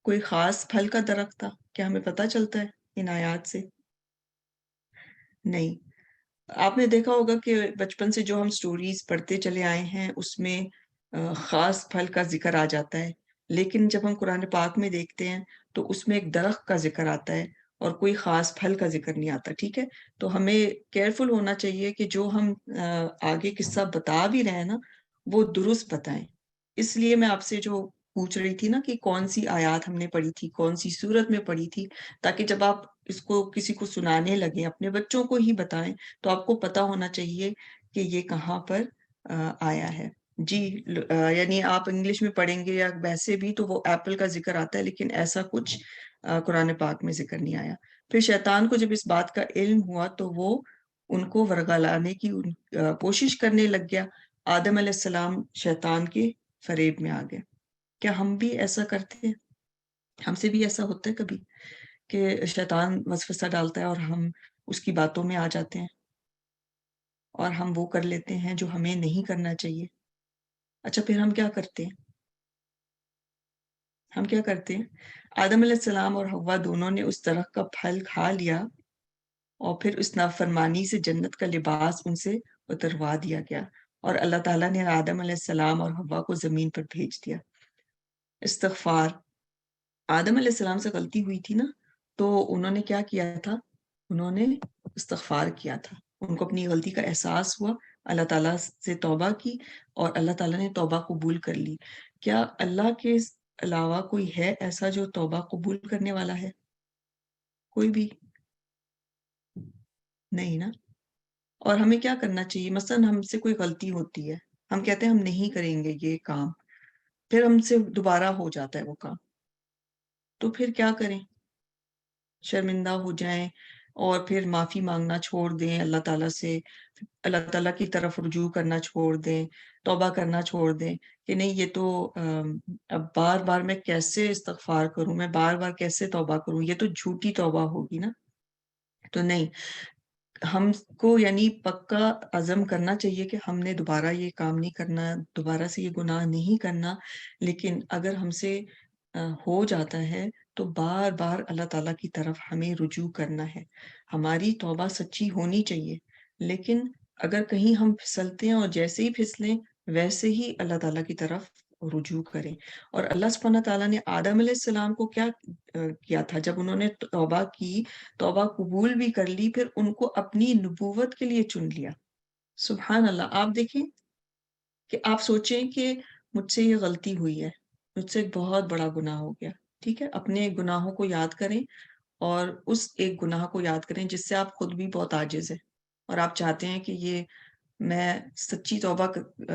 S2: کوئی خاص پھل کا درخت تھا؟ کیا ہمیں پتہ چلتا ہے ان آیات سے؟ نہیں۔ آپ نے دیکھا ہوگا کہ بچپن سے جو ہم سٹوریز پڑھتے چلے آئے ہیں اس میں خاص پھل کا ذکر آ جاتا ہے، لیکن جب ہم قرآن پاک میں دیکھتے ہیں تو اس میں ایک درخت کا ذکر آتا ہے اور کوئی خاص پھل کا ذکر نہیں آتا، ٹھیک ہے؟ تو ہمیں کیئرفل ہونا چاہیے کہ جو ہم آگے قصہ بتا بھی رہے ہیں نا وہ درست بتائیں۔ اس لیے میں آپ سے جو پوچھ رہی تھی نا کہ کون سی آیات ہم نے پڑھی تھی، کون سی سورت میں پڑھی تھی، تاکہ جب آپ اس کو کسی کو سنانے لگیں، اپنے بچوں کو ہی بتائیں، تو آپ کو پتا ہونا چاہیے کہ یہ کہاں پر آیا ہے۔ جی یعنی آپ انگلش میں پڑھیں گے یا ویسے بھی تو وہ ایپل کا ذکر آتا ہے، لیکن ایسا کچھ قرآن پاک میں ذکر نہیں آیا۔ پھر شیطان کو جب اس بات کا علم ہوا تو وہ ان کو ورگلانے کی کوشش کرنے لگ گیا۔ آدم علیہ السلام شیطان کے فریب میں آ گئے۔ کیا ہم بھی ایسا کرتے ہیں؟ ہم سے بھی ایسا ہوتا ہے کبھی کہ شیطان وسوسہ ڈالتا ہے اور ہم اس کی باتوں میں آ جاتے ہیں اور ہم وہ کر لیتے ہیں جو ہمیں نہیں کرنا چاہیے۔ اچھا پھر ہم کیا کرتے ہیں؟ ہم کیا کرتے ہیں؟ آدم علیہ السلام اور حوا دونوں نے اس درخت کا پھل کھا لیا اور پھر اس نافرمانی سے جنت کا لباس ان سے اتروا دیا گیا، اور اللہ تعالیٰ نے آدم علیہ السلام اور حوا کو زمین پر بھیج دیا۔ استغفار۔ آدم علیہ السلام سے غلطی ہوئی تھی نا، تو انہوں نے کیا کیا تھا؟ انہوں نے استغفار کیا تھا، ان کو اپنی غلطی کا احساس ہوا، اللہ تعالیٰ سے توبہ کی اور اللہ تعالیٰ نے توبہ قبول کر لی۔ کیا اللہ کے علاوہ کوئی ہے ایسا جو توبہ قبول کرنے والا ہے؟ کوئی بھی نہیں نا۔ اور ہمیں کیا کرنا چاہیے؟ مثلا ہم سے کوئی غلطی ہوتی ہے ہم کہتے ہیں ہم نہیں کریں گے یہ کام، پھر ہم سے دوبارہ ہو جاتا ہے وہ کام، تو پھر کیا کریں؟ شرمندہ ہو جائیں اور پھر معافی مانگنا چھوڑ دیں اللہ تعالیٰ سے، اللہ تعالیٰ کی طرف رجوع کرنا چھوڑ دیں، توبہ کرنا چھوڑ دیں کہ نہیں یہ تو اب بار بار میں کیسے استغفار کروں، میں بار بار کیسے توبہ کروں، یہ تو جھوٹی توبہ ہوگی نا. تو نہیں، ہم کو یعنی پکا عزم کرنا چاہیے کہ ہم نے دوبارہ یہ کام نہیں کرنا، دوبارہ سے یہ گناہ نہیں کرنا. لیکن اگر ہم سے ہو جاتا ہے تو بار بار اللہ تعالیٰ کی طرف ہمیں رجوع کرنا ہے. ہماری توبہ سچی ہونی چاہیے، لیکن اگر کہیں ہم پھسلتے ہیں اور جیسے ہی پھسلیں ویسے ہی اللہ تعالیٰ کی طرف رجوع کریں. اور اللہ سبحانہ تعالیٰ نے آدم علیہ السلام کو کیا کیا تھا؟ جب انہوں نے توبہ کی، توبہ قبول بھی کر لی، پھر ان کو اپنی نبوت کے لیے چن لیا. سبحان اللہ. آپ دیکھیں کہ آپ سوچیں کہ مجھ سے یہ غلطی ہوئی ہے، مجھ سے ایک بہت بڑا گناہ ہو گیا، ٹھیک ہے، اپنے گناہوں کو یاد کریں اور اس ایک گناہ کو یاد کریں جس سے آپ خود بھی بہت عاجز ہیں اور آپ چاہتے ہیں کہ یہ میں سچی توبہ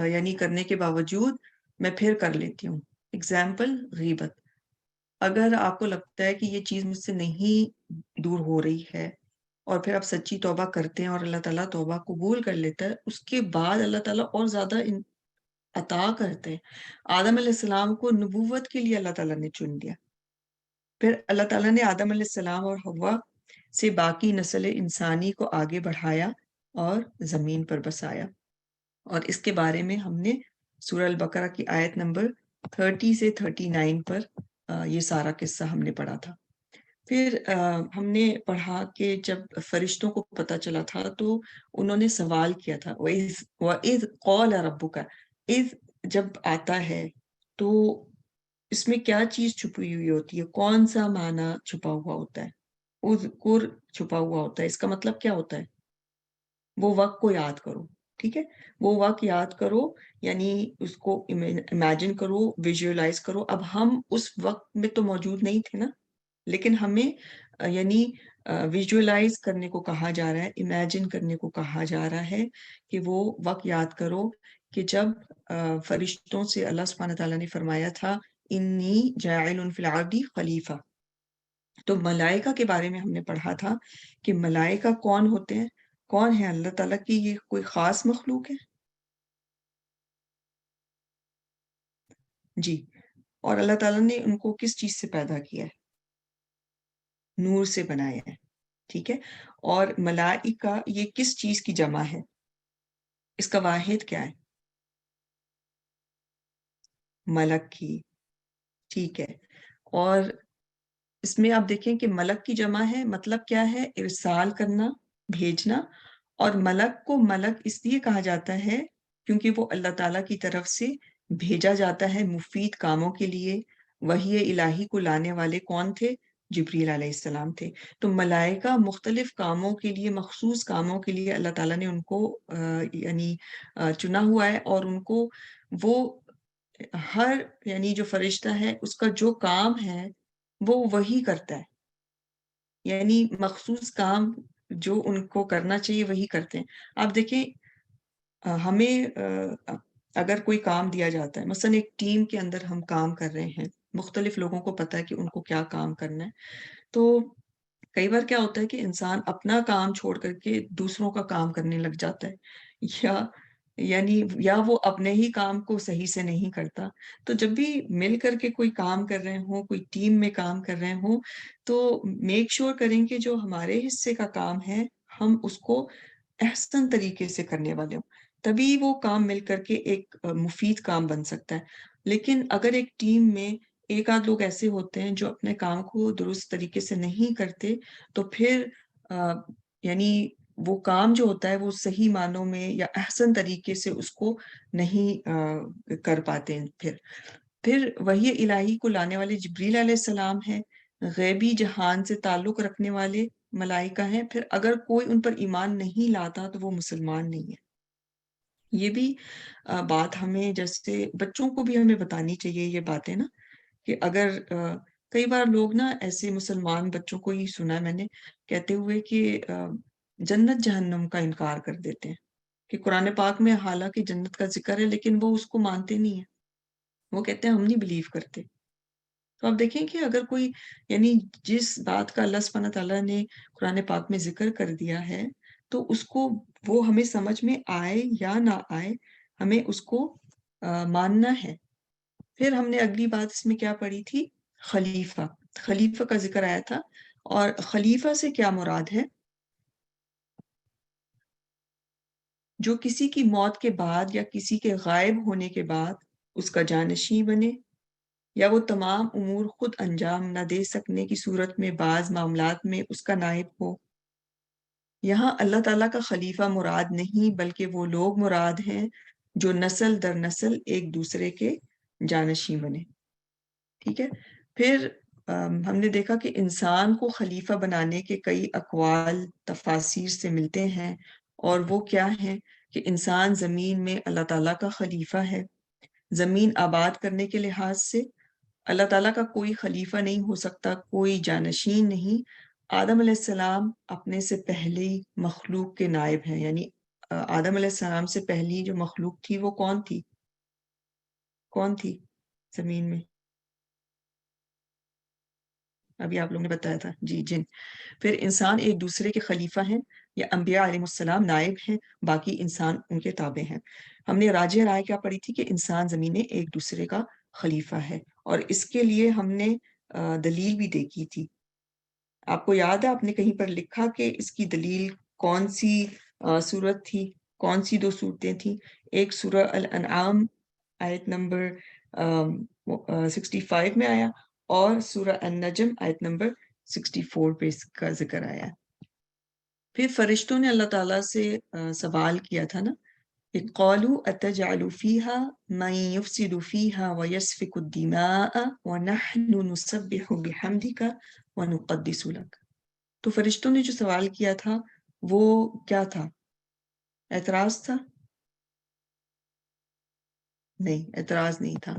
S2: یعنی کرنے کے باوجود میں پھر کر لیتی ہوں. اگزامپل غیبت. اگر آپ کو لگتا ہے کہ یہ چیز مجھ سے نہیں دور ہو رہی ہے اور پھر آپ سچی توبہ کرتے ہیں اور اللہ تعالیٰ توبہ قبول کر لیتا ہے، اس کے بعد اللہ تعالیٰ اور زیادہ عطا کرتے ہیں. آدم علیہ السلام کو نبوت کے لیے اللہ تعالیٰ نے چن لیا. پھر اللہ تعالیٰ نے آدم علیہ السلام اور حوا سے باقی نسل انسانی کو آگے بڑھایا اور زمین پر بسایا. اور اس کے بارے میں ہم نے سورہ البقرہ کی آیت نمبر 30 سے 39 پر یہ سارا قصہ ہم نے پڑھا تھا. پھر ہم نے پڑھا کہ جب فرشتوں کو پتہ چلا تھا تو انہوں نے سوال کیا تھا، وَإِذْ قَالَ رَبُّكَ. اذ جب آتا ہے تو اس میں کیا چیز چھپی ہوئی ہوتی ہے؟ کون سا معنی چھپا ہوا ہوتا ہے؟ اذکر چھپا ہوا ہوتا ہے. اس کا مطلب کیا ہوتا ہے؟ وہ وقت کو یاد کرو. ٹھیک ہے، وہ وقت یاد کرو، یعنی اس کو امیجن کرو، ویژولائز کرو. اب ہم اس وقت میں تو موجود نہیں تھے نا، لیکن ہمیں یعنی ویژولائز کرنے کو کہا جا رہا ہے، امیجن کرنے کو کہا جا رہا ہے کہ وہ وقت یاد کرو کہ جب فرشتوں سے اللہ سبحانہ تعالیٰ نے فرمایا تھا انی جاعل فی الارض خلیفہ. تو ملائکہ کے بارے میں ہم نے پڑھا تھا کہ ملائکہ کون ہوتے ہیں؟ کون ہے اللہ تعالیٰ کی یہ کوئی خاص مخلوق ہے؟ جی. اور اللہ تعالیٰ نے ان کو کس چیز سے پیدا کیا ہے؟ نور سے بنایا ہے. ٹھیک ہے. اور ملائکہ یہ کس چیز کی جمع ہے؟ اس کا واحد کیا ہے؟ ملک کی. ٹھیک ہے. اور اس میں آپ دیکھیں کہ ملک کی جمع ہے، مطلب کیا ہے؟ ارسال کرنا، بھیجنا. اور ملک کو ملک اس لیے کہا جاتا ہے کیونکہ وہ اللہ تعالیٰ کی طرف سے بھیجا جاتا ہے مفید کاموں کے لیے. وحی الہی کو لانے والے کون تھے؟ جبریل علیہ السلام تھے. تو ملائکہ مختلف کاموں کے لیے، مخصوص کاموں کے لیے اللہ تعالیٰ نے ان کو یعنی چنا ہوا ہے، اور ان کو وہ ہر یعنی جو فرشتہ ہے اس کا جو کام ہے وہ وہی کرتا ہے، یعنی مخصوص کام جو ان کو کرنا چاہیے وہی کرتے ہیں. آپ دیکھیں ہمیں اگر کوئی کام دیا جاتا ہے، مثلا ایک ٹیم کے اندر ہم کام کر رہے ہیں، مختلف لوگوں کو پتہ ہے کہ ان کو کیا کام کرنا ہے، تو کئی بار کیا ہوتا ہے کہ انسان اپنا کام چھوڑ کر کے دوسروں کا کام کرنے لگ جاتا ہے، یا وہ اپنے ہی کام کو صحیح سے نہیں کرتا. تو جب بھی مل کر کے کوئی کام کر رہے ہوں، کوئی ٹیم میں کام کر رہے ہوں، تو میک شور کریں کہ جو ہمارے حصے کا کام ہے ہم اس کو احسن طریقے سے کرنے والے ہوں، تبھی وہ کام مل کر کے ایک مفید کام بن سکتا ہے. لیکن اگر ایک ٹیم میں ایک آدھ لوگ ایسے ہوتے ہیں جو اپنے کام کو درست طریقے سے نہیں کرتے، تو پھر یعنی وہ کام جو ہوتا ہے وہ صحیح معنوں میں یا احسن طریقے سے اس کو نہیں کر پاتے ہیں. پھر وحی الہی کو لانے والے جبریل علیہ السلام ہیں، غیبی جہان سے تعلق رکھنے والے ملائکہ ہیں. پھر اگر کوئی ان پر ایمان نہیں لاتا تو وہ مسلمان نہیں ہے. یہ بھی بات ہمیں جیسے بچوں کو بھی ہمیں بتانی چاہیے یہ باتیں نا، کہ اگر کئی بار لوگ نا ایسے مسلمان بچوں کو ہی سنا ہے میں نے کہتے ہوئے کہ جنت جہنم کا انکار کر دیتے ہیں. کہ قرآن پاک میں حالانکہ جنت کا ذکر ہے لیکن وہ اس کو مانتے نہیں ہیں، وہ کہتے ہیں ہم نہیں بلیو کرتے۔ تو آپ دیکھیں کہ اگر کوئی یعنی جس بات کا اللہ سبحانہ تعالیٰ نے قرآن پاک میں ذکر کر دیا ہے تو اس کو وہ ہمیں سمجھ میں آئے یا نہ آئے ہمیں اس کو ماننا ہے۔ پھر ہم نے اگلی بات اس میں کیا پڑھی تھی؟ خلیفہ، خلیفہ کا ذکر آیا تھا، اور خلیفہ سے کیا مراد ہے؟ جو کسی کی موت کے بعد یا کسی کے غائب ہونے کے بعد اس کا جانشین بنے، یا وہ تمام امور خود انجام نہ دے سکنے کی صورت میں بعض معاملات میں اس کا نائب ہو۔ یہاں اللہ تعالیٰ کا خلیفہ مراد نہیں بلکہ وہ لوگ مراد ہیں جو نسل در نسل ایک دوسرے کے جانشین بنے، ٹھیک ہے۔ پھر ہم نے دیکھا کہ انسان کو خلیفہ بنانے کے کئی اقوال تفاسیر سے ملتے ہیں، اور وہ کیا ہیں کہ انسان زمین میں اللہ تعالیٰ کا خلیفہ ہے۔ زمین آباد کرنے کے لحاظ سے اللہ تعالیٰ کا کوئی خلیفہ نہیں ہو سکتا، کوئی جانشین نہیں۔ آدم علیہ السلام اپنے سے پہلی مخلوق کے نائب ہیں، یعنی آدم علیہ السلام سے پہلی جو مخلوق تھی وہ کون تھی؟ کون تھی زمین میں؟ ابھی آپ لوگوں نے بتایا تھا، جی، جن۔ پھر انسان ایک دوسرے کے خلیفہ ہیں، یا انبیاء علیہ السلام نائب ہیں، باقی انسان ان کے تابع ہیں۔ ہم نے راجح رائے کیا پڑھی تھی کہ انسان زمین میں ایک دوسرے کا خلیفہ ہے، اور اس کے لیے ہم نے دلیل بھی دیکھی تھی۔ آپ کو یاد ہے آپ نے کہیں پر لکھا کہ اس کی دلیل کون سی صورت تھی؟ کون سی دو صورتیں تھیں؟ ایک سورہ الانعام آیت نمبر 65 میں آیا، اور سورہ النجم آیت نمبر 64 پہ اس کا ذکر آیا۔ پھر فرشتوں نے اللہ تعالیٰ سے سوال کیا تھا نا، کہ قالوا اتجعل فيها من يفسد فيها ويسفك الدماء ونحن نسبح بحمدك ونقدس لك۔ تو فرشتوں نے جو سوال کیا تھا وہ کیا تھا؟ اعتراض تھا؟ نہیں، اعتراض نہیں تھا۔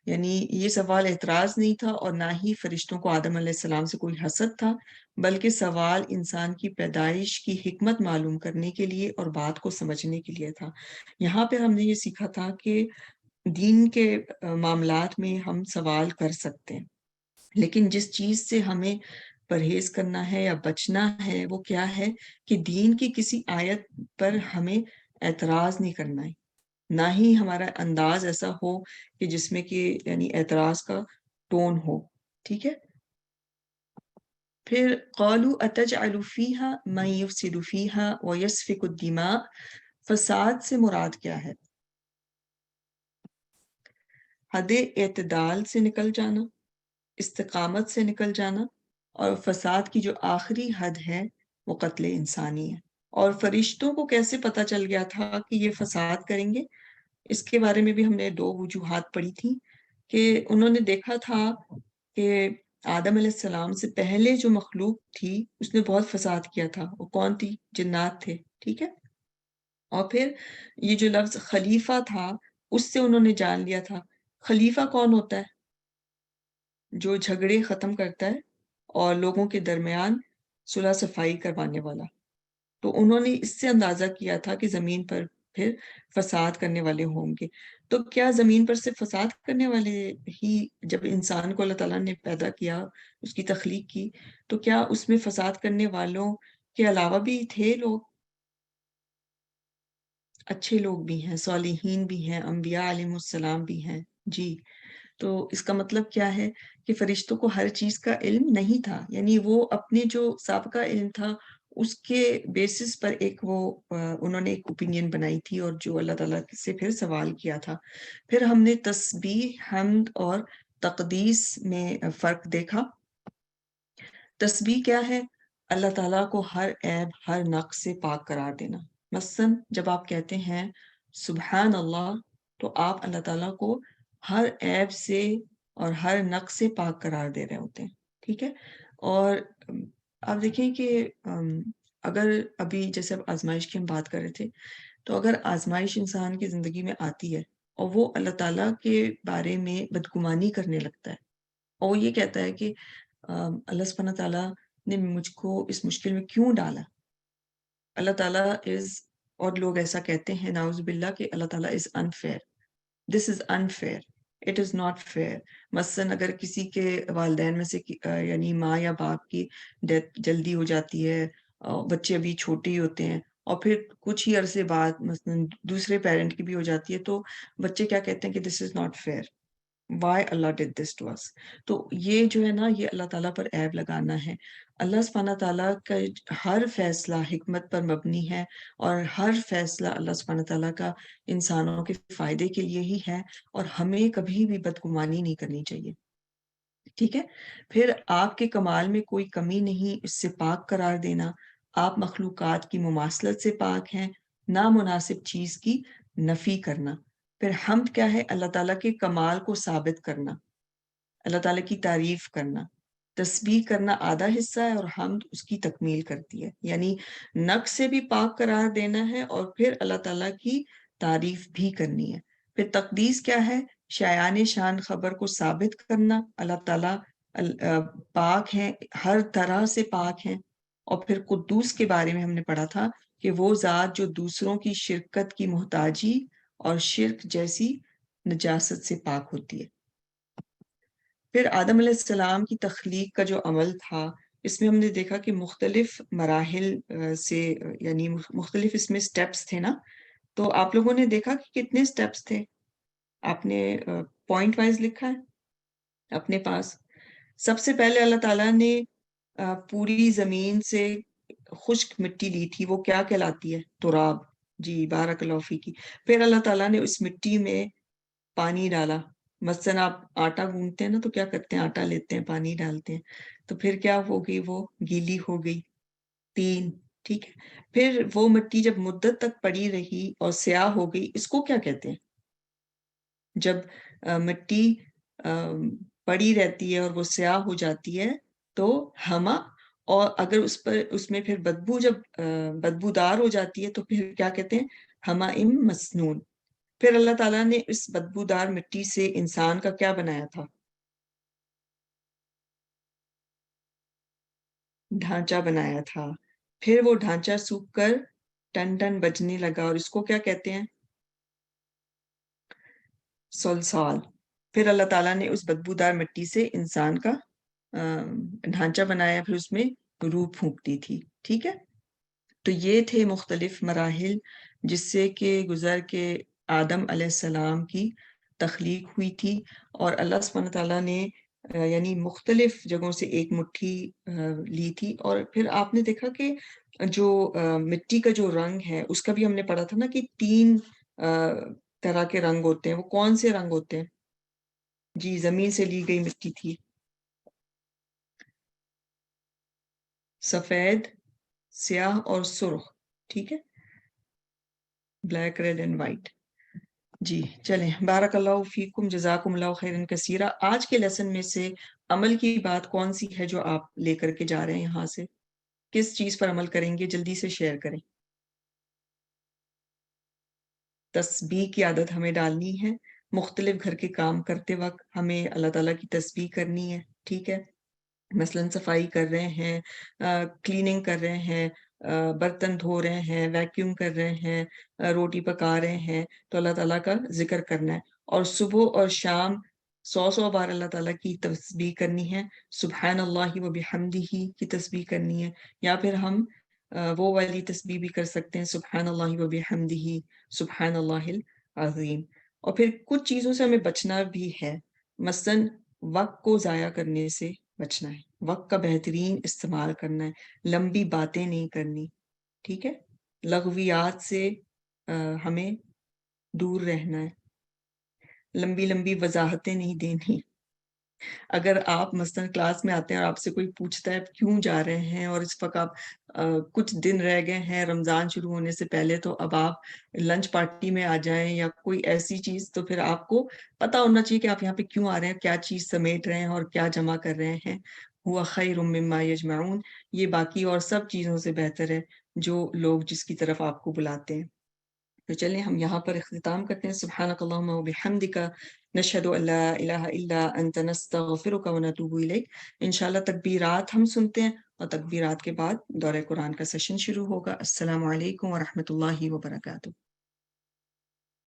S2: یعنی یہ سوال اعتراض نہیں تھا، اور نہ ہی فرشتوں کو آدم علیہ السلام سے کوئی حسد تھا، بلکہ سوال انسان کی پیدائش کی حکمت معلوم کرنے کے لیے اور بات کو سمجھنے کے لیے تھا۔ یہاں پہ ہم نے یہ سیکھا تھا کہ دین کے معاملات میں ہم سوال کر سکتے ہیں، لیکن جس چیز سے ہمیں پرہیز کرنا ہے یا بچنا ہے وہ کیا ہے کہ دین کی کسی آیت پر ہمیں اعتراض نہیں کرنا ہے، نہ ہی ہمارا انداز ایسا ہو کہ جس میں کہ یعنی اعتراض کا ٹون ہو، ٹھیک ہے۔ پھر قالوا اتجعل فيها من يفسد فيها ويسفك الدماء، فساد سے مراد کیا ہے؟ حد اعتدال سے نکل جانا، استقامت سے نکل جانا، اور فساد کی جو آخری حد ہے وہ قتل انسانی ہے۔ اور فرشتوں کو کیسے پتہ چل گیا تھا کہ یہ فساد کریں گے؟ اس کے بارے میں بھی ہم نے دو وجوہات پڑھی تھی، کہ انہوں نے دیکھا تھا کہ آدم علیہ السلام سے پہلے جو مخلوق تھی اس نے بہت فساد کیا تھا، وہ کون تھی؟ جنات تھے، ٹھیک ہے۔ اور پھر یہ جو لفظ خلیفہ تھا اس سے انہوں نے جان لیا تھا خلیفہ کون ہوتا ہے؟ جو جھگڑے ختم کرتا ہے اور لوگوں کے درمیان صلح صفائی کروانے والا۔ تو انہوں نے اس سے اندازہ کیا تھا کہ زمین پر پھر فساد کرنے والے ہوں گے۔ تو کیا زمین پر صرف فساد کرنے والے ہی، جب انسان کو اللہ تعالیٰ نے پیدا کیا، اس کی تخلیق کی، تو کیا اس میں فساد کرنے والوں کے علاوہ بھی تھے لوگ؟ اچھے لوگ بھی ہیں، صالحین بھی ہیں، انبیاء علیہ السلام بھی ہیں، جی۔ تو اس کا مطلب کیا ہے کہ فرشتوں کو ہر چیز کا علم نہیں تھا، یعنی وہ اپنے جو سابقہ علم تھا اس کے بیسس پر ایک وہ انہوں نے ایک اوپینین بنائی تھی، اور جو اللہ تعالیٰ سے پھر سوال کیا تھا۔ پھر ہم نے تسبیح، حمد اور تقدیس میں فرق دیکھا۔ تسبیح کیا ہے؟ اللہ تعالیٰ کو ہر عیب، ہر نقص سے پاک قرار دینا۔ مثلا جب آپ کہتے ہیں سبحان اللہ، تو آپ اللہ تعالیٰ کو ہر عیب سے اور ہر نقص سے پاک قرار دے رہے ہوتے ہیں، ٹھیک ہے۔ اور آپ دیکھیں کہ اگر ابھی جیسے اب آزمائش کی ہم بات کر رہے تھے، تو اگر آزمائش انسان کی زندگی میں آتی ہے اور وہ اللہ تعالیٰ کے بارے میں بدگمانی کرنے لگتا ہے، اور وہ یہ کہتا ہے کہ اللہ سبحانہ تعالیٰ نے مجھ کو اس مشکل میں کیوں ڈالا؟ اللہ تعالیٰ از اور لوگ ایسا کہتے ہیں نعوذ باللہ کہ اللہ تعالیٰ از unfair. This is unfair. It is not fair. مثلاً اگر کسی کے والدین میں سے یعنی ماں یا باپ کی ڈیتھ جلدی ہو جاتی ہے، بچے ابھی چھوٹے ہی ہوتے ہیں، اور پھر کچھ ہی عرصے بعد مثلاً دوسرے پیرنٹ کی بھی ہو جاتی ہے، تو بچے کیا کہتے ہیں کہ this is not fair. Why Allah did this to us. تو یہ جو ہے نا، یہ اللہ تعالیٰ پر عیب لگانا ہے. اللہ سبحانہ تعالیٰ کا ہر فیصلہ حکمت پر مبنی ہے، اور ہر فیصلہ اللہ سبحانہ تعالیٰ کا انسانوں کے فائدے کے لیے ہی ہے، اور ہمیں کبھی بھی بدگمانی نہیں کرنی چاہیے. ٹھیک ہے. پھر آپ کے کمال میں کوئی کمی نہیں، اس سے پاک قرار دینا. آپ مخلوقات کی مماثلت سے پاک ہیں، نامناسب چیز کی نفی کرنا. پھر حمد کیا ہے؟ اللہ تعالیٰ کے کمال کو ثابت کرنا، اللہ تعالیٰ کی تعریف کرنا. تسبیح کرنا آدھا حصہ ہے، اور حمد اس کی تکمیل کرتی ہے. یعنی نقص سے بھی پاک قرار دینا ہے، اور پھر اللہ تعالیٰ کی تعریف بھی کرنی ہے. پھر تقدیس کیا ہے؟ شایان شان خبر کو ثابت کرنا. اللہ تعالیٰ پاک ہیں، ہر طرح سے پاک ہیں. اور پھر قدوس کے بارے میں ہم نے پڑھا تھا کہ وہ ذات جو دوسروں کی شرکت کی محتاجی اور شرک جیسی نجاست سے پاک ہوتی ہے. پھر آدم علیہ السلام کی تخلیق کا جو عمل تھا، اس میں ہم نے دیکھا کہ مختلف مراحل سے، یعنی مختلف اس میں سٹیپس تھے نا. تو آپ لوگوں نے دیکھا کہ کتنے سٹیپس تھے؟ آپ نے پوائنٹ وائز لکھا ہے اپنے پاس. سب سے پہلے اللہ تعالیٰ نے پوری زمین سے خشک مٹی لی تھی، وہ کیا کہلاتی ہے؟ تراب. جی بارک اللہ فیکی. پھر اللہ تعالیٰ نے اس مٹی میں پانی ڈالا. مثلاً آپ آٹا گوندتے ہیں نا، تو کیا کرتے ہیں؟ آٹا لیتے ہیں، پانی ڈالتے ہیں، تو پھر کیا ہو گئی؟ وہ گیلی ہو گئی. 3. ٹھیک ہے. پھر وہ مٹی جب مدت تک پڑی رہی اور سیاہ ہو گئی، اس کو کیا کہتے ہیں؟ جب مٹی پڑی رہتی ہے اور وہ سیاہ ہو جاتی ہے تو ہما. اور اگر اس میں پھر بدبو، جب بدبودار ہو جاتی ہے، تو پھر کیا کہتے ہیں؟ ہما مسنون. پھر اللہ تعالیٰ نے اس بدبودار مٹی سے انسان کا کیا بنایا تھا؟ ڈھانچہ بنایا تھا. پھر وہ ڈھانچہ سوکھ کر ٹن ٹن بجنے لگا، اور اس کو کیا کہتے ہیں؟ سلسال. پھر اللہ تعالیٰ نے اس بدبودار مٹی سے انسان کا ڈھانچہ بنایا، پھر اس میں روح پھونک دی تھی. ٹھیک ہے. تو یہ تھے مختلف مراحل جس سے کہ گزر کے آدم علیہ السلام کی تخلیق ہوئی تھی. اور اللہ سبحانہ تعالیٰ نے یعنی مختلف جگہوں سے ایک مٹھی لی تھی. اور پھر آپ نے دیکھا کہ جو مٹی کا جو رنگ ہے، اس کا بھی ہم نے پڑھا تھا نا کہ 3 طرح کے رنگ ہوتے ہیں. وہ کون سے رنگ ہوتے ہیں؟ جی زمین سے لی گئی مٹی تھی. سفید، سیاہ اور سرخ. ٹھیک ہے. Black, red and white. جی چلیں، بارک اللہ فیکم، جزاکم اللہ خیرن کثیرہ. آج کے لیسن میں سے عمل کی بات کون سی ہے جو آپ لے کر کے جا رہے ہیں یہاں سے؟ کس چیز پر عمل کریں گے؟ جلدی سے شیئر کریں. تسبیح کی عادت ہمیں ڈالنی ہے. مختلف گھر کے کام کرتے وقت ہمیں اللہ تعالیٰ کی تسبیح کرنی ہے. ٹھیک ہے. مثلاً صفائی کر رہے ہیں، کلیننگ کر رہے ہیں، برتن دھو رہے ہیں، ویکیوم کر رہے ہیں، روٹی پکا رہے ہیں، تو اللہ تعالیٰ کا ذکر کرنا ہے. اور صبح اور شام 100 بار اللہ تعالیٰ کی تسبیح کرنی ہے. سبحان اللہ و بحمدہ کی تسبیح کرنی ہے. یا پھر ہم وہ والی تسبیح بھی کر سکتے ہیں، سبحان اللہ و بحمدہ، سبحان اللہ العظیم. اور پھر کچھ چیزوں سے ہمیں بچنا بھی ہے. مثلاً وقت کو ضائع کرنے سے بچنا ہے، وقت کا بہترین استعمال کرنا ہے، لمبی باتیں نہیں کرنی. ٹھیک ہے. لغویات سے ہمیں دور رہنا ہے، لمبی لمبی وضاحتیں نہیں دینی. اگر آپ مثلاً کلاس میں آتے ہیں اور آپ سے کوئی پوچھتا ہے کیوں جا رہے ہیں، اور اس وقت آپ کچھ دن رہ گئے ہیں رمضان شروع ہونے سے پہلے، تو اب آپ لنچ پارٹی میں آ جائیں یا کوئی ایسی چیز، تو پھر آپ کو پتا ہونا چاہیے کہ آپ یہاں پہ کیوں آ رہے ہیں، کیا چیز سمیٹ رہے ہیں اور کیا جمع کر رہے ہیں. ہوا خیر مما یجمعون. یہ باقی اور سب چیزوں سے بہتر ہے جو لوگ جس کی طرف آپ کو بلاتے ہیں. تو چلیں ہم یہاں پر اختتام کرتے ہیں. سبحانک اللہم و بحمدک نشہد ان لا الہ الا انت نستغفرک و نتوب الیک. انشاءاللہ تکبیرات ہم سنتے ہیں اور تکبیرات کے بعد دورہ قرآن کا سیشن شروع ہوگا. السلام علیکم ورحمۃ اللہ وبرکاتہ.